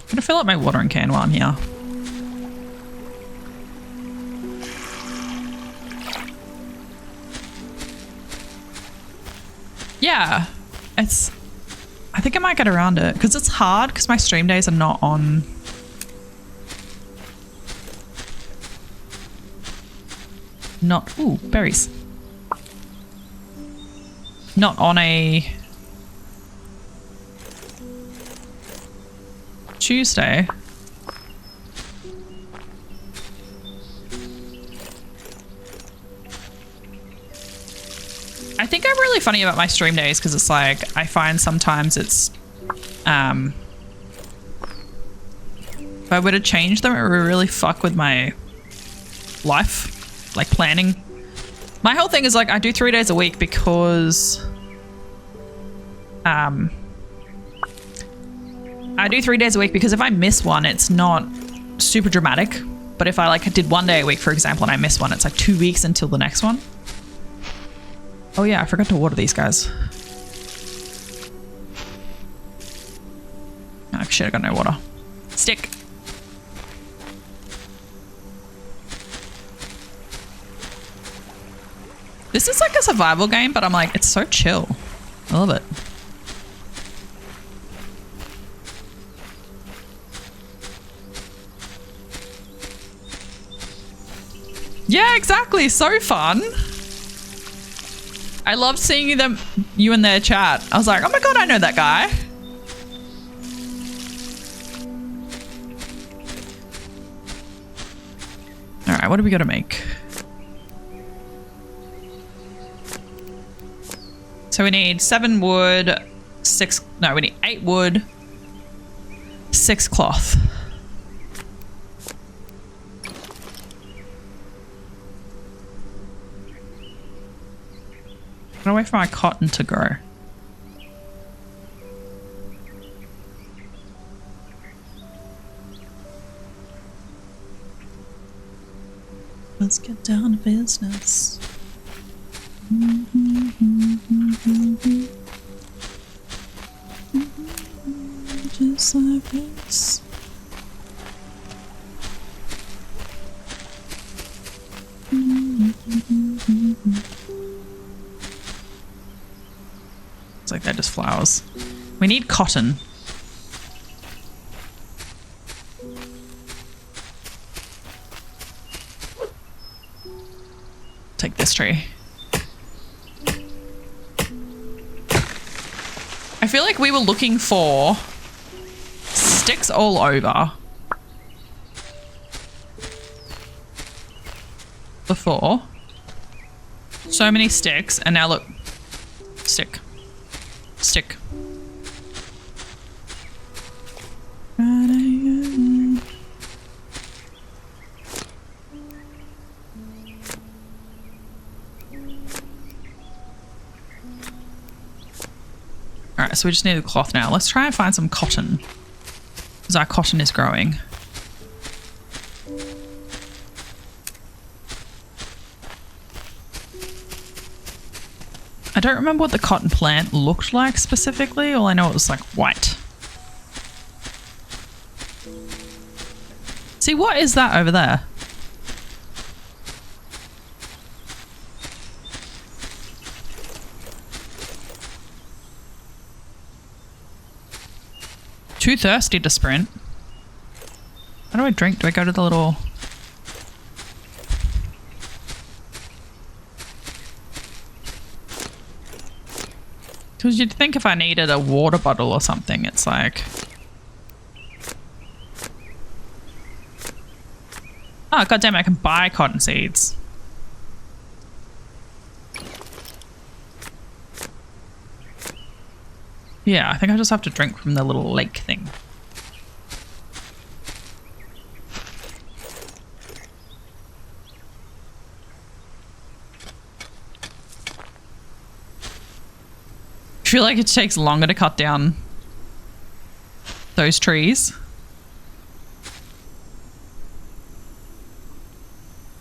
I'm gonna fill up my watering can while I'm here. Yeah, it's, I think I might get around it because it's hard because my stream days are not on. Ooh, berries. Not on a Tuesday. I think I'm really funny about my stream days because it's like I find sometimes it's if I were to change them it would really fuck with my life, like planning. My whole thing is like I do 3 days a week because I do 3 days a week because if I miss one it's not super dramatic, but if I like did 1 day a week for example and I miss one it's like 2 weeks until the next one. Oh yeah, I forgot to water these guys. Oh shit, I got no water. Stick. This is like a survival game, but I'm like, it's so chill. I love it. Yeah, exactly. So fun. I loved seeing you in their chat. I was like, oh my god, I know that guy. All right, what do we got to make? So we need 7 wood, 6, no, we need 8 wood, 6 cloth. I'm gonna wait for my cotton to grow. Let's get down to business. Just like this. It's like they're just flowers. We need cotton. Take this tree. I feel like we were looking for sticks all over before. So many sticks, and now look. Stick. Stick. Alright, so we just need a cloth now. Let's try and find some cotton, because our cotton is growing. I don't remember what the cotton plant looked like specifically. All I know it was like white. See, what is that over there? Too thirsty to sprint. How do I drink? Do I go to the little... Because you'd think if I needed a water bottle or something, it's like... Oh, goddamn, I can buy cotton seeds. Yeah, I think I just have to drink from the little lake thing. I feel like it takes longer to cut down those trees.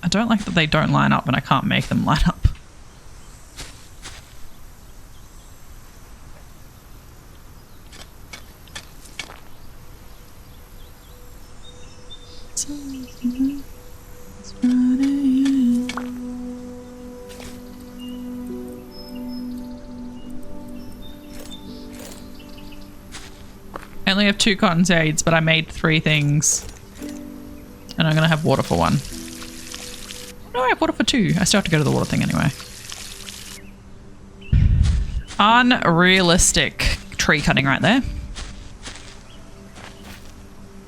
I don't like that they don't line up and I can't make them line up. I only have 2 cotton seeds, but I made 3 things. And I'm going to have water for 1. No, I have water for 2. I still have to go to the water thing anyway. Unrealistic tree cutting right there.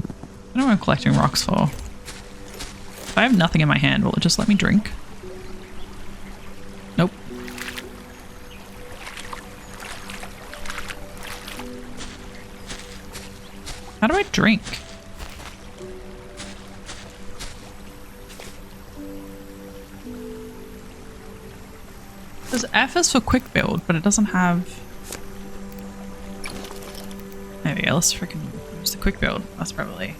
I don't know what I'm collecting rocks for. If I have nothing in my hand, will it just let me drink? Nope. How do I drink? There's F is for quick build, but it doesn't have... There we go, let's freaking use the quick build. That's probably...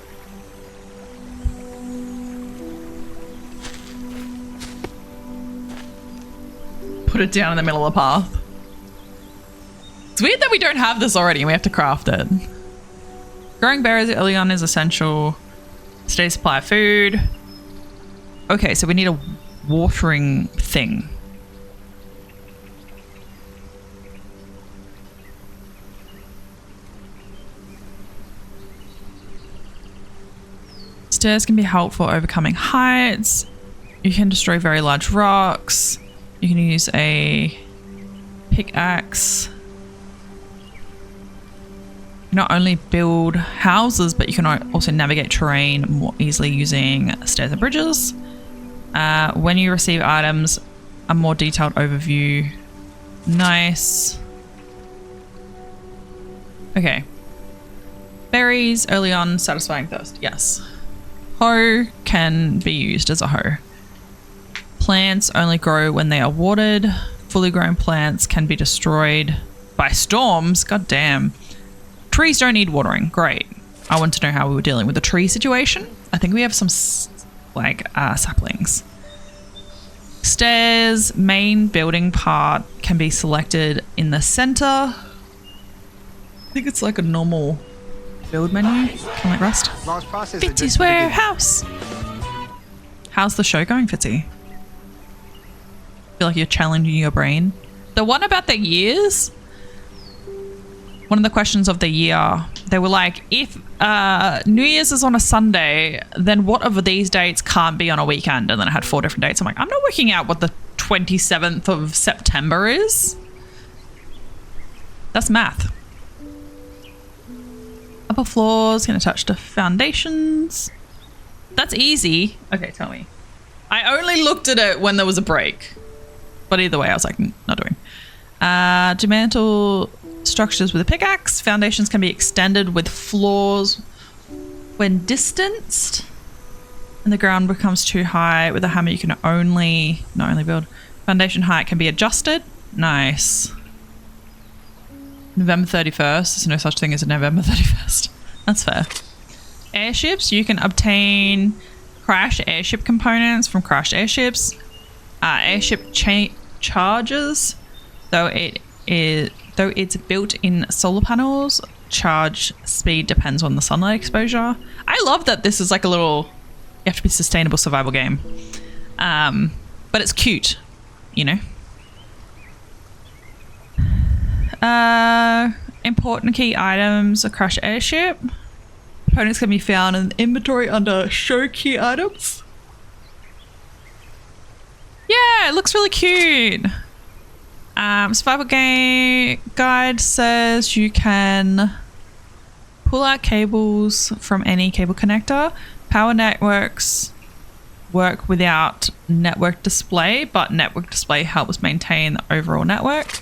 Put it down in the middle of the path. It's weird that we don't have this already and we have to craft it. Growing berries early on is essential. Steady supply of food. Okay, so we need a watering thing. Stairs can be helpful overcoming heights. You can destroy very large rocks. You can use a pickaxe. Not only build houses, but you can also navigate terrain more easily using stairs and bridges. When you receive items, a more detailed overview. Nice. Okay. Berries early on, satisfying thirst. Yes. Hoe can be used as a hoe. Plants only grow when they are watered. Fully grown plants can be destroyed by storms. God damn. Trees don't need watering. Great. I want to know how we were dealing with the tree situation. I think we have some saplings. Stairs, main building part can be selected in the center. I think it's like a normal build menu. Kind of like Rust. Fitzy's warehouse. How's the show going, Fitzy? Feel like you're challenging your brain. The one about the years? One one of the questions of the year. They were like, if New Year's is on a Sunday, then what of these dates can't be on a weekend? And then I had 4 different dates. I'm like, I'm not working out what the 27th of September is. That's math. Upper floors, gonna touch the foundations. That's easy. Okay, tell me. I only looked at it when there was a break. But either way, I was like, not doing. Dismantle structures with a pickaxe. Foundations can be extended with floors when distanced. And the ground becomes too high. With a hammer, you can not only build. Foundation height can be adjusted. Nice. November 31st. There's no such thing as a November 31st. That's fair. Airships. You can obtain crashed airship components from crashed airships. Airship charges, though it's built in solar panels. Charge speed depends on the sunlight exposure. I love that this is like a little, you have to be sustainable survival game. But it's cute, you know. Important key items, a crashed airship. Components can be found in the inventory under show key items. Yeah, it looks really cute. Survival game guide says you can pull out cables from any cable connector. Power networks work without network display, but network display helps maintain the overall network.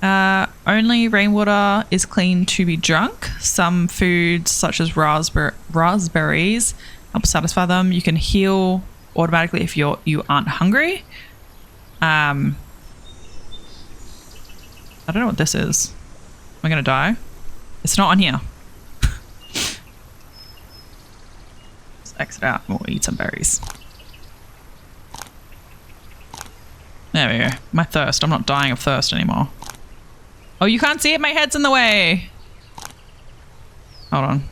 Only rainwater is clean to be drunk. Some foods, such as raspberries, help satisfy them. You can heal automatically if you aren't hungry. I don't know what this is. Am I gonna die? It's not on here. Let's exit out and we'll eat some berries. There we go. My thirst. I'm not dying of thirst anymore. Oh, you can't see it? My head's in the way. Hold on.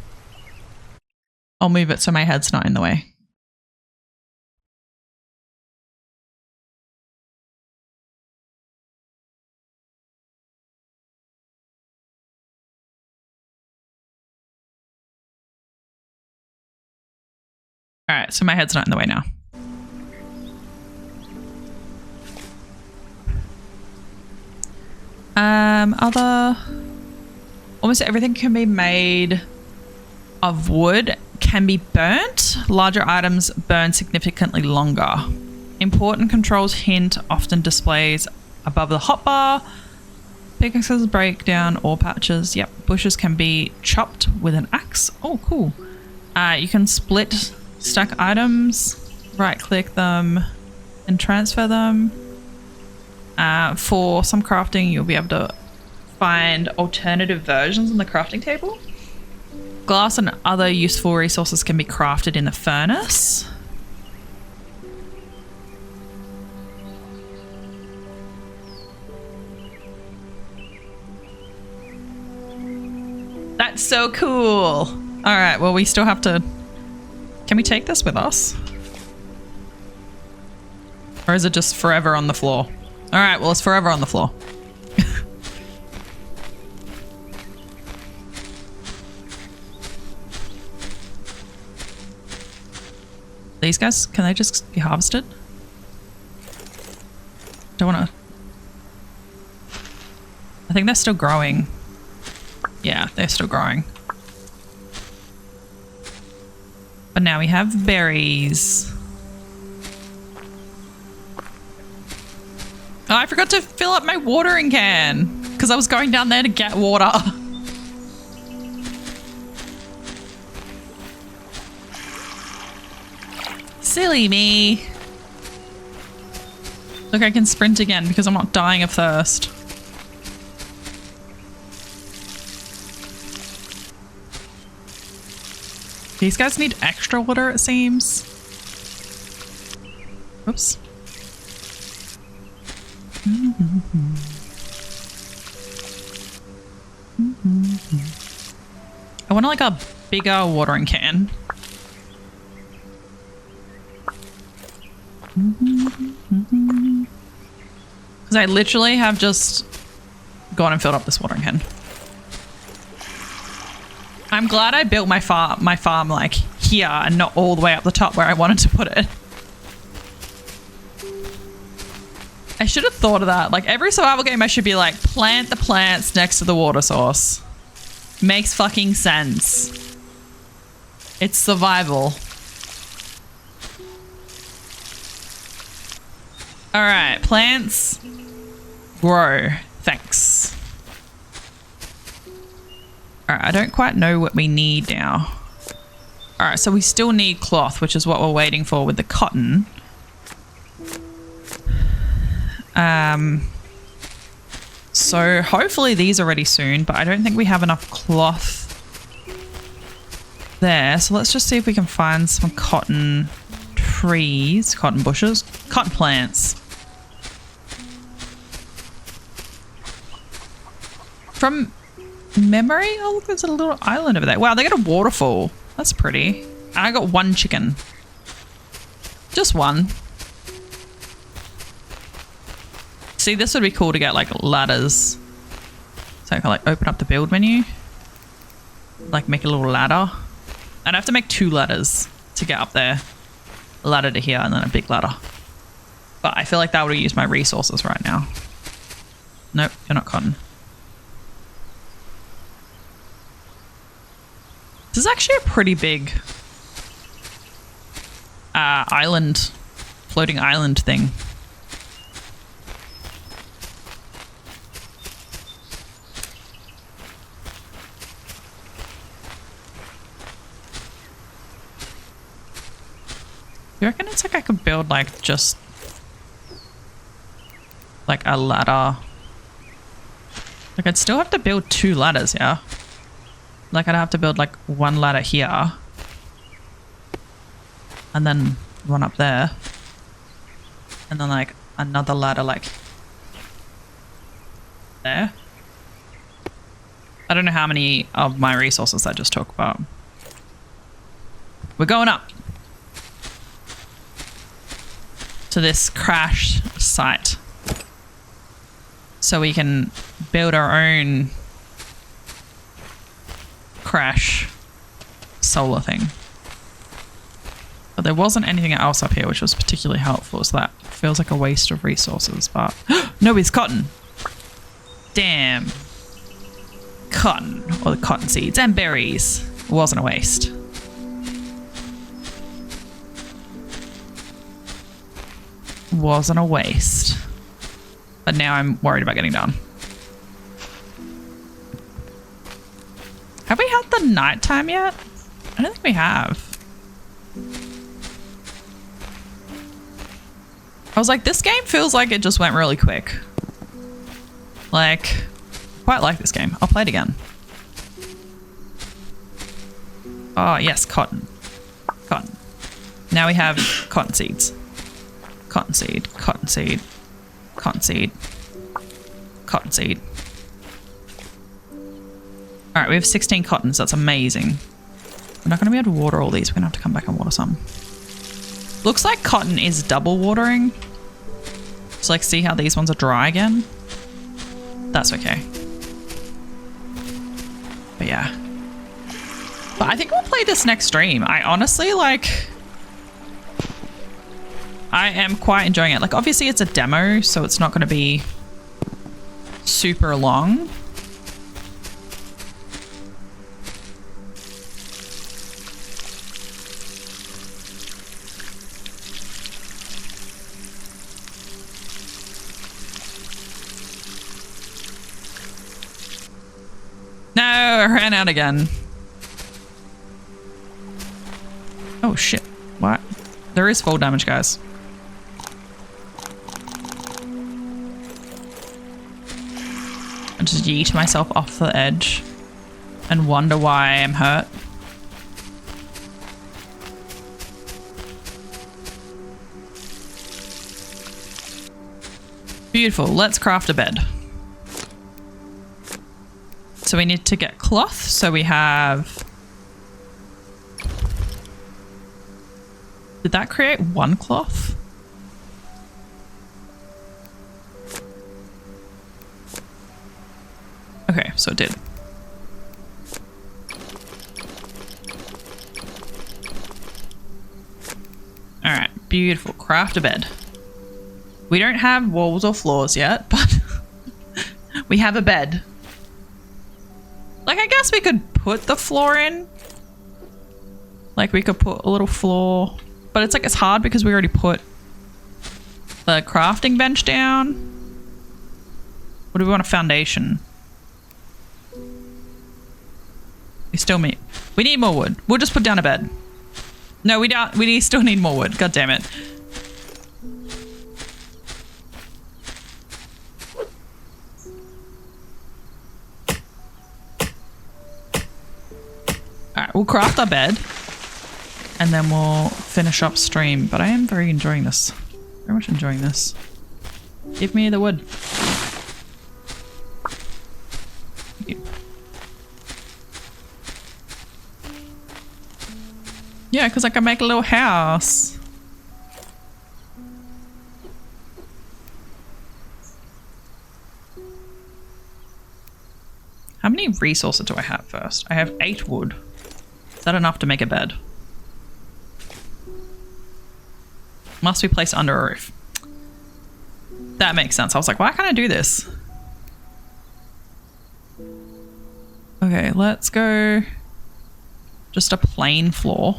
I'll move it so my head's not in the way. All right, so my head's not in the way now. Almost everything can be made of wood, can be burnt. Larger items burn significantly longer. Important controls hint often displays above the hotbar. Pickaxes break down ore patches. Yep, bushes can be chopped with an axe. Oh, cool. You can split stack items, right click them and transfer them. For some crafting, you'll be able to find alternative versions on the crafting table. Glass and other useful resources can be crafted in the furnace. That's so cool. All right, well, we still have to... Can we take this with us? Or is it just forever on the floor? All right, well, it's forever on the floor. These guys, can they just be harvested? Don't want to... I think they're still growing. Yeah, they're still growing. But now we have berries. Oh, I forgot to fill up my watering can because I was going down there to get water. Silly me. Look, I can sprint again because I'm not dying of thirst. These guys need extra water, it seems. Oops. I want like a bigger watering can. Because I literally have just gone and filled up this watering can. I'm glad I built my farm like here and not all the way up the top where I wanted to put it. I should have thought of that. Like every survival game I should be like, plant the plants next to the water source. Makes fucking sense. It's survival. All right, plants grow. Thanks. All right, I don't quite know what we need now. All right, so we still need cloth, which is what we're waiting for with the cotton. So hopefully these are ready soon, but I don't think we have enough cloth there. So let's just see if we can find some cotton trees, cotton bushes, cotton plants. From memory, oh look, there's a little island over there. Wow, they got a waterfall. That's pretty. I got one chicken. Just one. See, this would be cool to get like ladders. So I can like open up the build menu. Like make a little ladder. I'd have to make 2 ladders to get up there. A ladder to here and then a big ladder. But I feel like that would use my resources right now. Nope, you're not cotton. This is actually a pretty big island, floating island thing. You reckon it's like I could build like just like a ladder? Like I'd still have to build 2 ladders, yeah? Like I'd have to build like 1 ladder here and then one up there and then like another ladder like there. I don't know how many of my resources I just took, but we're going up to this crash site so we can build our own crash solar thing. But there wasn't anything else up here which was particularly helpful, so that feels like a waste of resources. But no, it's cotton. Damn. Cotton, or the cotton seeds and berries. It wasn't a waste. Wasn't a waste. But now I'm worried about getting done. Have we had the nighttime yet? I don't think we have. I was like, this game feels like it just went really quick. Like, I quite like this game. I'll play it again. Oh, yes, cotton. Cotton. Now we have cotton seeds. Cotton seed, cotton seed, cotton seed, cotton seed. All right, we have 16 cottons. That's amazing. We're not going to be able to water all these. We're going to have to come back and water some. Looks like cotton is double watering. So like, see how these ones are dry again? That's okay. But yeah. But I think we'll play this next stream. I honestly like... I am quite enjoying it. Like, obviously it's a demo, so it's not going to be super long. No, I ran out again. Oh shit. What? There is fall damage, guys. I just yeet myself off the edge and wonder why I am hurt. Beautiful. Let's craft a bed. So we need to get cloth. So we have... Did that create 1 cloth? Okay, so it did. Beautiful. Craft a bed. We don't have walls or floors yet, but we have a bed. Like, I guess we could put the floor in. Like, we could put a little floor. But it's like, it's hard because we already put the crafting bench down. What do we want? A foundation? We need more wood. We'll just put down a bed. No, we don't. We still need more wood. God damn it. Alright, we'll craft our bed. And then we'll finish up stream. But I am very enjoying this. Very much enjoying this. Give me the wood. Thank you. Yeah, because I can make a little house. How many resources do I have first? I have 8 wood. Is that enough to make a bed? Must be placed under a roof. That makes sense. I was like, why can't I do this? Okay, let's go just a plain floor.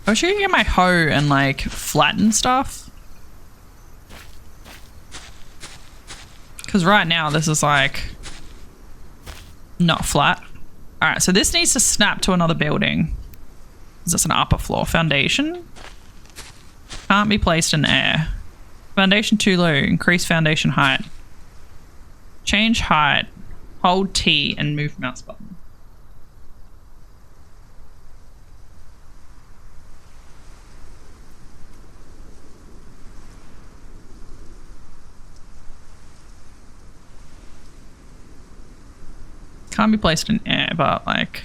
I should get my hoe and like flatten stuff. Because right now this is like not flat. Alright, so this needs to snap to another building. Is this an upper floor? Foundation? Can't be placed in air. Foundation too low. Increase foundation height. Change height. Hold T and move mouse button. Can't be placed in air, but like...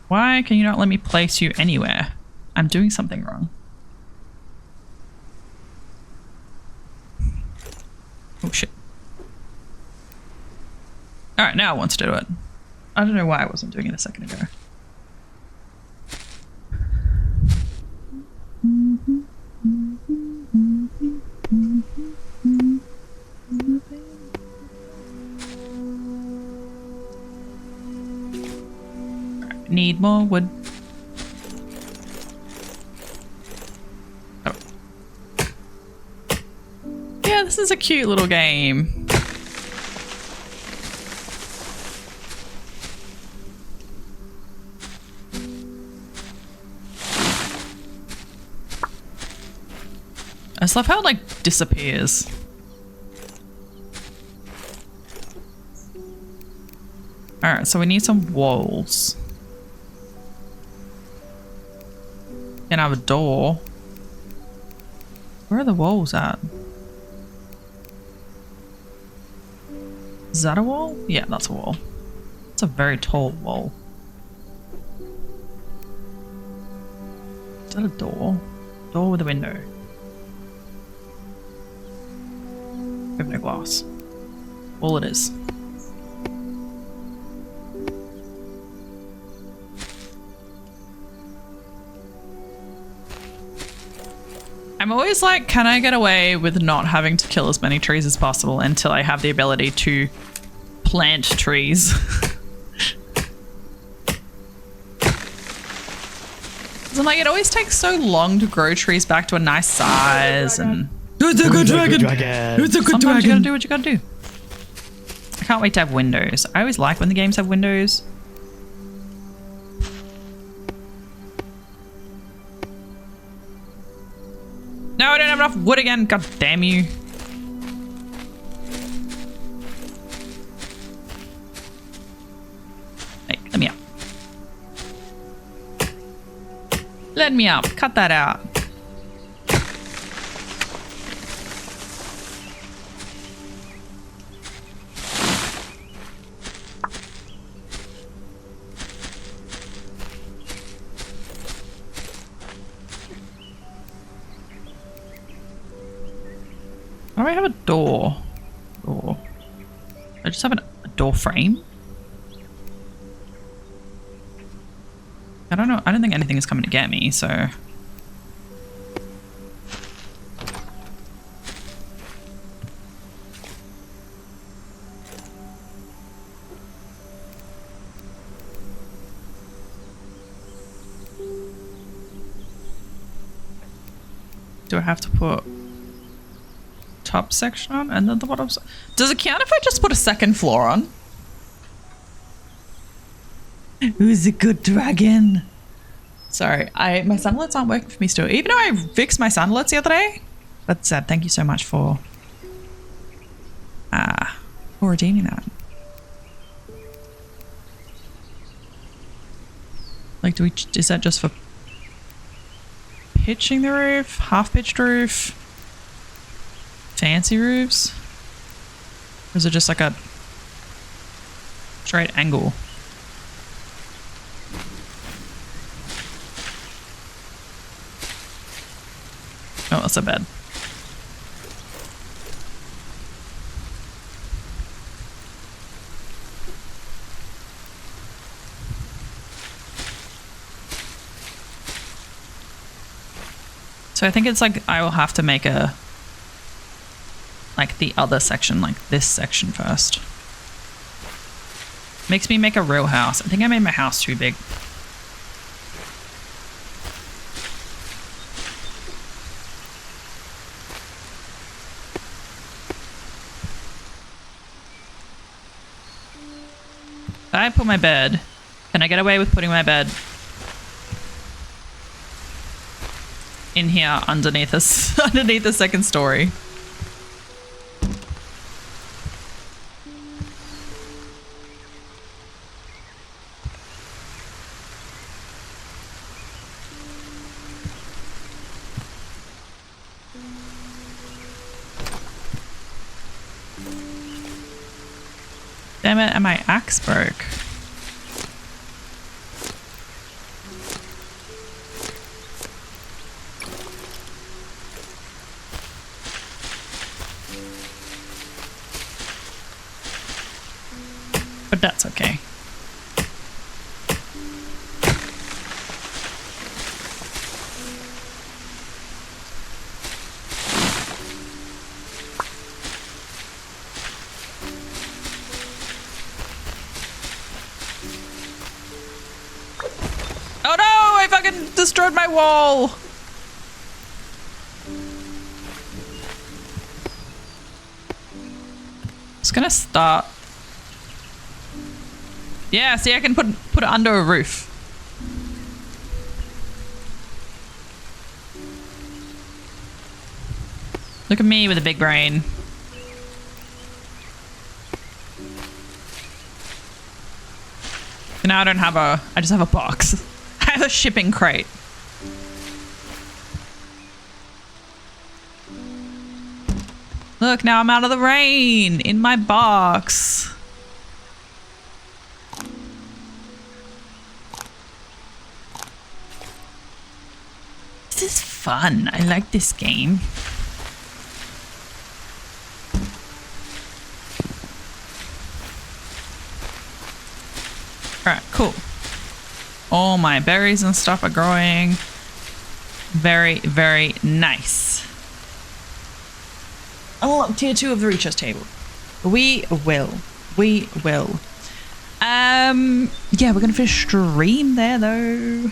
Why can you not let me place you anywhere? I'm doing something wrong. Oh shit. Alright, now it wants to do it. I don't know why I wasn't doing it a second ago. Need more wood. Oh. Yeah, this is a cute little game. I just love how it like disappears. Alright, so we need some walls. Can I have a door? Where are the walls at? Is that a wall? Yeah, that's a wall. It's a very tall wall. Is that a door? Door with a window. We have no glass. Wall it is. I'm always like, can I get away with not having to kill as many trees as possible until I have the ability to plant trees? So like, it always takes so long to grow trees back to a nice size and... It's a good dragon! It's a good dragon! Sometimes you gotta do what you gotta do. I can't wait to have windows. I always like when the games have windows. No, I don't have enough wood again. God damn you. Hey, let me up. Let me up. Cut that out. Why do I have a door? I just have a door frame. don't think anything is coming to get me, so. Do I have to put top section on and then the bottom? Does it count if I just put a second floor on? Who's a good dragon? Sorry, my sunlets aren't working for me still. Even though I fixed my sunlets the other day. That's sad. Thank you so much for redeeming that. Like, is that just for pitching the roof? Half pitched roof? Fancy roofs? Or is it just like a straight angle? Oh, that's a bed. So I think it's like I will have to make a like the other section, like this section first. Makes me make a real house. I think I made my house too big. If I put my bed, can I get away with putting my bed in here underneath us, underneath the second story? Damn it, and my axe broke. But that's okay. Oh no! I fucking destroyed my wall! It's gonna start. Yeah, see, I can put it under a roof. Look at me with a big brain. Now I don't have I just have a box. I have a shipping crate. Look, now I'm out of the rain in my box. This is fun. I like this game. Alright, cool. All my berries and stuff are growing. Very, very nice. Unlock tier 2 of the recharge table. We will. We will. Yeah, we're gonna finish stream there though.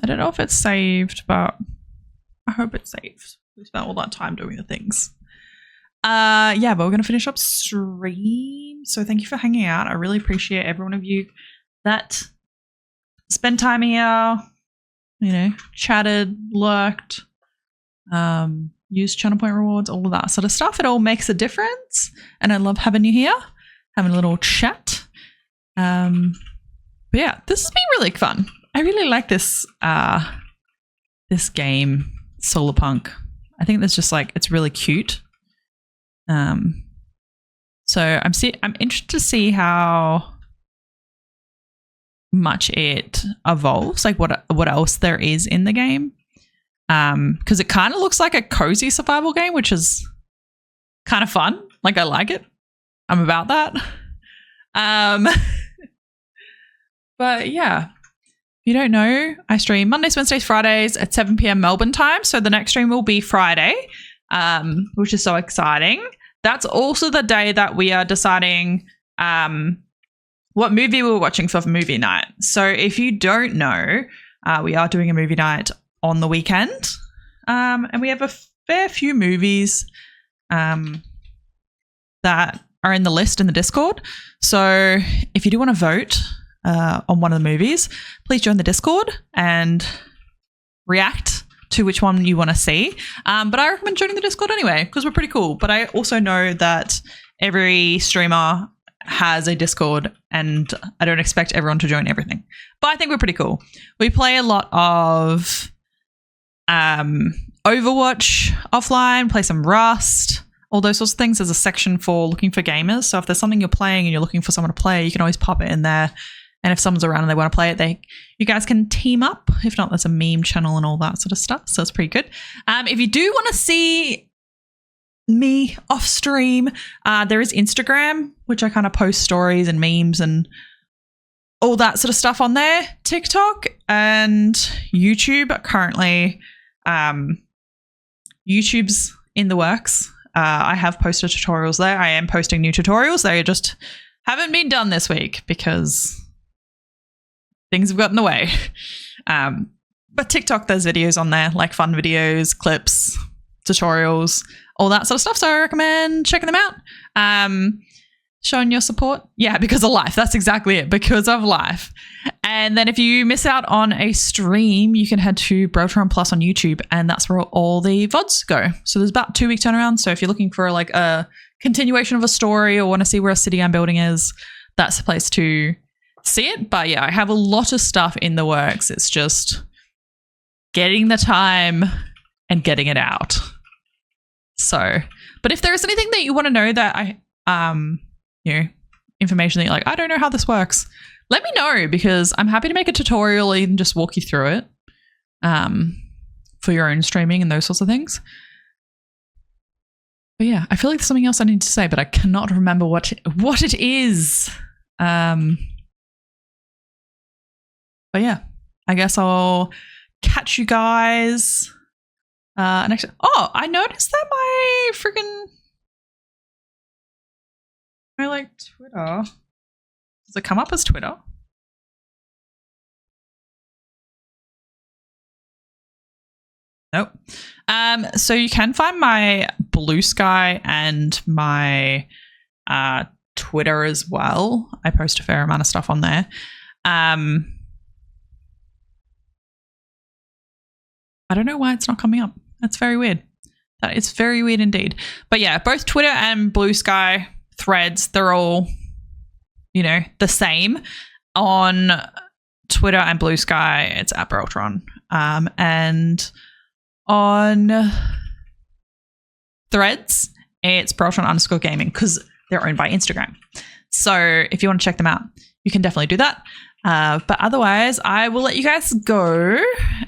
I don't know if it's saved, but I hope it's saved. We spent all that time doing the things. Yeah, but we're going to finish up stream. So thank you for hanging out. I really appreciate every one of you that spent time here, you know, chatted, lurked, used channel point rewards, all of that sort of stuff. It all makes a difference. And I love having you here, having a little chat. But yeah, this has been really fun. I really like this this game, Solarpunk. I think that's just like, it's really cute. So I'm interested to see how much it evolves, like what else there is in the game. because it kind of looks like a cozy survival game, which is kind of fun. Like, I like it. I'm about that. But yeah, if you don't know, I stream Mondays, Wednesdays, Fridays at 7 p.m. Melbourne time. So the next stream will be Friday, which is so exciting. That's also the day that we are deciding what movie we're watching for movie night. So if you don't know, we are doing a movie night on the weekend, and we have a fair few movies that are in the list in the Discord. So if you do want to vote on one of the movies, please join the Discord and react to which one you want to see. But I recommend joining the Discord anyway, because we're pretty cool. But I also know that every streamer has a Discord, and I don't expect everyone to join everything. But I think we're pretty cool. We play a lot of Overwatch offline, play some Rust, all those sorts of things. There's a section for looking for gamers. So if there's something you're playing and you're looking for someone to play, you can always pop it in there. And if someone's around and they want to play it, you guys can team up. If not, there's a meme channel and all that sort of stuff. So it's pretty good. If you do want to see me off stream, there is Instagram, which I kind of post stories and memes and all that sort of stuff on there. TikTok and YouTube. Currently, YouTube's in the works. I have posted tutorials there. I am posting new tutorials. They just haven't been done this week because things have gotten in the way. But TikTok, there's videos on there, like fun videos, clips, tutorials, all that sort of stuff. So I recommend checking them out. Showing your support. Yeah, because of life. That's exactly it. Because of life. And then if you miss out on a stream, you can head to Brotron Plus on YouTube, and that's where all the VODs go. So there's about 2 week turnaround. So if you're looking for like a continuation of a story or want to see where a city I'm building is, that's the place to see it. But yeah, I have a lot of stuff in the works. It's just getting the time and getting it out. So, but if there is anything that you want to know that information that you're like, I don't know how this works, let me know, because I'm happy to make a tutorial or even just walk you through it for your own streaming and those sorts of things. But yeah, I feel like there's something else I need to say, but I cannot remember what it is. But yeah, I guess I'll catch you guys next. Oh, I noticed that my freaking Twitter. Does it come up as Twitter? Nope. So you can find my Blue Sky and my Twitter as well. I post a fair amount of stuff on there. I don't know why it's not coming up. That's very weird. That is very weird indeed. But yeah, both Twitter and Blue Sky, Threads, they're all, the same. On Twitter and Blue Sky, it's at Brotron. And on Threads, it's Brotron_gaming, because they're owned by Instagram. So if you want to check them out, you can definitely do that. But otherwise, I will let you guys go,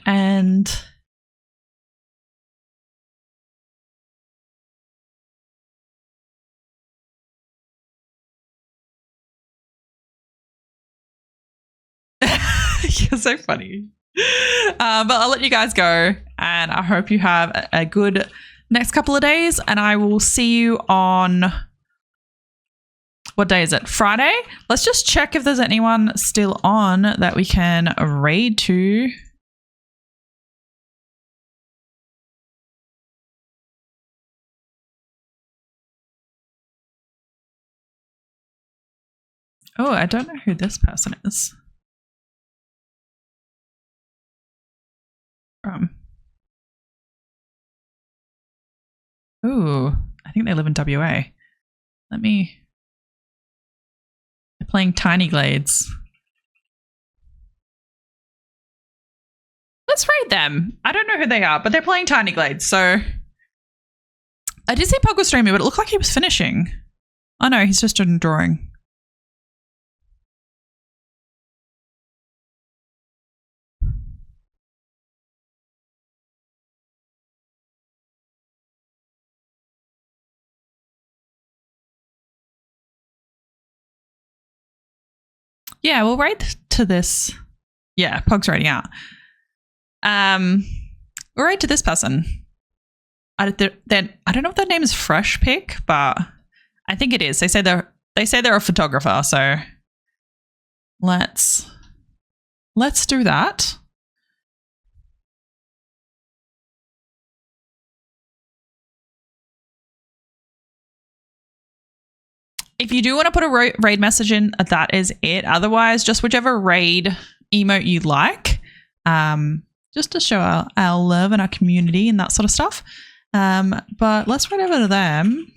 and you're so funny. But I'll let you guys go, and I hope you have a good next couple of days, and I will see you on, what day is it? Friday? Let's just check if there's anyone still on that we can raid to. Oh, I don't know who this person is. Ooh, I think they live in WA. They're playing Tiny Glades. Let's raid them. I don't know who they are, but they're playing Tiny Glades. So I did see Pug was streaming, but it looked like he was finishing. Oh no, he's just doing drawing. Yeah, we'll write to this. Yeah, Pog's writing out. We'll write to this person. I don't know if their name is Fresh Pick, but I think it is. They say they're a photographer, so let's do that. If you do want to put a raid message in, that is it. Otherwise, just whichever raid emote you like, just to show our love and our community and that sort of stuff. But let's write over to them.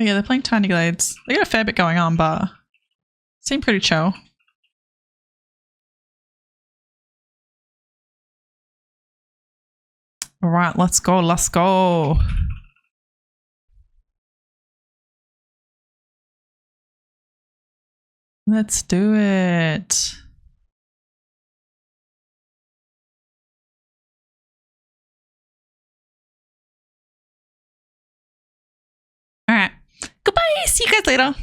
Yeah, they're playing Tiny Glades. They got a fair bit going on, but seem pretty chill. All right, let's go. Let's go. Let's do it. All right. Goodbye. See you guys later.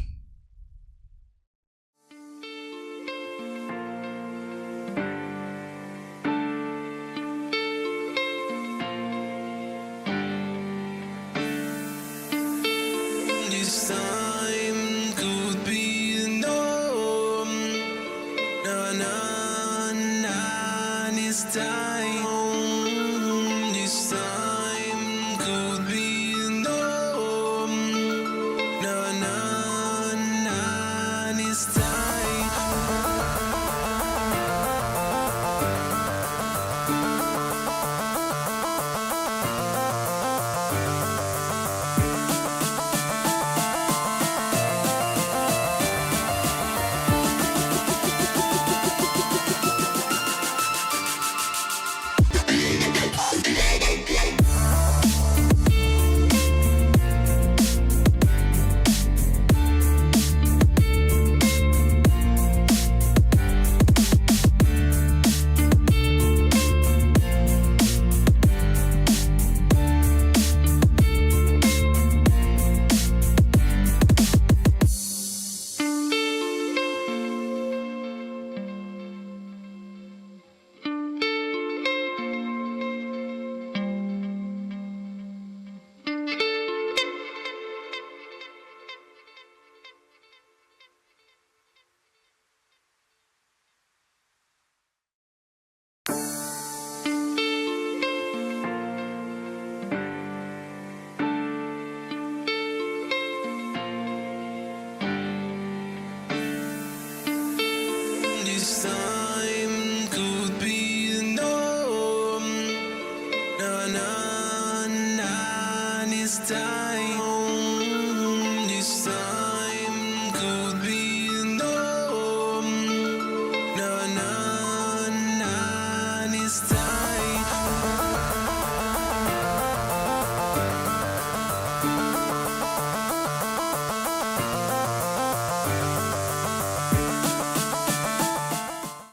This time could be a norm. This time could be a norm. This time. This time could be a norm. This time. This time.